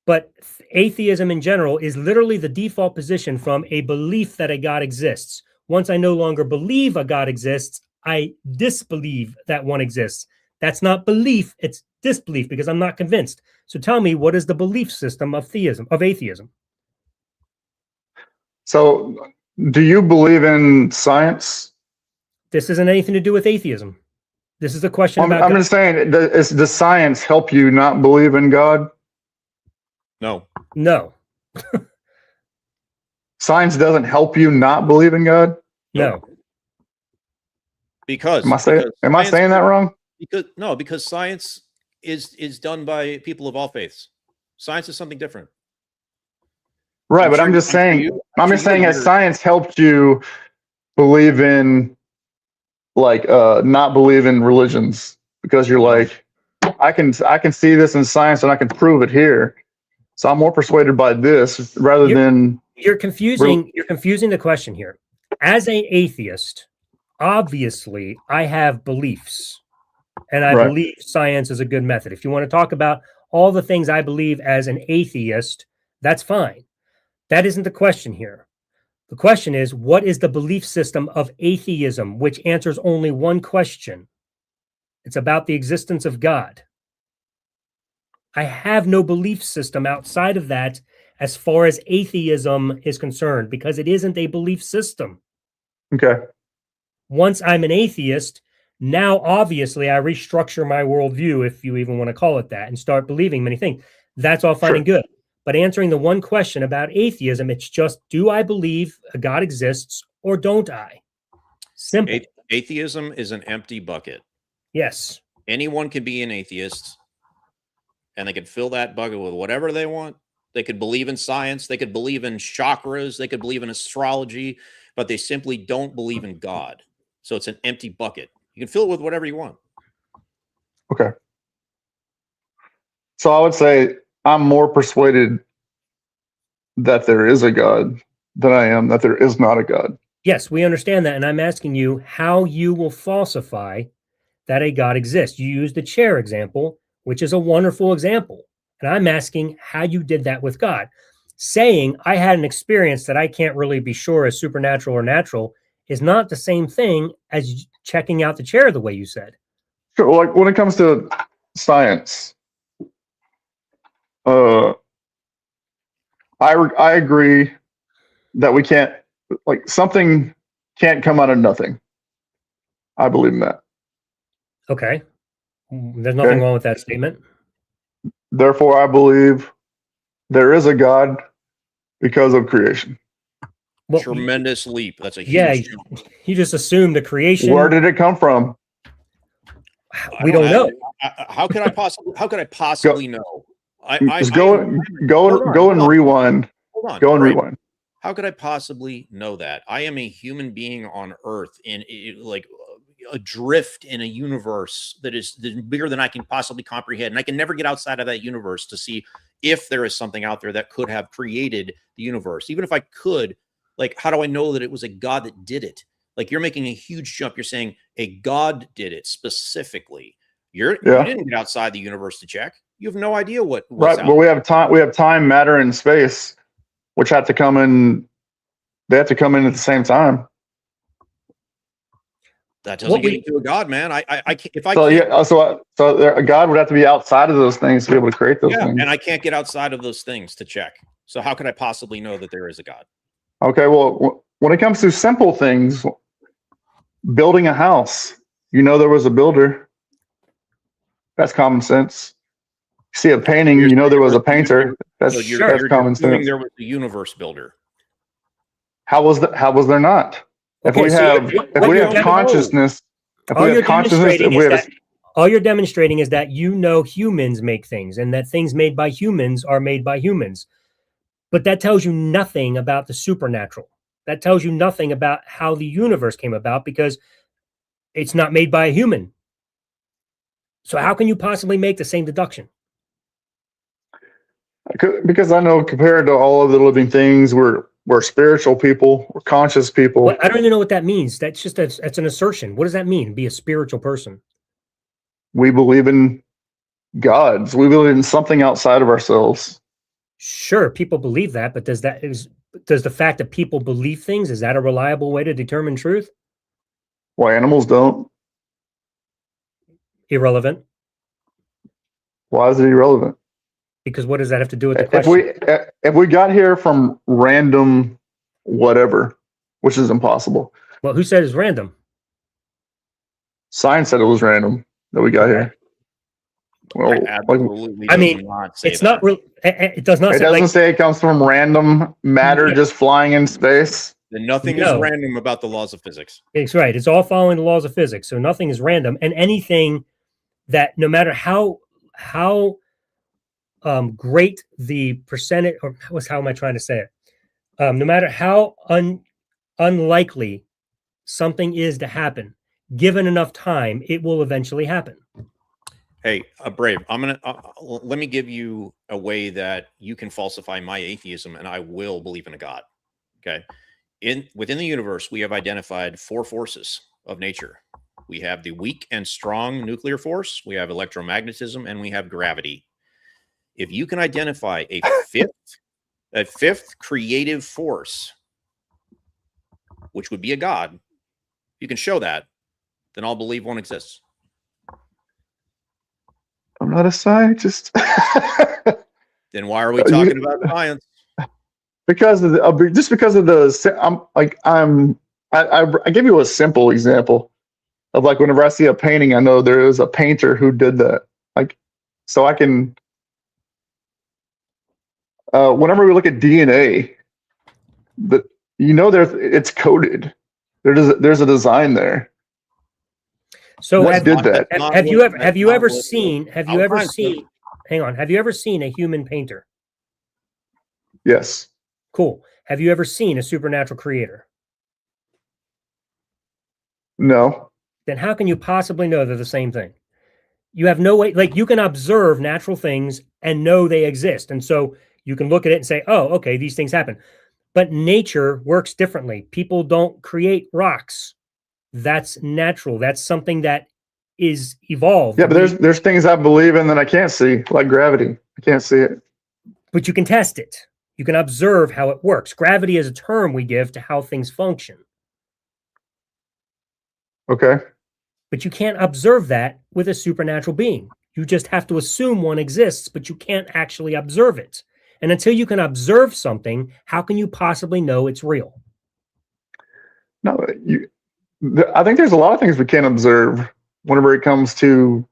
But atheism in general is literally the default position from a belief that a God exists. Once I no longer believe a God exists, I disbelieve that one exists. That's not belief, it's disbelief, because I'm not convinced. So tell me, what is the belief system of atheism? So do you believe in science? This isn't anything to do with atheism. This is a question about I'm just saying, does science help you not believe in God? No. Science doesn't help you not believe in God? No. Because am I saying that wrong? Because science is done by people of all faiths. Science is something different. Right, but I'm just saying, has science helped you believe in, not believe in religions? Because you're like, I can see this in science and I can prove it here. So I'm more persuaded by this rather than... You're confusing the question here. As an atheist, obviously, I have beliefs. And I believe science is a good method. If you want to talk about all the things I believe as an atheist, that's fine. That isn't the question here. The question is, what is the belief system of atheism, which answers only one question? It's about the existence of God. I have no belief system outside of that as far as atheism is concerned, because it isn't a belief system. Okay. Once I'm an atheist, now obviously I restructure my worldview, if you even want to call it that, and start believing many things. That's all fine and good. But answering the one question about atheism, it's just, do I believe a God exists or don't I? Simple. Atheism is an empty bucket. Yes. Anyone can be an atheist, and they can fill that bucket with whatever they want. They could believe in science. They could believe in chakras. They could believe in astrology, but they simply don't believe in God. So it's an empty bucket. You can fill it with whatever you want. Okay. So I would say I'm more persuaded that there is a God than I am that there is not a God. Yes, we understand that. And I'm asking you how you will falsify that a God exists. You used the chair example, which is a wonderful example. And I'm asking how you did that with God. Saying I had an experience that I can't really be sure is supernatural or natural is not the same thing as checking out the chair the way you said. Sure. Like when it comes to science, I agree that we can't, something can't come out of nothing. I believe in that. Okay. There's nothing wrong with that statement. Therefore, I believe there is a God because of creation. Well, tremendous leap. That's a huge jump. You just assumed the creation. Where did it come from? We don't know. How could I possibly know? Go and rewind. Hold on. Go and rewind. How could I possibly know that? I am a human being on Earth in like adrift in a universe that is bigger than I can possibly comprehend. And I can never get outside of that universe to see if there is something out there that could have created the universe. Even if I could, like, how do I know that it was a God that did it? Like, you're making a huge jump. You're saying a God did it specifically. You didn't get outside the universe to check. You have no idea what's right. out But we have time, matter, and space, which have to come in. They have to come in at the same time. That doesn't get into a God, man. I can't, if I so can't, yeah, so a God would have to be outside of those things to be able to create those things. And I can't get outside of those things to check. So how could I possibly know that there is a God? Okay, well, when it comes to simple things, building a house, there was a builder. That's common sense. You see a painting, there was a painter. That's common sense. There was a universe builder. How was there not? If we have consciousness, all you're demonstrating is that humans make things, and that things made by humans are made by humans. But that tells you nothing about the supernatural. That tells you nothing about how the universe came about, because it's not made by a human. So how can you possibly make the same deduction? Because I know, compared to all of the living things, we're spiritual people, we're conscious people. Well, I don't even know what that means. That's an assertion. What does that mean, be a spiritual person? We believe in gods. We believe in something outside of ourselves. Sure, people believe that, but does the fact that people believe things, is that a reliable way to determine truth? Well, animals don't. Irrelevant. Why is it irrelevant? Because what does that have to do with the question? If we got here from random whatever, which is impossible. Well, who said it's random? Science said it was random that we got here. Well, it's not real. It does not. It doesn't say it comes from random matter just flying in space. Then nothing is random about the laws of physics. It's right. It's all following the laws of physics. So nothing is random, and anything that, no matter how great the percentage, or how am I trying to say it? No matter how unlikely something is to happen, given enough time, it will eventually happen. Hey, Brave, let me give you a way that you can falsify my atheism, and I will believe in a God. Okay. Within the universe, we have identified 4 forces of nature. We have the weak and strong nuclear force, we have electromagnetism, and we have gravity. If you can identify a fifth creative force, which would be a God, you can show that, then I'll believe one exists. I'm not a scientist. Then why are we talking about science? Because of I give you a simple example of, like, whenever I see a painting, I know there is a painter who did that. Like, so I can. Whenever we look at DNA, it's coded. There's a design there. So have you ever seen a human painter? Yes. Cool. Have you ever seen a supernatural creator? No. Then how can you possibly know they're the same thing? You have no way. Like, you can observe natural things and know they exist, and so you can look at it and say, oh, okay, these things happen. But nature works differently. People don't create rocks. That's natural. That's something that is evolved. Yeah, but there's things I believe in that I can't see, like gravity. I can't see it. But you can test it. You can observe how it works. Gravity is a term we give to how things function. Okay. But you can't observe that with a supernatural being. You just have to assume one exists, but you can't actually observe it. And until you can observe something, how can you possibly know it's real? No, I think there's a lot of things we can't observe whenever it comes to,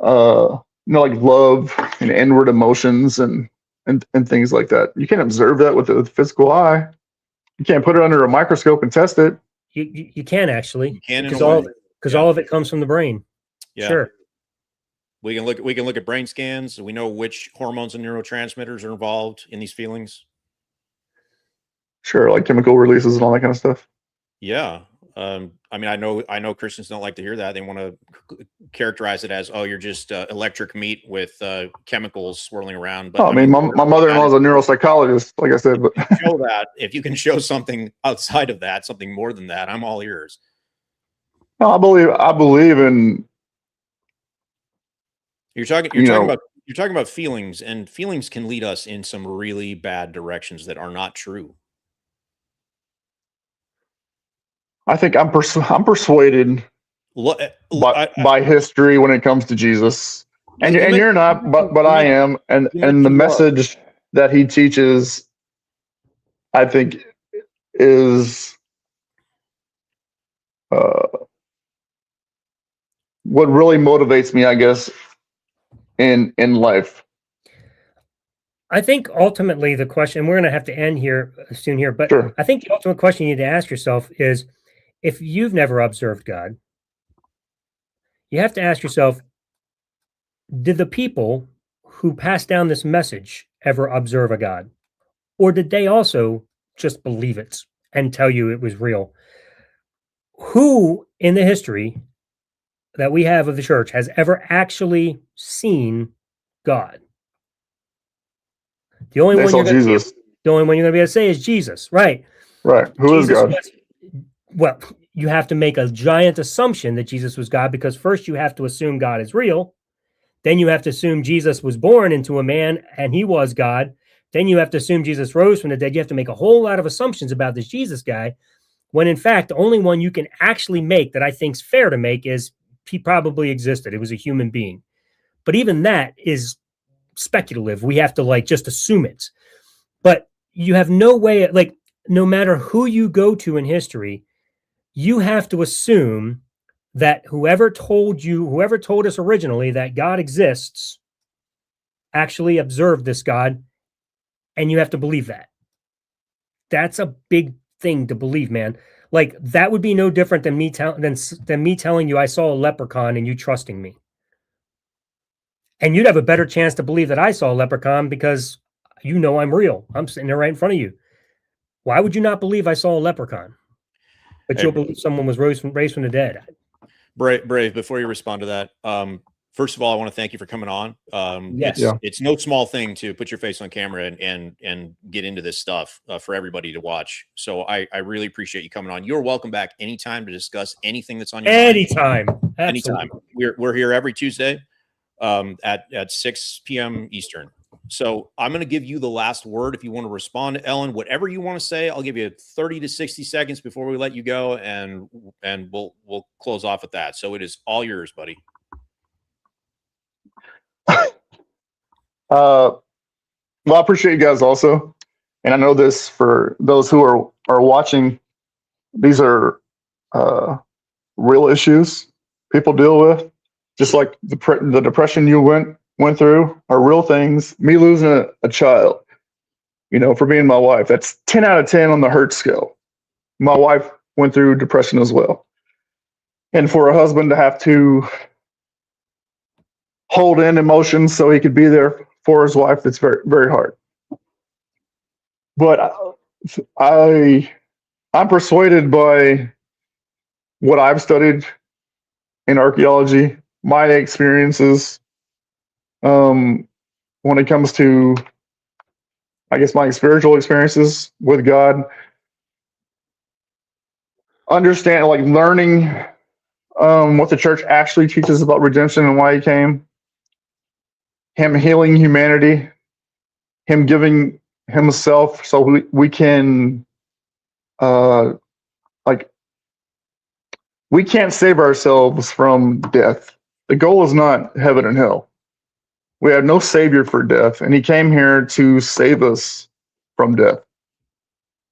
like love and inward emotions and things like that. You can't observe that with the physical eye. You can't put it under a microscope and test it. You can actually, you can, because all of it comes from the brain. Yeah. Sure. We can look at brain scans. We know which hormones and neurotransmitters are involved in these feelings. Sure, like chemical releases and all that kind of stuff. Yeah. I mean, I know Christians don't like to hear that. They want to characterize it as, oh, you're just electric meat with chemicals swirling around. But Oh, I mean, my mother-in-law is a neuropsychologist, like I said. But show that if you can show something outside of that, something more than that, I'm all ears. no, I believe in. You're talking about feelings, and feelings can lead us in some really bad directions that are not true. I think I'm persuaded by history when it comes to Jesus, and you're not, but I am, and the message that he teaches, I think, is what really motivates me, I guess, in life. I think ultimately the question, we're going to have to end here soon here, but Sure. I think the ultimate question you need to ask yourself is, if you've never observed God, you have to ask yourself, did the people who passed down this message ever observe a God? Or did they also just believe it and tell you it was real? Who in the history that we have of the church has ever actually seen God? The only one you're going to be able to say is Jesus, right? Right. Who is God? Well, you have to make a giant assumption that Jesus was God, because first you have to assume God is real. Then you have to assume Jesus was born into a man and he was God. Then you have to assume Jesus rose from the dead. You have to make a whole lot of assumptions about this Jesus guy, when in fact, the only one you can actually make that I think is fair to make is he probably existed. It was a human being. But even that is speculative. We have to just assume it. But you have no way, no matter who you go to in history, you have to assume that whoever told us originally that God exists actually observed this God, and you have to believe that. That's a big thing to believe, man. Like, that would be no different than me telling you I saw a leprechaun and you trusting me. And you'd have a better chance to believe that I saw a leprechaun because I'm real. I'm sitting there right in front of you. Why would you not believe I saw a leprechaun? But you'll believe someone was raised from the dead. Brave, before you respond to that, first of all, I want to thank you for coming on. It's no small thing to put your face on camera and get into this stuff for everybody to watch. So I really appreciate you coming on. You're welcome back anytime to discuss anything that's on your mind. Anytime. We're here every Tuesday at 6 p.m. Eastern. So I'm going to give you the last word. If you want to respond to Ellen, whatever you want to say, I'll give you 30 to 60 seconds before we let you go, and we'll close off at that. So it is all yours, buddy. Well, I appreciate you guys also, and I know this for those who are watching. These are real issues people deal with, just like the depression you went through are real things. Me losing a child, for being my wife, that's 10 out of 10 on the hurt scale. My wife went through depression as well. And for a husband to have to hold in emotions so he could be there for his wife, that's very, very hard. But I'm persuaded by what I've studied in archaeology, my experiences, when it comes to, I guess, my spiritual experiences with God, learning what the church actually teaches about redemption and why he came, him healing humanity, him giving himself so we can, we can't save ourselves from death. The goal is not heaven and hell. We have no savior for death, and he came here to save us from death.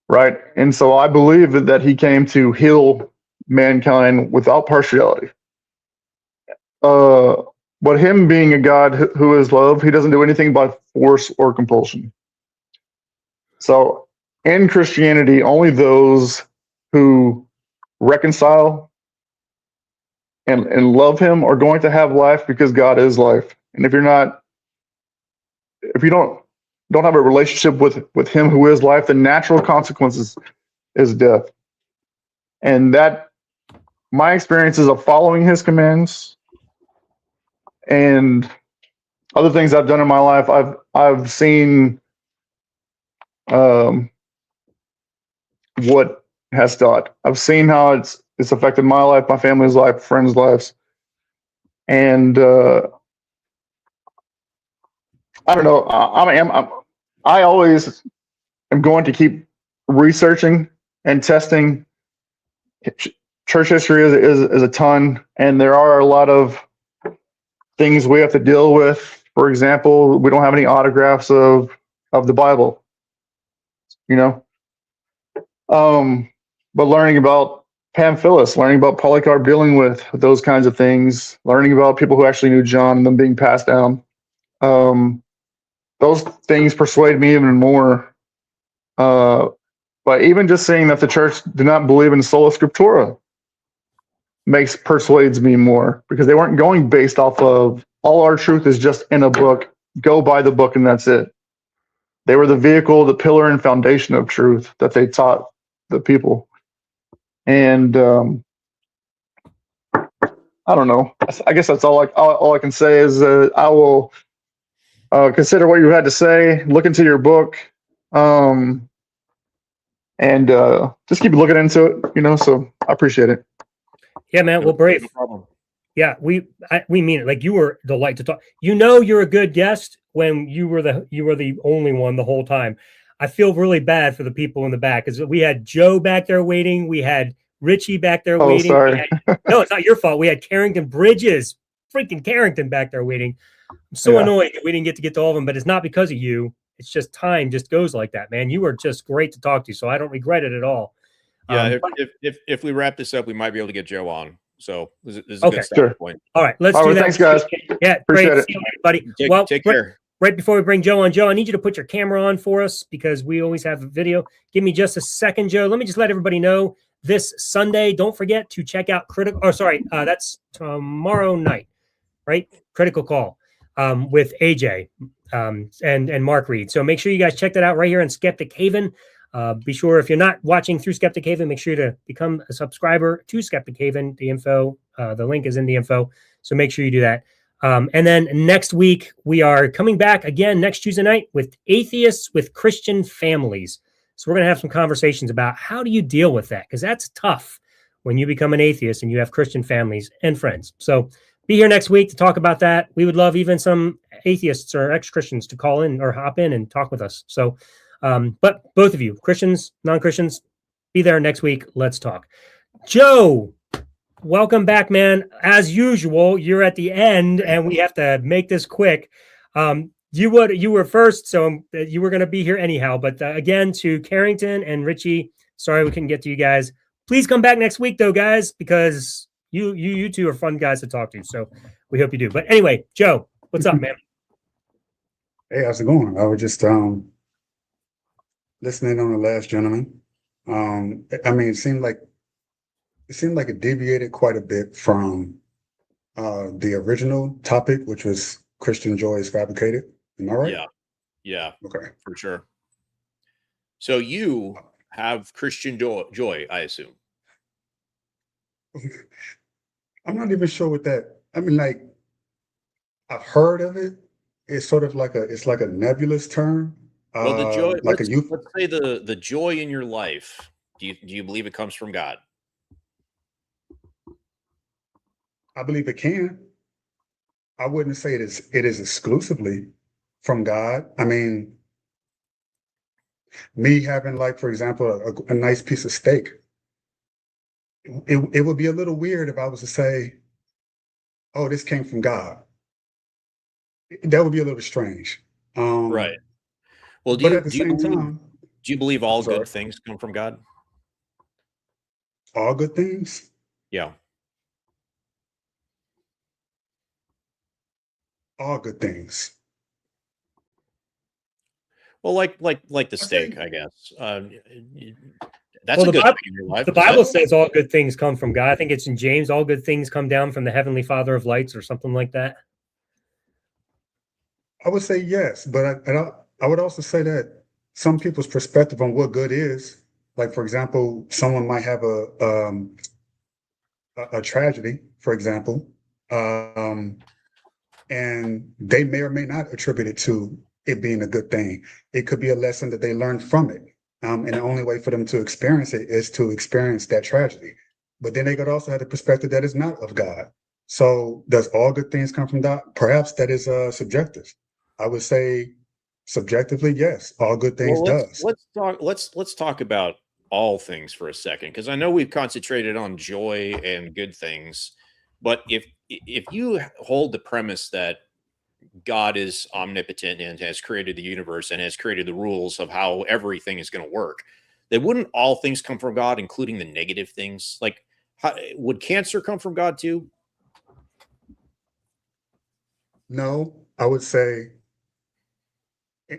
Right? And so I believe that he came to heal mankind without partiality. But him being a God who is love, he doesn't do anything by force or compulsion. So in Christianity, only those who reconcile and love him are going to have life, because God is life. And if you don't don't have a relationship with him who is life, the natural consequences is death. And that my experiences of following his commands and other things I've done in my life, I've seen what has taught. I've seen how it's affected my life, my family's life, friends' lives, and I don't know. I always am going to keep researching and testing. Church history is a ton, and there are a lot of things we have to deal with. For example, we don't have any autographs of the Bible, you know. But learning about Pamphilus, learning about Polycarp, dealing with those kinds of things, learning about people who actually knew John and them being passed down. Those things persuade me even more. But even just saying that the church did not believe in sola scriptura persuades me more, because they weren't going based off of all our truth is just in a book. Go buy the book and that's it. They were the vehicle, the pillar and foundation of truth that they taught the people. And I don't know. I guess that's all I can say is I will consider what you had to say, look into your book, and just keep looking into it, you know. So I appreciate it. Yeah, man. Well, brave. No problem. Yeah, we mean it. Like, you were a delight to talk. You know, you're a good guest when you were the only one the whole time. I feel really bad for the people in the back, because we had Joe back there waiting. We had Richie back there waiting. Sorry. No, it's not your fault. We had Carrington Bridges, freaking Carrington, back there waiting. I'm so annoyed that we didn't get to all of them, but it's not because of you. It's just time just goes like that, man. You were just great to talk to, so I don't regret it at all. Yeah, if we wrap this up, we might be able to get Joe on. So this is a good starting point. All right, let's do that. Thanks, guys. Yeah, Appreciate great. it. See you, buddy. Take care. Right before we bring Joe on, Joe, I need you to put your camera on for us, because we always have a video. Give me just a second, Joe. Let me just let everybody know this Sunday, don't forget to check out that's tomorrow night, right? Critical Call with AJ and Mark Reed. So make sure you guys check that out right here on Skeptic Haven. Be sure, if you're not watching through Skeptic Haven, make sure to become a subscriber to Skeptic Haven. The link is in the info. So make sure you do that. And then next week, we are coming back again next Tuesday night with Atheists with Christian Families. So we're going to have some conversations about how do you deal with that? Because that's tough when you become an atheist and you have Christian families and friends. So be here next week to talk about that. We would love even some atheists or ex-Christians to call in or hop in and talk with us. So, but both of you, Christians, non-Christians, be there next week. Let's talk. Joe, welcome back, man. As usual, you're at the end, and we have to make this quick. You were first, so you were going to be here anyhow. But again, to Carrington and Richie, sorry we couldn't get to you guys. Please come back next week, though, guys, because you two are fun guys to talk to. So we hope you do. But anyway, Joe, what's up, man? Hey, how's it going? I was just listening on the last gentleman. I mean, it seemed like it deviated quite a bit from the original topic, which was Christian joy is fabricated. Am I right? Yeah. Okay. For sure. So you have Christian joy, I assume. I'm not even sure what that. I mean, like, I've heard of it. It's sort of like a nebulous term. Well, the joy, like let's say the joy in your life. Do you believe it comes from God? I believe it can. I wouldn't say it is exclusively from God. I mean, me having, like, for example, a nice piece of steak, it would be a little weird if I was to say, oh, this came from God. That would be a little strange. Right. Well, do you believe all good things come from God? All good things? Yeah. All good things. Well, like the steak, I guess. That's well, a good thing in your life. The Bible says all good things come from God. I think it's in James, all good things come down from the Heavenly Father of lights or something like that. I would say yes, but I would also say that some people's perspective on what good is, like for example, someone might have a tragedy, for example, um, and they may or may not attribute it to it being a good thing. It could be a lesson that they learned from it. And the only way for them to experience it is to experience that tragedy. But then they could also have the perspective that is not of God. So does all good things come from God? Perhaps that is subjective. I would say subjectively, yes, all good things Well, does. let's talk about all things for a second, because I know we've concentrated on joy and good things, but if you hold the premise that God is omnipotent and has created the universe and has created the rules of how everything is going to work, then wouldn't all things come from God, including the negative things? Like, would cancer come from God too? No, I would say,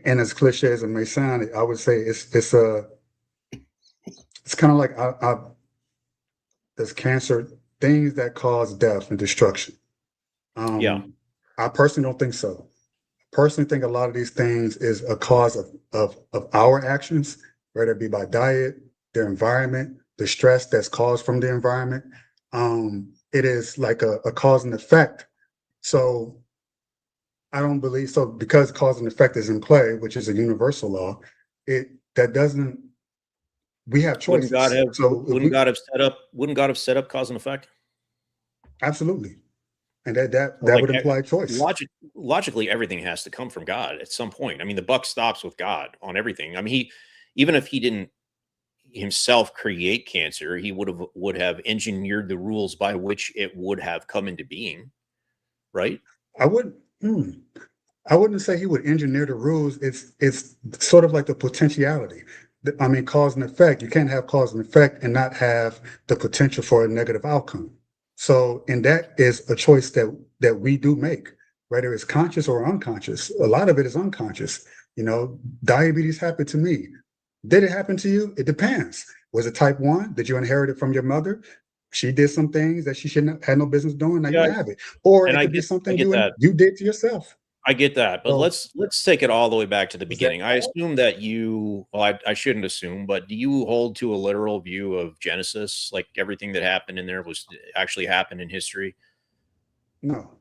and as cliche as it may sound, I would say it's kind of like there's cancer, things that cause death and destruction. Yeah. I personally don't think so. Personally think a lot of these things is a cause of our actions, whether it be by diet, their environment, the stress that's caused from the environment. It is like a cause and effect. So I don't believe so, because cause and effect is in play, which is a universal law. That doesn't, we have choices. Wouldn't God have set up cause and effect? Absolutely. And that Like, would imply choice. Logically, everything has to come from God at some point. I mean, the buck stops with God on everything. I mean, even if he didn't himself create cancer, he would have engineered the rules by which it would have come into being, right? I wouldn't say he would engineer the rules. It's sort of like the potentiality. I mean, cause and effect. You can't have cause and effect and not have the potential for a negative outcome. So, and that is a choice that we do make, whether it's conscious or unconscious. A lot of it is unconscious. You know, diabetes happened to me. Did it happen to you? It depends. Was it type 1? Did you inherit it from your mother? She did some things that she shouldn't had no business doing. Now Yeah, you have it. Or and it I could be get something that. you did to yourself. I get that, but So let's take it all the way back to the is that beginning. I assume that I shouldn't assume, but do you hold to a literal view of Genesis? Like everything that happened in there was actually happened in history? no,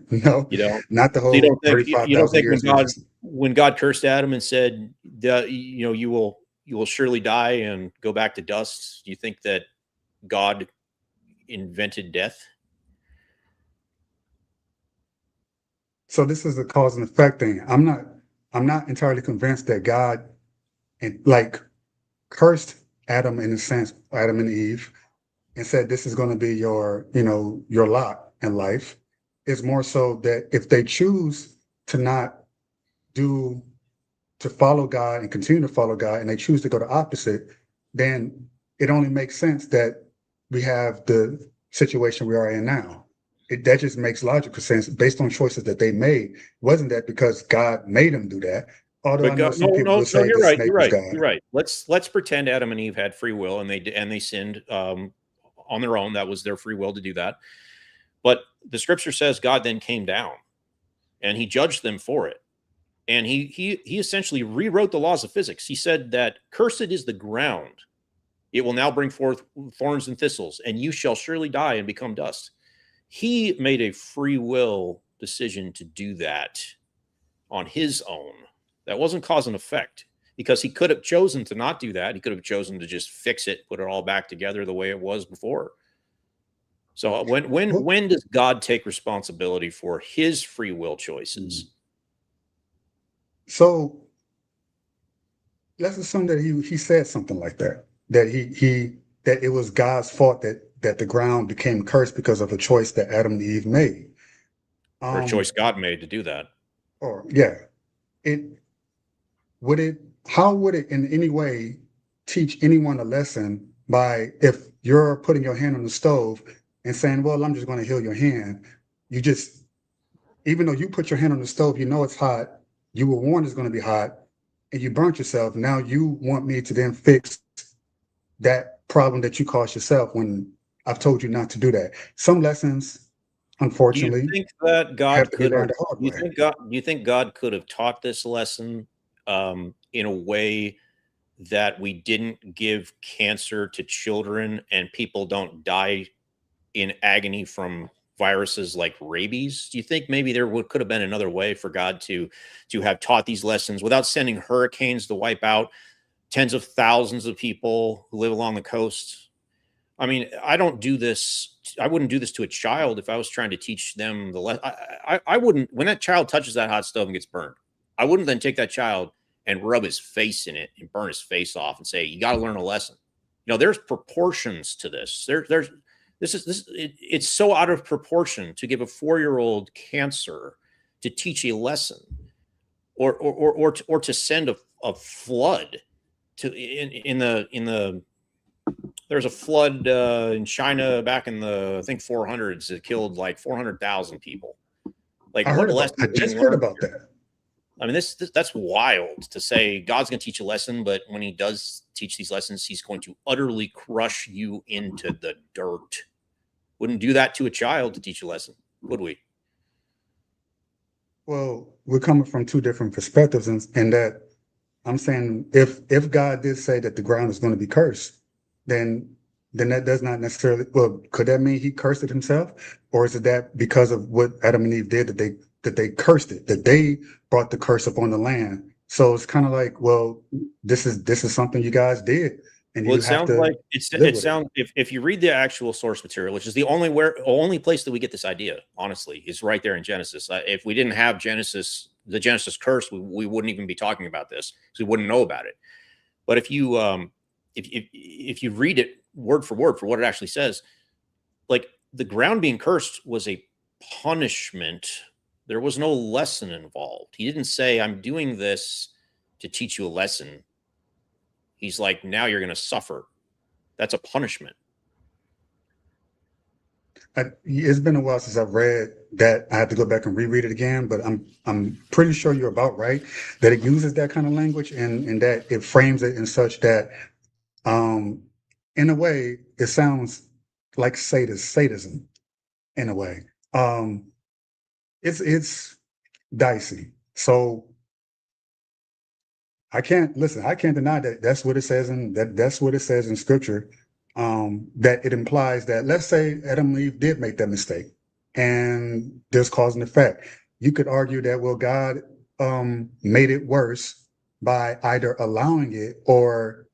no, You don't. not the So whole you don't 35,000 think years. when God cursed Adam and said, you will surely die and go back to dust, do you think that God invented death? So this is the cause and effect thing. I'm not entirely convinced that God like cursed Adam in a sense, Adam and Eve, and said this is going to be your lot in life. It's more so that if they choose to not do to follow God and continue to follow God, and they choose to go the opposite, then it only makes sense that we have the situation we are in now. That just makes logical sense based on choices that they made. Wasn't that because God made them do that? Although I But know God, some people would no, say you're the right. snake was God. You're right. Let's pretend Adam and Eve had free will and they sinned on their own. That was their free will to do that. But the scripture says God then came down and he judged them for it. And he essentially rewrote the laws of physics. He said that cursed is the ground. It will now bring forth thorns and thistles, and you shall surely die and become dust. He made a free will decision to do that on his own. That wasn't cause and effect, because he could have chosen to not do that. He could have chosen to just fix it, put it all back together the way it was before. So when does God take responsibility for his free will choices? So let's assume that he said something like that. That it was God's fault that the ground became cursed because of a choice that Adam and Eve made. Or a choice God made to do that? Or yeah, it would it. How would it in any way teach anyone a lesson by if you're putting your hand on the stove and saying, "Well, I'm just going to heal your hand." You just, even though you put your hand on the stove, you know it's hot. You were warned it's going to be hot, and you burnt yourself. Now you want me to then fix that problem that you caused yourself when I've told you not to do that. Some lessons, Do you unfortunately, think that God have to be could have? learned the hard way. Do you think God could have taught this lesson in a way that we didn't give cancer to children and people don't die in agony from viruses like rabies? Do you think maybe there could have been another way for God to have taught these lessons without sending hurricanes to wipe out tens of thousands of people who live along the coast? I mean, I don't do this. I wouldn't do this to a child if I was trying to teach them the lesson. I wouldn't, when that child touches that hot stove and gets burned, I wouldn't then take that child and rub his face in it and burn his face off and say, you got to learn a lesson. You know, there's proportions to this. It's so out of proportion to give a 4-year-old cancer to teach a lesson, or to send a flood to there's a flood in China back in the, I think, 400s that killed like 400,000 people. Like, I just heard about that. I mean, that's wild to say God's going to teach a lesson, but when he does teach these lessons, he's going to utterly crush you into the dirt. Wouldn't do that to a child to teach a lesson, would we? Well, we're coming from two different perspectives, in that I'm saying if God did say that the ground is going to be cursed, then that does not necessarily, well, could that mean he cursed it himself? Or is it that because of what Adam and Eve did that they cursed it, that they brought the curse upon the land? So it's kind of like, well, this is something you guys did. And well, you it have sounds to like it sounds, if you read the actual source material, which is the only place that we get this idea, honestly, is right there in Genesis. If we didn't have Genesis, the Genesis curse, we wouldn't even be talking about this, because we wouldn't know about it. But if you read it word for word for what it actually says, like, the ground being cursed was a punishment. There was no lesson involved. He didn't say, I'm doing this to teach you a lesson. He's like, now you're going to suffer. That's a punishment. It's been a while since I've read that. I have to go back and reread it again, but I'm pretty sure you're about right that it uses that kind of language, and that it frames it in such that, in a way, it sounds like sadism in a way. It's dicey. So I can't deny that that's what it says, and that's what it says in scripture. That it implies that, let's say Adam and Eve did make that mistake, and there's cause and effect. You could argue that, well, God made it worse by either allowing it or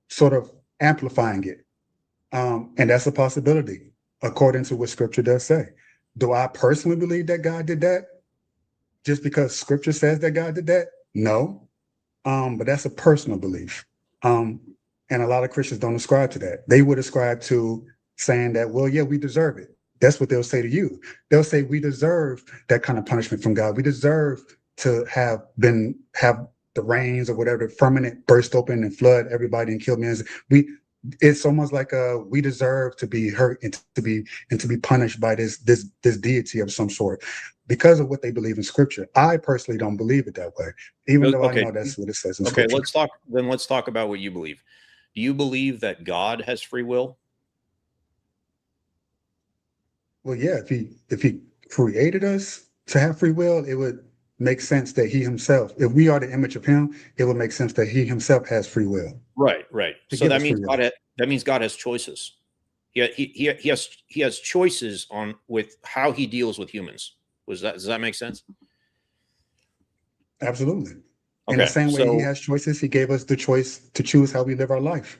sort of amplifying it. And that's a possibility, according to what scripture does say. Do I personally believe that God did that just because scripture says that God did that? No. But that's a personal belief. And a lot of Christians don't ascribe to that. They would ascribe to saying that, well, yeah, we deserve it. That's what they'll say to you. They'll say, we deserve that kind of punishment from God. We deserve to have the rains or whatever, firmament burst open and flood everybody and kill millions. It's almost like we deserve to be hurt and to be punished by this deity of some sort because of what they believe in scripture. I personally don't believe it that way, even though I know that's what it says in scripture. Let's talk about what you believe. Do you believe that God has free will? Well, yeah, if he created us to have free will, it would make sense that he himself, if we are the image of him, it would make sense that he himself has free will. Right. So that means God has choices. He has choices with how he deals with humans. Does that make sense? Absolutely. Okay, in the same way he has choices, he gave us the choice to choose how we live our life,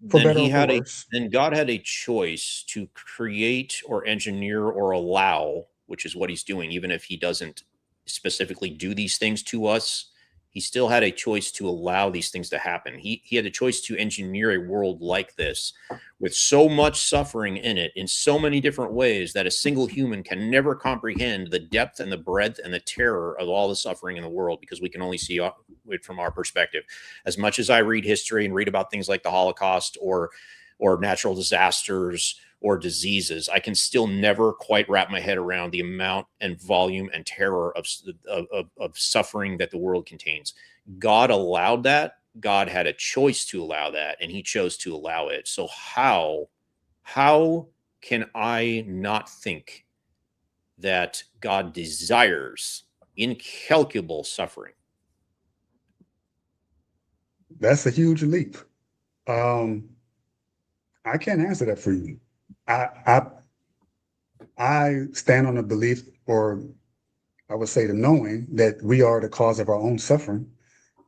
for better or for worse. Then God had a choice to create or engineer or allow, which is what he's doing, even if he doesn't specifically do these things to us. He still had a choice to allow these things to happen. He had a choice to engineer a world like this with so much suffering in it in so many different ways that a single human can never comprehend the depth and the breadth and the terror of all the suffering in the world, because we can only see it from our perspective. As much as I read history and read about things like the Holocaust or natural disasters or diseases, I can still never quite wrap my head around the amount and volume and terror of suffering that the world contains. God allowed that. God had a choice to allow that, and he chose to allow it. So how can I not think that God desires incalculable suffering? That's a huge leap. Um, I can't answer that for you. I I I stand on the belief, or I would say the knowing, that we are the cause of our own suffering,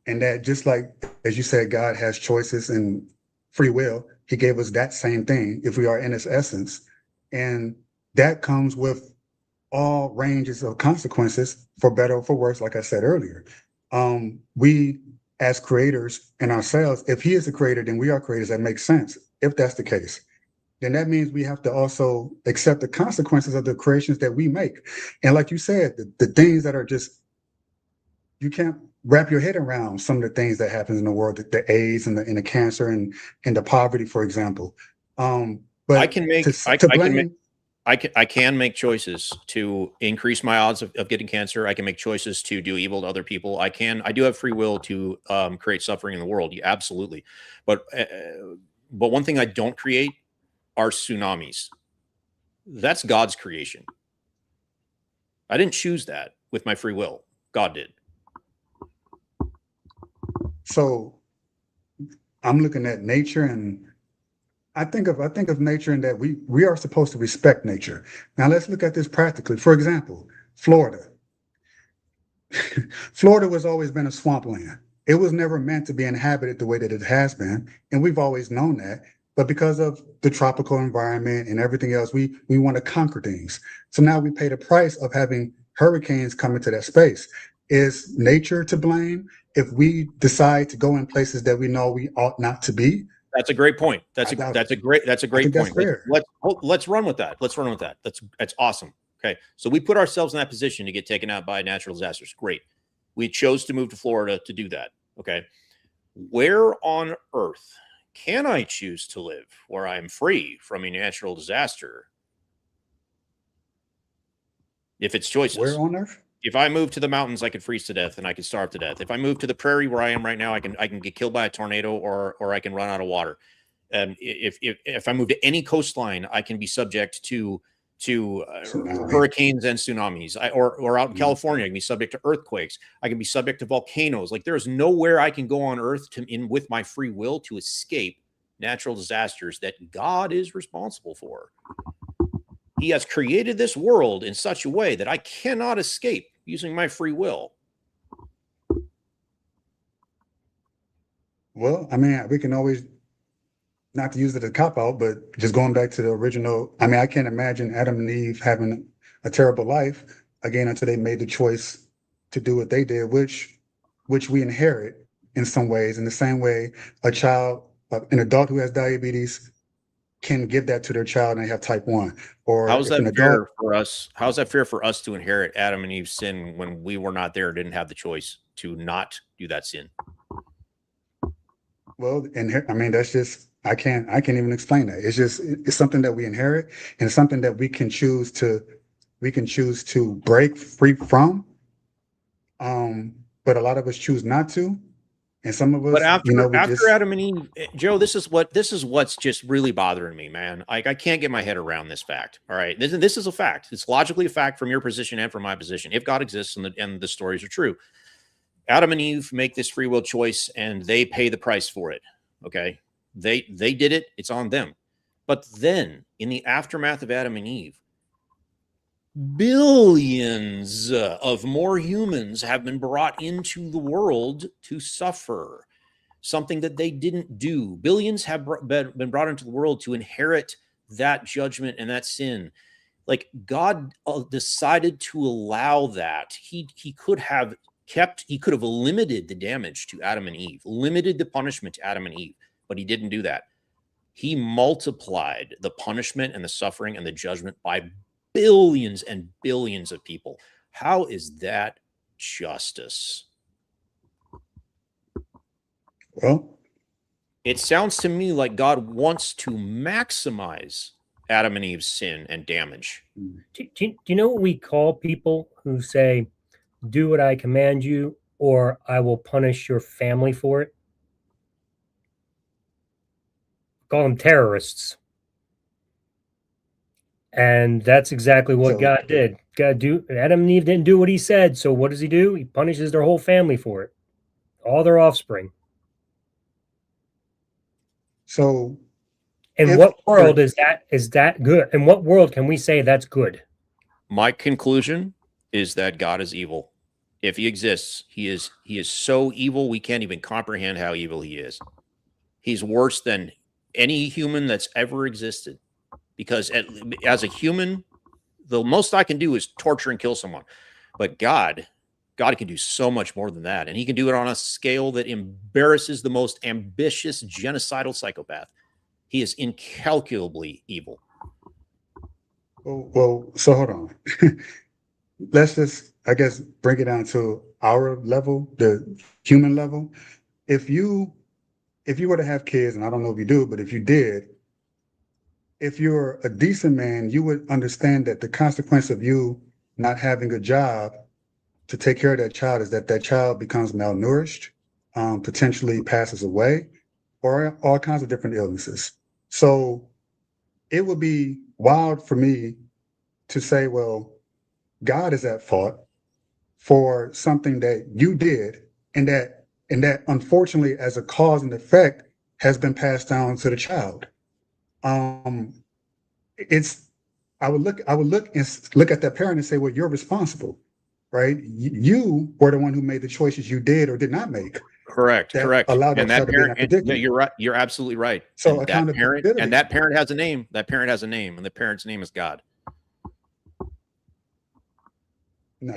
and that just like as you said, God has choices and free will. He gave us that same thing if we are in His essence, and that comes with all ranges of consequences, for better or for worse. Like I said earlier, we as creators and ourselves, if He is the creator, then we are creators. That makes sense. If that's the case, then that means we have to also accept the consequences of the creations that we make. And like you said, the things that are just, you can't wrap your head around some of the things that happens in the world, the AIDS and the cancer and the poverty, for example. But I can make to blame, I can make choices to increase my odds of getting cancer. I can make choices to do evil to other people. I do have free will to create suffering in the world. Yeah, absolutely. But one thing I don't create are tsunamis. That's God's creation. I didn't choose that with my free will. God did. so I'm looking at nature, and I think of nature in that we are supposed to respect nature. Now let's look at this practically. For example, Florida. Florida was always been a swampland. It was never meant to be inhabited the way that it has been, and we've always known that. But because of the tropical environment and everything else, we want to conquer things. So now we pay the price of having hurricanes come into that space. Is nature to blame if we decide to go in places that we know we ought not to be? That's a great point. That's I doubt a it. great I point. think that's fair. Let's run with that. Let's run with that. That's awesome. Okay, so we put ourselves in that position to get taken out by natural disasters. Great. We chose to move to Florida to do that. Okay, where on earth can I choose to live where I'm free from a natural disaster? If it's choices. Where on earth? If I move to the mountains, I could freeze to death and I could starve to death. If I move to the prairie where I am right now, I can get killed by a tornado or I can run out of water. If I move to any coastline, I can be subject to hurricanes and tsunamis. Or out in California, I can be subject to earthquakes. I can be subject to volcanoes. Like, there's nowhere I can go on earth with my free will to escape natural disasters that God is responsible for. He has created this world in such a way that I cannot escape using my free will. Well, I mean, we can always, not to use it as a cop out, but just going back to the original. I mean, I can't imagine Adam and Eve having a terrible life again until they made the choice to do what they did, which we inherit in some ways. In the same way, an adult who has diabetes can give that to their child and they have type 1. Or how's that fair for us? How's that fair for us to inherit Adam and Eve's sin when we were not there, didn't have the choice to not do that sin? Well, and I mean, that's just, I can't even explain that. It's something that we inherit, and something that we can choose to break free from. But a lot of us choose not to. And some of us, but after Adam and Eve, Joe, this is what's just really bothering me, man. I can't get my head around this fact. All right, this is a fact. It's logically a fact from your position and from my position. If God exists and the stories are true, Adam and Eve make this free will choice and they pay the price for it. Okay, they did it. It's on them. But then, in the aftermath of Adam and Eve, billions of more humans have been brought into the world to suffer, something that they didn't do. Billions have been brought into the world to inherit that judgment and that sin. Like, God decided to allow that. He could have limited the damage to Adam and Eve, limited the punishment to Adam and Eve, but he didn't do that. He multiplied the punishment and the suffering and the judgment by billions and billions of people. How is that justice? Well, it sounds to me like God wants to maximize Adam and Eve's sin and damage. Do you know what we call people who say, "Do what I command you, or I will punish your family for it"? Call them terrorists. And that's exactly what God did. Adam and Eve didn't do what he said. So what does he do? He punishes their whole family for it. All their offspring. So, In if what world is that good? In what world can we say that's good? My conclusion is that God is evil. If he exists, he is so evil we can't even comprehend how evil he is. He's worse than any human that's ever existed. Because as a human, the most I can do is torture and kill someone. But God can do so much more than that. And he can do it on a scale that embarrasses the most ambitious genocidal psychopath. He is incalculably evil. well, so hold on. Let's just, I guess, bring it down to our level, the human level. If you were to have kids, and I don't know if you do, but if you did, if you're a decent man, you would understand that the consequence of you not having a job to take care of that child is that that child becomes malnourished, potentially passes away, or all kinds of different illnesses. So it would be wild for me to say, well, God is at fault for something that you did, and that unfortunately, as a cause and effect, has been passed down to the child. Um, it's I would look and look at that parent and say, well, you're responsible, right? You were the one who made the choices you did or did not make. Correct. Allow that And child that to be in parent, that predicament. you're right. You're absolutely right. So And accountability. that parent has a name. That parent has a name, and the parent's name is God. No.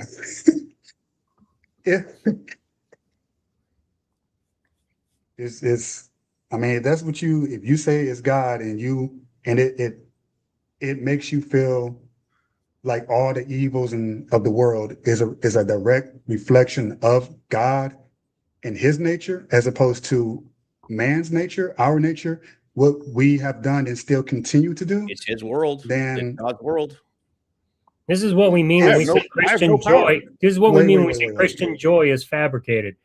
If it's I mean, that's what if you say it's God and it makes you feel like all the evils of the world is a direct reflection of God and his nature, as opposed to man's nature, our nature, what we have done and still continue to do, It's his world. then It's God's world. This is what we mean I when have we no- say I have Christian no power. joy. This is what we Wait, mean wait, when we wait, say wait, wait. Christian joy is fabricated.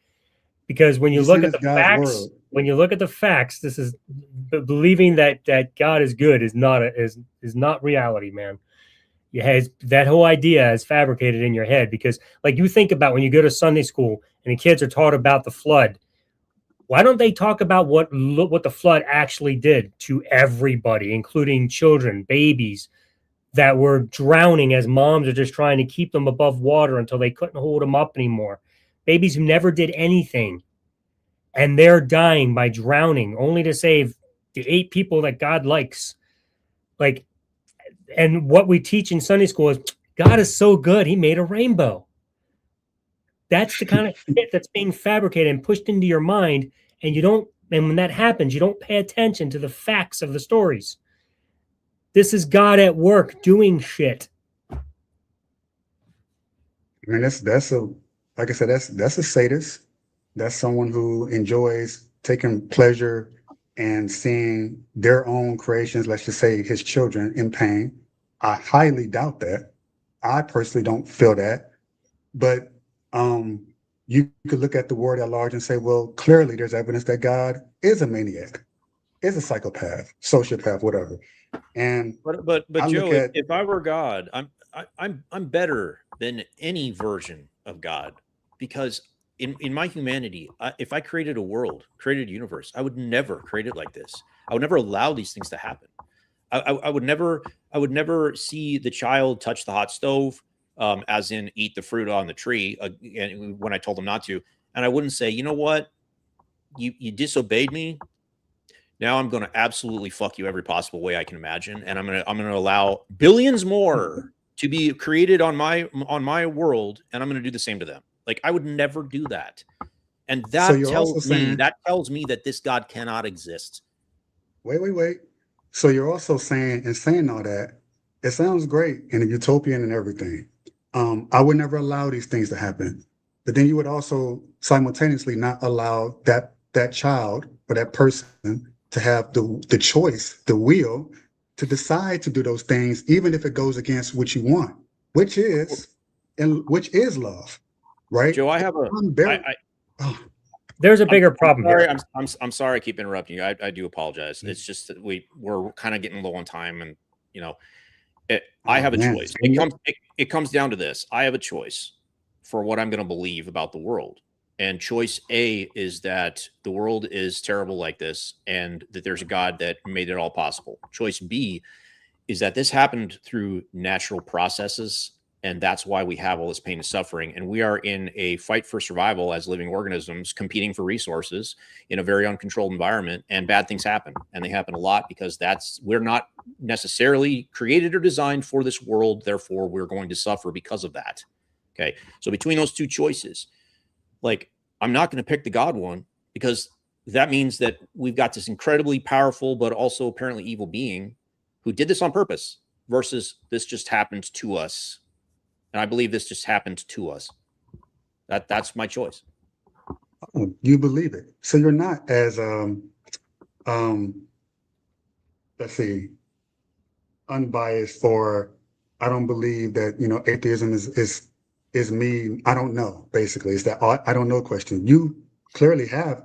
Because when you You're look saying at it's the God's facts, word. when you look at the facts, this is believing that God is good is not reality, man. You has that whole idea is fabricated in your head because, like, you think about when you go to Sunday school and the kids are taught about the flood. Why don't they talk about what the flood actually did to everybody, including children, babies that were drowning as moms are just trying to keep them above water until they couldn't hold them up anymore? Babies who never did anything, and they're dying by drowning, only to save the 8 people that God likes. Like, and what we teach in Sunday school is God is so good, he made a rainbow. That's the kind of shit that's being fabricated and pushed into your mind. And when that happens, you don't pay attention to the facts of the stories. This is God at work doing shit. I mean, that's a like I said, that's a sadist. That's someone who enjoys taking pleasure and seeing their own creations, let's just say his children, in pain. I highly doubt that. I personally don't feel that. But you could look at the world at large and say, well, clearly there's evidence that God is a maniac, is a psychopath, sociopath, whatever. And But I look Joe, at if I were God, I'm better than any version of God because in my humanity, if I created a world, created a universe, I would never create it like this. I would never allow these things to happen. I would never see the child touch the hot stove, as in eat the fruit on the tree, and when I told them not to. And I wouldn't say, you know what, you disobeyed me. Now I'm going to absolutely fuck you every possible way I can imagine, and I'm going to allow billions more to be created on my world, and I'm going to do the same to them. Like, I would never do that, and so that you're also tells me that this God cannot exist. wait. So you're also saying all that, it sounds great and a utopian and everything. I would never allow these things to happen. But then you would also simultaneously not allow that child or that person to have the choice, the will to decide to do those things, even if it goes against what you want, which is love, right? Joe, I have a I'm very oh, There's a bigger problem sorry, here. I'm sorry I keep interrupting you. I do apologize. It's just that we're kind of getting low on time, and you know, I have a man. choice. It comes down to this. I have a choice for what I'm going to believe about the world. And choice A is that the world is terrible like this and that there's a God that made it all possible. Choice B is that this happened through natural processes, and that's why we have all this pain and suffering. And we are in a fight for survival as living organisms, competing for resources in a very uncontrolled environment, and bad things happen. And they happen a lot because we're not necessarily created or designed for this world. Therefore, we're going to suffer because of that. Okay. So between those two choices, like, I'm not going to pick the God one, because that means that we've got this incredibly powerful, but also apparently evil being who did this on purpose, versus this just happened to us. And I believe this just happened to us. That's my choice. Oh, you believe it. So you're not as let's see, unbiased for, I don't believe that, atheism is me. I don't know. Basically, it's that I don't know question. You clearly have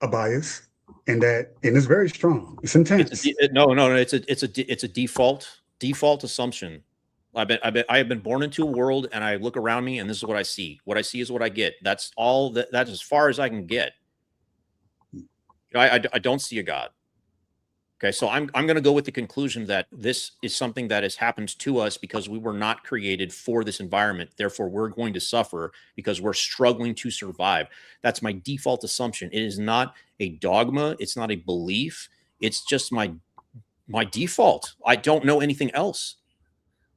a bias, and it's very strong. It's intense. It's a default assumption. I have been born into a world, and I look around me, and this is what I see. What I see is what I get. That's all. That's as far as I can get. I don't see a God. Okay, so I'm going to go with the conclusion that this is something that has happened to us because we were not created for this environment. Therefore, we're going to suffer because we're struggling to survive. That's my default assumption. It is not a dogma. It's not a belief. It's just my default. I don't know anything else.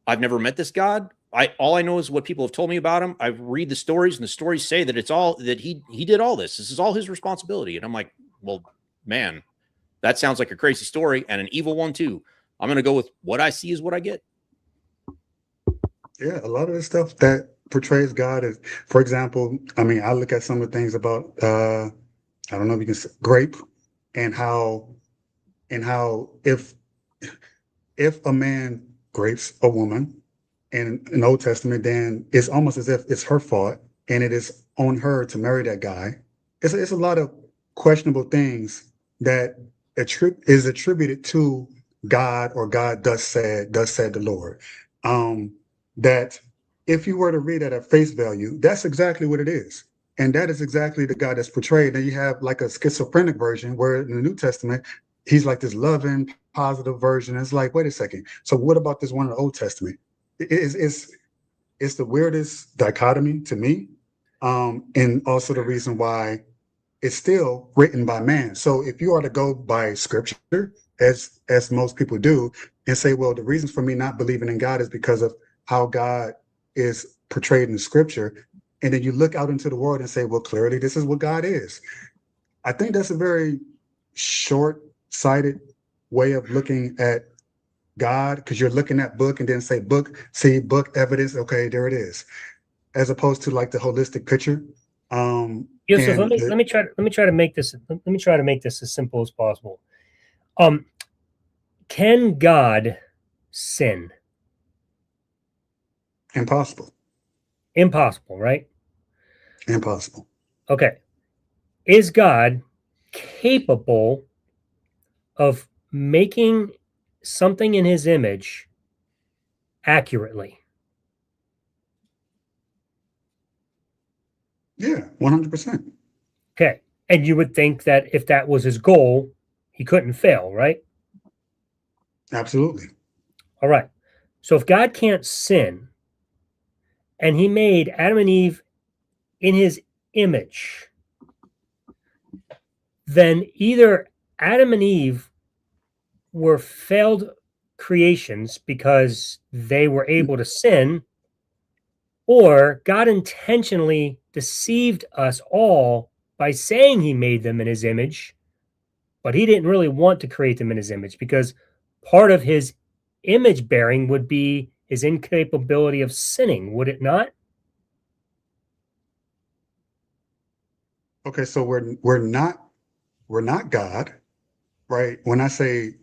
I've never met this God. All I know is what people have told me about him. I read the stories, and the stories say that it's all that he did all this. This is all his responsibility. And I'm like, well, man, that sounds like a crazy story, and an evil one too. I'm going to go with what I see is what I get. Yeah, a lot of the stuff that portrays God is, for example, I look at some of the things about, I don't know if you can say, grape, and how if a man grapes a woman in an Old Testament, then it's almost as if it's her fault, and it is on her to marry that guy. It's a lot of questionable things that is attributed to God, or God thus said the Lord. That if you were to read it at face value, that's exactly what it is. And that is exactly the God that's portrayed. And you have like a schizophrenic version where in the New Testament, he's like this loving, positive version. It's like, wait a second. So what about this one in the Old Testament? It's the weirdest dichotomy to me. And also the reason why it's still written by man. So if you are to go by scripture, as most people do, and say, well, the reasons for me not believing in God is because of how God is portrayed in the scripture, and then you look out into the world and say, well, clearly this is what God is. I think that's a very short-sighted way of looking at God, because you're looking at book and then say book, see book evidence, okay, there it is, as opposed to like the holistic picture. Yusuf, let me try to make this as simple as possible. Can God sin? Impossible. Impossible, right? Impossible. Okay. Is God capable of making something in his image accurately? Yeah, 100%. Okay. And you would think that if that was his goal, he couldn't fail, right? Absolutely. All right. So if God can't sin, and he made Adam and Eve in his image, then either Adam and Eve were failed creations because they were able to sin, or God intentionally deceived us all by saying he made them in his image, but he didn't really want to create them in his image, because part of his image bearing would be his incapability of sinning, would it not? Okay, so we're not God, right? When I say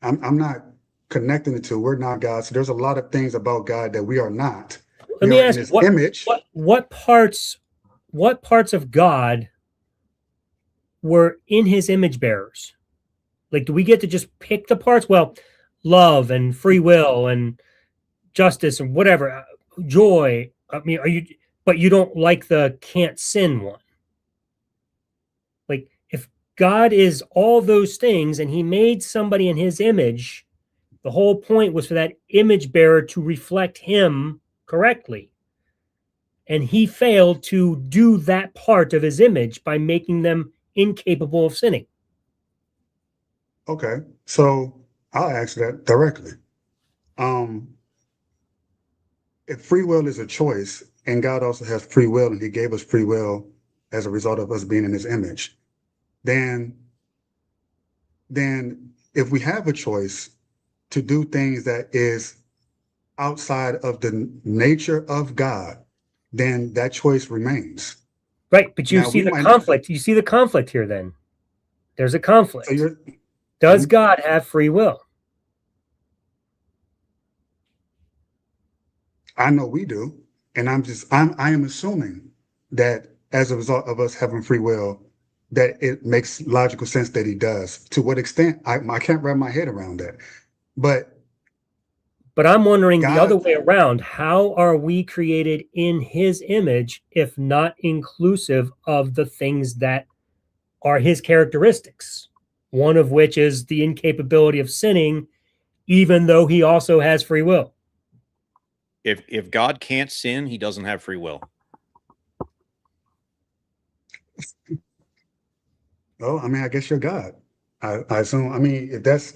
I'm not connecting the two, we're not God. So there's a lot of things about God that we are not. Let We me are ask in you, his image. what parts of God were in his image bearers? Like, do we get to just pick the parts? Well, love and free will and justice and whatever, joy. I mean, but you don't like the can't sin one? God is all those things, and he made somebody in his image, the whole point was for that image bearer to reflect him correctly. And he failed to do that part of his image by making them incapable of sinning. Okay, so I'll answer that directly. If free will is a choice, and God also has free will, and he gave us free will as a result of us being in his image, then if we have a choice to do things that is outside of the nature of God, then that choice remains. Right, but you Now, see we the might- conflict. You see the conflict here then. There's a conflict. So you're, Does Mhm. God have free will? I know we do, and I am assuming that as a result of us having free will, that it makes logical sense that he does. To what extent, I can't wrap my head around that. But But I'm wondering the other God, way around. How are we created in his image if not inclusive of the things that are his characteristics? One of which is the incapability of sinning, even though he also has free will. If God can't sin, he doesn't have free will. oh, I mean, I guess you're God. I assume. I mean, if that's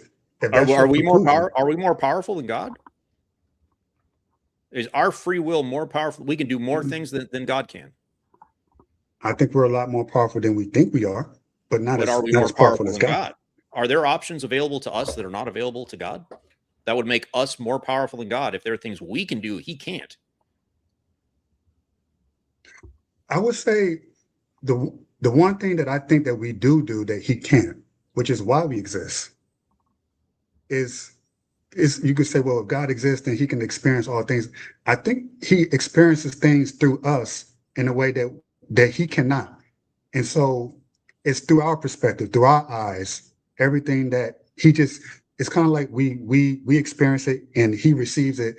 Are your we more conclusion, are we more powerful than God? Is our free will more powerful? We can do more things than God can. I think we're a lot more powerful than we think we are, but not But as are we not more as powerful powerful as than God. God? Are there options available to us that are not available to God? That would make us more powerful than God if there are things we can do he can't. I would say the one thing that I think that we do that he can't, which is why we exist, is you could say, well, if God exists, then he can experience all things. I think he experiences things through us in a way that he cannot. And so it's through our perspective, through our eyes, everything that he just it's kind of like we experience it and he receives it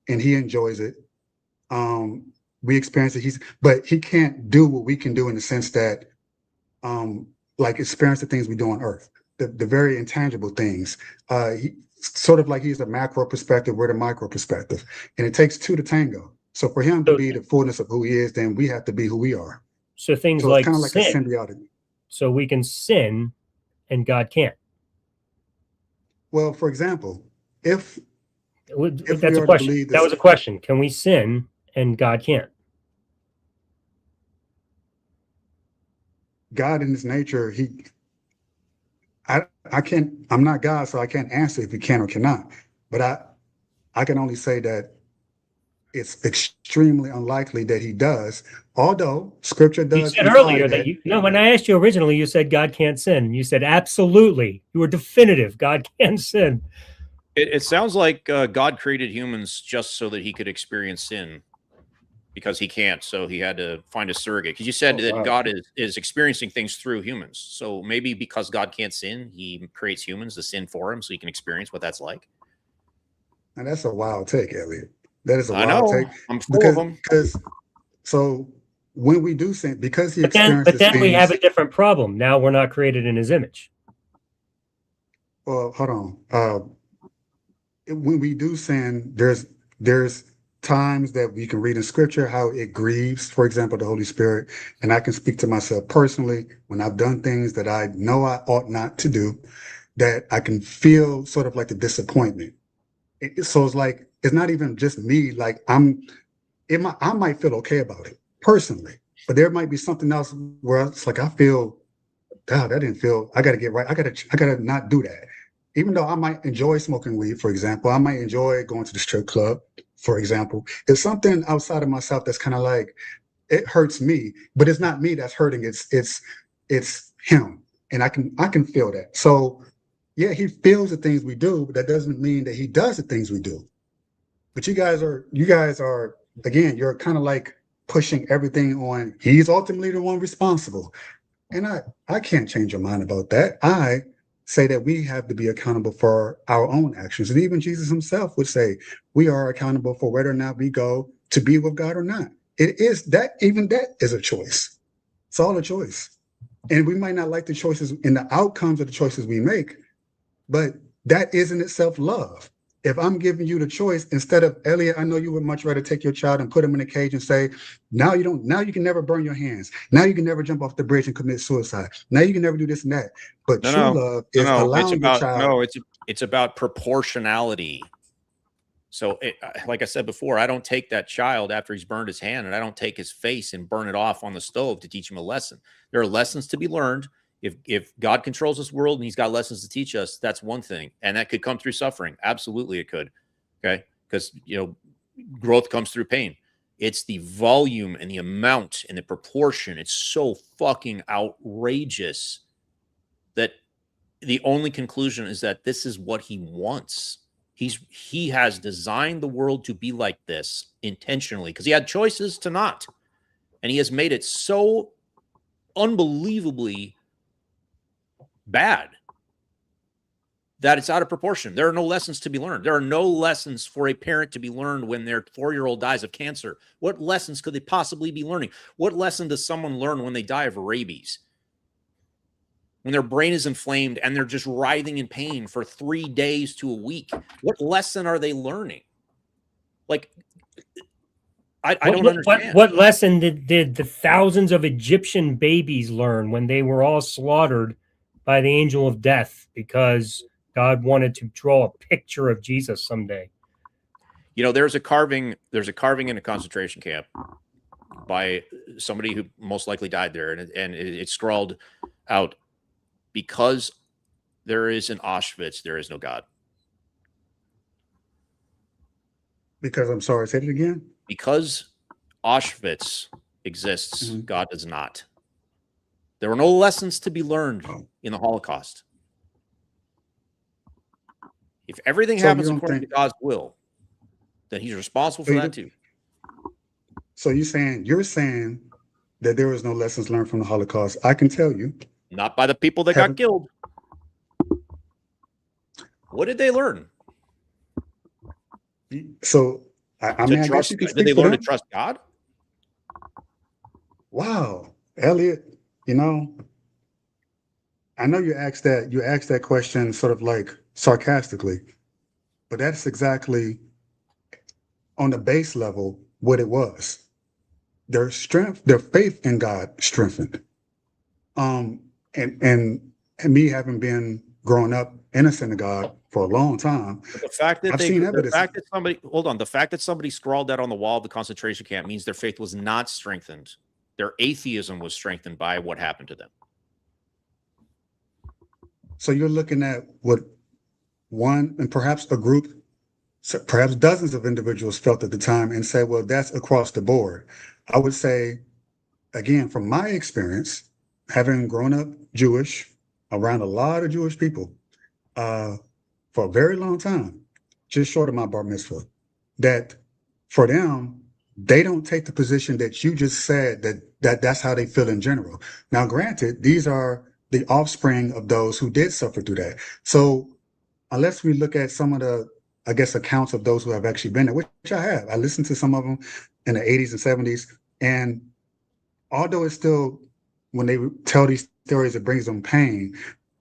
and he enjoys it. We experience it, but he can't do what we can do in the sense that like experience the things we do on earth, the very intangible things. Sort of like he's a macro perspective, we're the micro perspective, and it takes two to tango. So for him to be the fullness of who he is, then we have to be who we are. So things So it's like kind of like a sin. symbiotic. So we can sin and God can't. Well, for example, if That's we a are to question. believe That this, was a question. Can we sin and God can't? God in his nature, I can't, I'm not God, so I can't answer if he can or cannot. But I can only say that it's extremely unlikely that he does, although scripture You does said imply earlier that that. when I asked you originally, you said God can't sin. You said absolutely. You were definitive. God can't sin. It sounds like God created humans just so that he could experience sin, because he can't, so he had to find a surrogate. Because you said that Wow. God is experiencing things through humans, so maybe because God can't sin, he creates humans to sin for him, so he can experience what that's like. And that's a wild take, Elliot. That is a I wild know. take. I'm full of them. Because so when we do sin, because he But experiences then we have things. a different problem. Now we're not created in his image. Well, hold on. When we do sin, there's times that we can read in scripture how it grieves, for example, the Holy Spirit. And I can speak to myself personally when I've done things that I know I ought not to do, that I can feel sort of like the disappointment. So it's like it's not even just me. Like I might feel okay about it personally, but there might be something else where it's like I feel, God, that didn't feel. I got to get right. I gotta not do that. Even though I might enjoy smoking weed, for example, I might enjoy going to the strip club, for example. There's something outside of myself that's kind of like it hurts me, but it's not me that's hurting. It's him, and I can feel that. So yeah, he feels the things we do, but that doesn't mean that he does the things we do. But you guys are again, you're kind of like pushing everything on. He's ultimately the one responsible. And I can't change your mind about that. I say that we have to be accountable for our own actions. And even Jesus himself would say we are accountable for whether or not we go to be with God or not. It is that, even that is a choice. It's all a choice. And we might not like the choices and the outcomes of the choices we make, but that is in itself love. If I'm giving you the choice, instead of, Elliot, I know you would much rather take your child and put him in a cage and say, now you can never burn your hands. Now you can never jump off the bridge and commit suicide. Now you can never do this and that. But true love is allowing your child. It's about proportionality. So, like I said before, I don't take that child after he's burned his hand, and I don't take his face and burn it off on the stove to teach him a lesson. There are lessons to be learned. If God controls this world and he's got lessons to teach us, that's one thing. And that could come through suffering. Absolutely it could. Okay. Because, growth comes through pain. It's the volume and the amount and the proportion. It's so fucking outrageous that the only conclusion is that this is what he wants. He has designed the world to be like this intentionally because he had choices to not. And he has made it so unbelievably bad that it's out of proportion. There are no lessons to be learned. There are no lessons for a parent to be learned when their 4-year-old dies of cancer. What lessons could they possibly be learning? What lesson does someone learn when they die of rabies? When their brain is inflamed and they're just writhing in pain for 3 days to a week? What lesson are they learning? Like, I don't understand. What lesson did the thousands of Egyptian babies learn when they were all slaughtered by the angel of death because God wanted to draw a picture of Jesus someday? There's a carving in a concentration camp by somebody who most likely died there, and it's scrawled out, because there is an Auschwitz, there is no God. Because, I'm sorry, say it again. Because Auschwitz exists, God does not. There were no lessons to be learned in the Holocaust. If everything happens according to God's will, then he's responsible for that too. So you're saying that there was no lessons learned from the Holocaust. I can tell you. Not by the people that got killed. What did they learn? So, I guess you can speak. Did they learn to trust God? Wow, Elliot, I know you asked that question sort of like sarcastically, but that's exactly on the base level what it was. Their faith in God strengthened. And me having been growing up in a synagogue for a long time, but the fact that somebody scrawled that on the wall of the concentration camp means their faith was not strengthened. Their atheism was strengthened by what happened to them. So you're looking at what one and perhaps a group, perhaps dozens of individuals felt at the time and say, well, that's across the board. I would say, again, from my experience, having grown up Jewish, around a lot of Jewish people for a very long time, just short of my bar mitzvah, that for them, they don't take the position that you just said that's how they feel in general. Now, granted, these are the offspring of those who did suffer through that. So unless we look at some of the, I guess, accounts of those who have actually been there, which I have, I listened to some of them in the 80s and 70s. And although it's still, when they tell these stories, it brings them pain,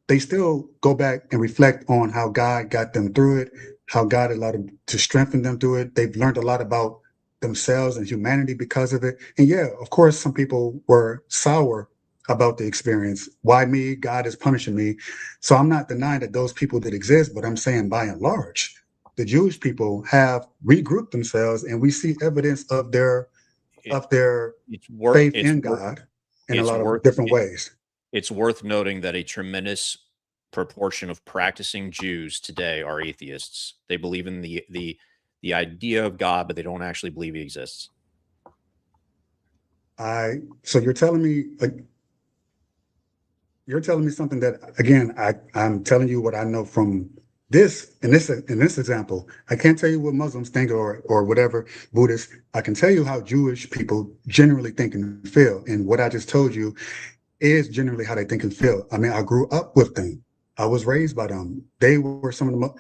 they still go back and reflect on how God got them through it, how God allowed them to strengthen them through it. They've learned a lot about themselves and humanity because of it. And yeah, of course, some people were sour about the experience. Why me? God is punishing me. So I'm not denying that those people did exist, but I'm saying by and large, the Jewish people have regrouped themselves, and we see evidence of their faith in God in a lot of different ways. It's worth noting that a tremendous proportion of practicing Jews today are atheists. They believe in the idea of God, but they don't actually believe he exists. So you're telling me something that, again, I'm telling you what I know from this in this example. I can't tell you what Muslims think or whatever, Buddhists. I can tell you how Jewish people generally think and feel, and what I just told you is generally how they think and feel. I mean, I grew up with them. I was raised by them. They were some of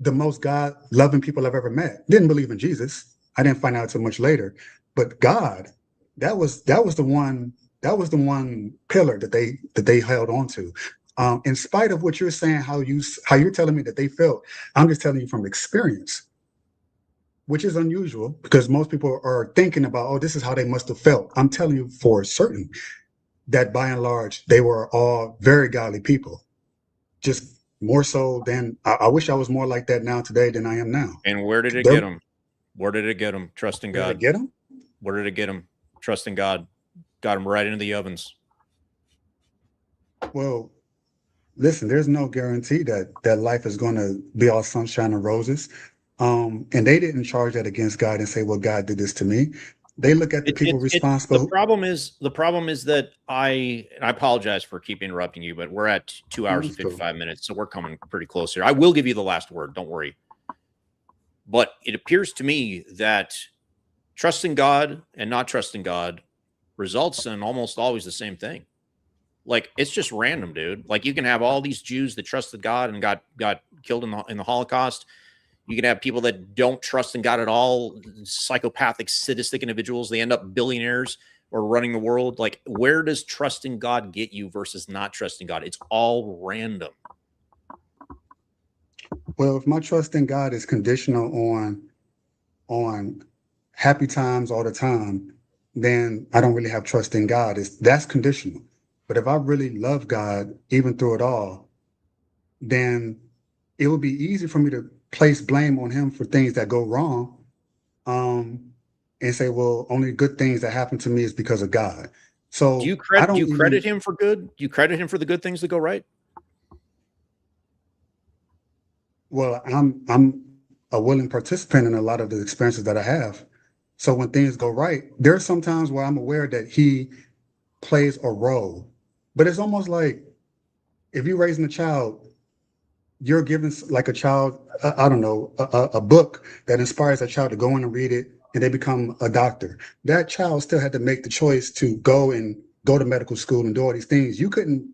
the most God-loving people I've ever met. Didn't believe in Jesus. I didn't find out until much later. But God, that was the one that was the one pillar that they held on to. In spite of what you're saying, how you're telling me that they felt, I'm just telling you from experience, which is unusual because most people are thinking about, oh, this is how they must have felt. I'm telling you for certain that by and large, they were all very godly people. Just more so than I wish I was more like that now today than I am now. And where did it get them? Where did it get them? Trust in God. Where did it get them? Where did it get them? Trust in God. Got them right into the ovens. Well, listen, there's no guarantee that life is going to be all sunshine and roses. And they didn't charge that against God and say, well, God did this to me. They look at the people responsible. The problem is that I apologize for keep interrupting you, but we're at 2 hours and 55 minutes, so we're coming pretty close here. I will give you the last word. Don't worry. But it appears to me that trusting God and not trusting God results in almost always the same thing. Like, it's just random, dude. Like, you can have all these Jews that trusted God and got killed in the Holocaust. You can have people that don't trust in God at all, psychopathic, sadistic individuals. They end up billionaires or running the world. Like, where does trusting God get you versus not trusting God? It's all random. Well, if my trust in God is conditional on happy times all the time, then I don't really have trust in God. That's conditional. But if I really love God, even through it all, then it would be easy for me to place blame on him for things that go wrong, and say, well, only good things that happen to me is because of God. So do you credit him for good? Do you credit him for the good things that go right? Well, I'm a willing participant in a lot of the experiences that I have. So when things go right, there are some times where I'm aware that he plays a role, but it's almost like if you're raising a child, you're giving like a child, I don't know, a book that inspires a child to go in and read it, and they become a doctor. That child still had to make the choice to go to medical school and do all these things. You can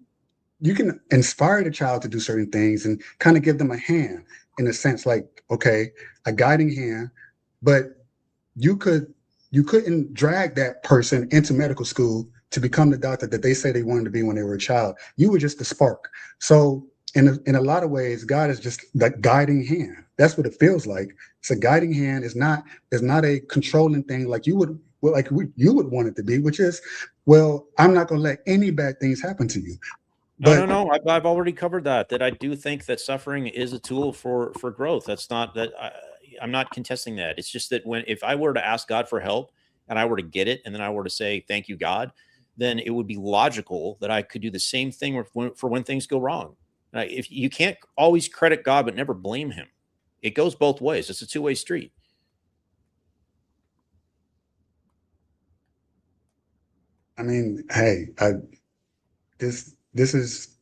inspire the child to do certain things and kind of give them a hand in a sense, like, okay, a guiding hand, but you couldn't drag that person into medical school to become the doctor that they say they wanted to be when they were a child. You were just the spark. So in a lot of ways, God is just that guiding hand. That's what it feels like. It's a guiding hand. It's not a controlling thing like you would want it to be, which is, well, I'm not going to let any bad things happen to you. No. I've already covered that I do think that suffering is a tool for growth. That's not that I'm not contesting that. It's just that if I were to ask God for help and I were to get it, and then I were to say, thank you, God, then it would be logical that I could do the same thing for when things go wrong. If you can't always credit God, but never blame him. It goes both ways. It's a two-way street. I mean, hey, this is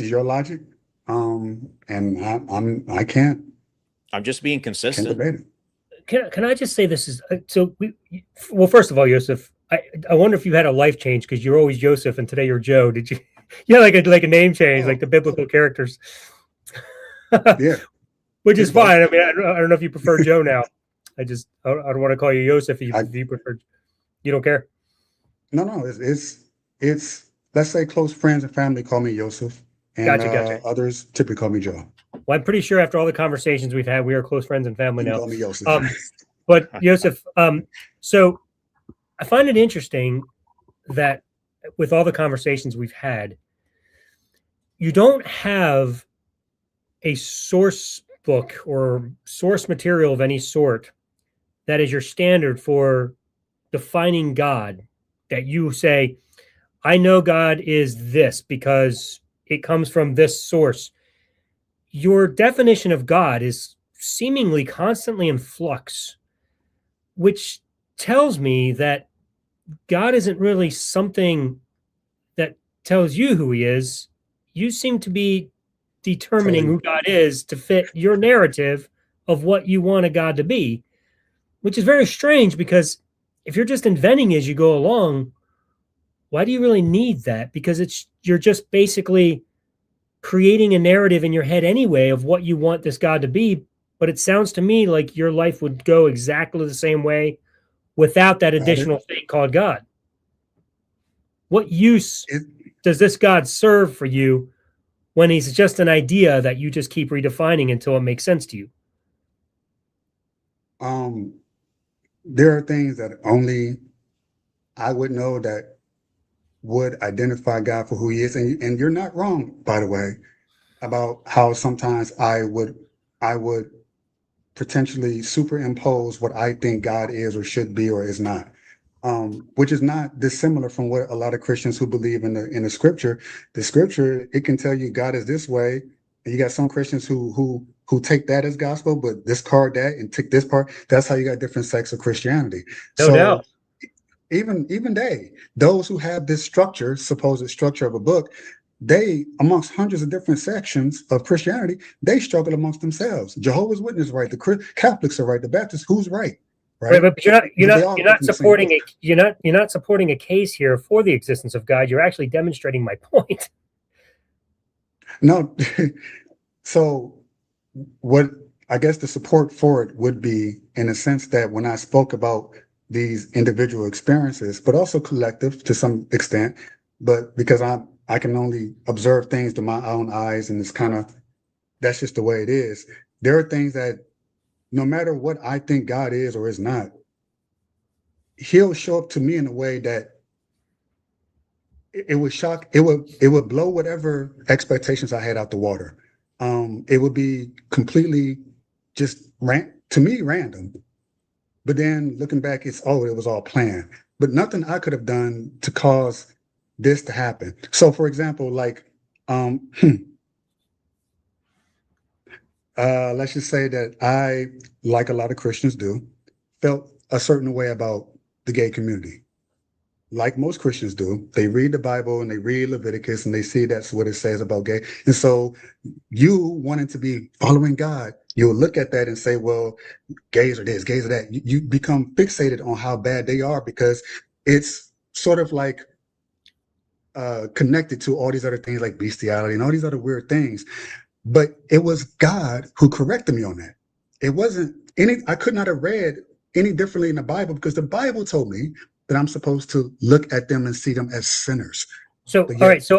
your logic, and I can't. I'm just being consistent. Can't debate it. Can I just say this is so? Well, first of all, Joseph, I wonder if you had a life change because you're always Joseph and today you're Joe. Did you? Yeah, like a name change, like the biblical characters. Yeah, which is fine. I mean, I don't know if you prefer Joe now. I don't want to call you Joseph. If you prefer, you don't care. No. It's let's say close friends and family call me Joseph, and Gotcha. Others typically call me Joe. Well, I'm pretty sure after all the conversations we've had, we are close friends and family now. Call me Joseph. But Joseph, so I find it interesting that with all the conversations we've had, you don't have a source book or source material of any sort that is your standard for defining God, that you say, I know God is this because it comes from this source. Your definition of God is seemingly constantly in flux, which tells me that God isn't really something that tells you who he is. You seem to be determining who God is to fit your narrative of what you want a God to be, which is very strange because if you're just inventing as you go along, why do you really need that? Because you're just basically creating a narrative in your head anyway of what you want this God to be. But it sounds to me like your life would go exactly the same way without that additional thing called God. What use It, does this God serve for you when he's just an idea that you just keep redefining until it makes sense to you? there are things that only I would know that would identify God for who he is. And you're not wrong, by the way, about how sometimes I would potentially superimpose what I think God is or should be or is not. Which is not dissimilar from what a lot of Christians who believe in the scripture. The scripture, it can tell you God is this way, and you got some Christians who take that as gospel, but discard that and take this part. That's how you got different sects of Christianity. No So doubt. even those who have this structure, supposed structure of a book, they, amongst hundreds of different sections of Christianity, they struggle amongst themselves. Jehovah's Witnesses right, the Catholics are right, the Baptists, who's right? Right, but you're They all not come from the same place. you're not supporting a case here for the existence of God. You're actually demonstrating my point. No, so what I guess the support for it would be in a sense that when I spoke about these individual experiences, but also collective to some extent, but because I can only observe things through my own eyes, and it's kind of, that's just the way it is. There are things that no matter what I think God is or is not, he'll show up to me in a way that it would shock, it would blow whatever expectations I had out the water. It would be completely just to me random. But then looking back, it was all planned. But nothing I could have done to cause this to happen. So for example, like let's just say that I, like a lot of Christians do, felt a certain way about the gay community. Like most Christians do, they read the Bible and they read Leviticus and they see that's what it says about gay. And so you wanting to be following God, you'll look at that and say, well, gays are this, gays are that. You become fixated on how bad they are because it's sort of like connected to all these other things like bestiality and all these other weird things. But it was God who corrected me on that. It wasn't I could not have read any differently in the Bible because the Bible told me that I'm supposed to look at them and see them as sinners. So, all right. So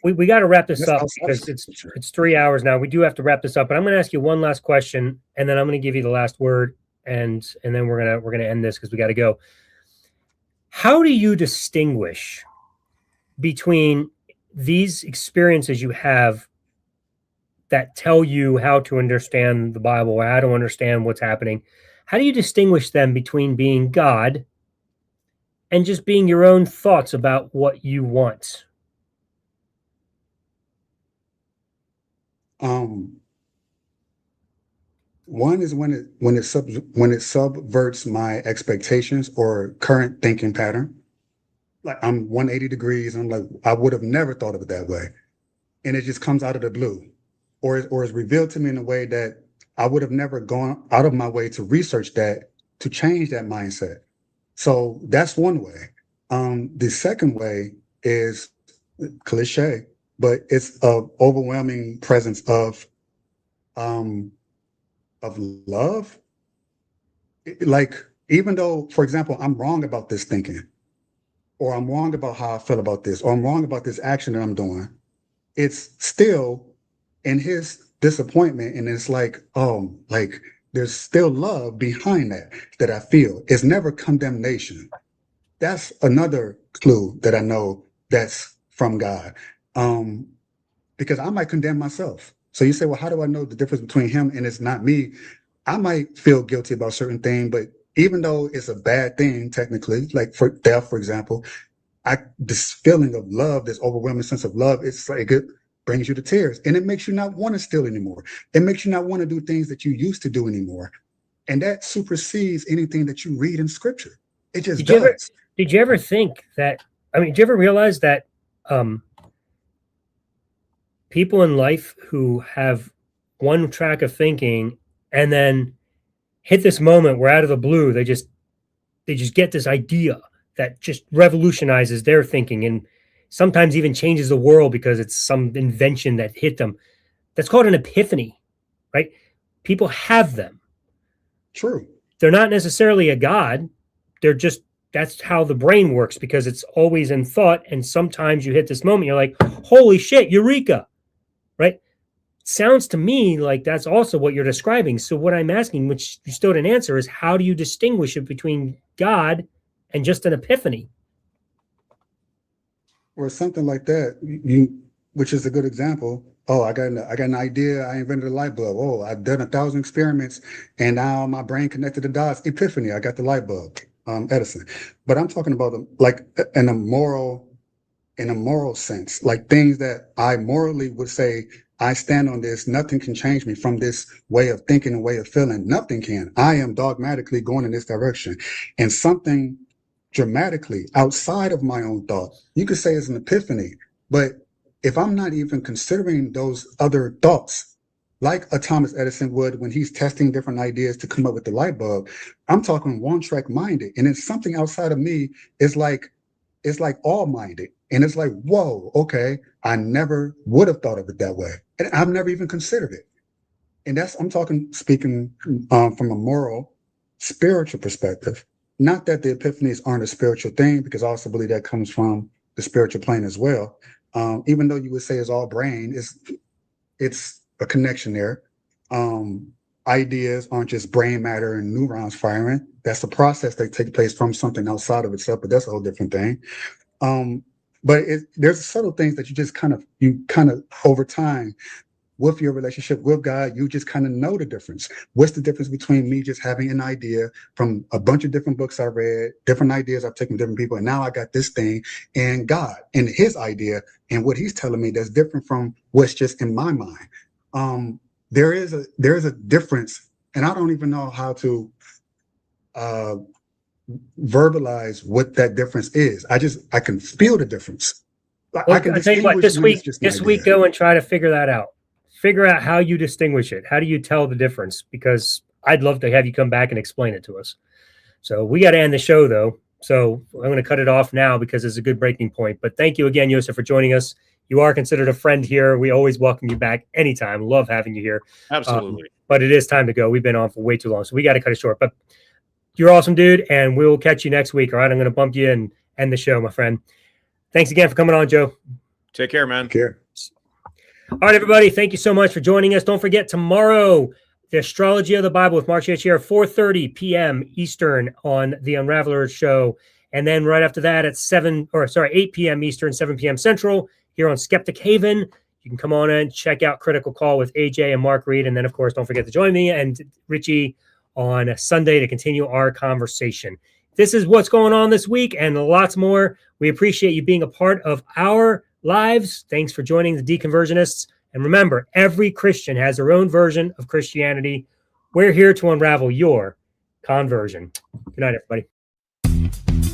we got to wrap this up because it's 3 hours now. We do have to wrap this up, but I'm going to ask you one last question, and then I'm going to give you the last word, and then we're gonna end this because we got to go. How do you distinguish between these experiences you have that tell you how to understand the Bible or how to understand what's happening? How do you distinguish them between being God and just being your own thoughts about what you want? One is when it subverts my expectations or current thinking pattern. Like I'm 180 degrees, and I'm like, I would have never thought of it that way. And it just comes out of the blue. Or is revealed to me in a way that I would have never gone out of my way to research that, to change that mindset. So that's one way. The second way is cliche, but it's an overwhelming presence of love. Like, even though, for example, I'm wrong about this thinking, or I'm wrong about how I feel about this, or I'm wrong about this action that I'm doing, it's still in his disappointment, and it's like, like there's still love behind that I feel. It's never condemnation. That's another clue that I know that's from God. Because I might condemn myself. So you say, well, how do I know the difference between him and it's not me? I might feel guilty about certain things, but even though it's a bad thing, technically, like for death, for example, this feeling of love, this overwhelming sense of love, it's like it brings you to tears, and it makes you not want to steal anymore. It makes you not want to do things that you used to do anymore. And that supersedes anything that you read in scripture. It just does. Did you ever think that, did you ever realize that people in life who have one track of thinking and then hit this moment where out of the blue, they just get this idea that just revolutionizes their thinking and sometimes even changes the world because it's some invention that hit them? That's called an epiphany, right? People have them. True. They're not necessarily a god. They that's how the brain works, because it's always in thought. And sometimes you hit this moment, you're like, holy shit, eureka, right? Sounds to me like that's also what you're describing. So what I'm asking, which you still didn't answer, is how do you distinguish it between God and just an epiphany? Or something like that, which is a good example. Oh, I got an idea. I invented a light bulb. Oh, I've done 1,000 experiments, and now my brain connected the dots. Epiphany. I got the light bulb. Edison. But I'm talking about like in a moral sense, like things that I morally would say, I stand on this. Nothing can change me from this way of thinking and way of feeling. Nothing can. I am dogmatically going in this direction. And something dramatically outside of my own thought, you could say it's an epiphany. But if I'm not even considering those other thoughts, like a Thomas Edison would when he's testing different ideas to come up with the light bulb, I'm talking one-track minded. And it's something outside of me is like, it's like all-minded. And it's like, whoa, okay, I never would have thought of it that way. And I've never even considered it. And I'm speaking from a moral, spiritual perspective. Not that the epiphanies aren't a spiritual thing, because I also believe that comes from the spiritual plane as well. Even though you would say it's all brain, it's a connection there. Ideas aren't just brain matter and neurons firing. That's a process that takes place from something outside of itself, but that's a whole different thing. But there's subtle things that you kind of over time with your relationship with God, you just kind of know the difference. What's the difference between me just having an idea from a bunch of different books I read, different ideas I've taken from different people, and now I got this thing, and God and his idea and what he's telling me that's different from what's just in my mind. There is a difference, and I don't even know how to verbalize what that difference is. I can feel the difference. Well, I can tell you what, this distinguish week, go and try to figure that out. Figure out how you distinguish it. How do you tell the difference? Because I'd love to have you come back and explain it to us. So we got to end the show, though. So I'm going to cut it off now because it's a good breaking point. But thank you again, Yosef, for joining us. You are considered a friend here. We always welcome you back anytime. Love having you here. Absolutely. But it is time to go. We've been on for way too long, so we got to cut it short. But you're awesome, dude, and we'll catch you next week. All right, I'm going to bump you and end the show, my friend. Thanks again for coming on, Joe. Take care, man. Take care. All right, everybody. Thank you so much for joining us. Don't forget, tomorrow, the Astrology of the Bible with Mark here, 4:30 p.m. Eastern on the Unraveler show. And then right after that at 8 p.m. Eastern, 7 p.m. Central here on Skeptic Haven. You can come on and check out Critical Call with AJ and Mark Reed. And then, of course, don't forget to join me and Richie on Sunday to continue our conversation. This is what's going on this week and lots more. We appreciate you being a part of our lives. Thanks for joining the Deconversionists. And remember, every Christian has their own version of Christianity. We're here to unravel your conversion. Good night, everybody.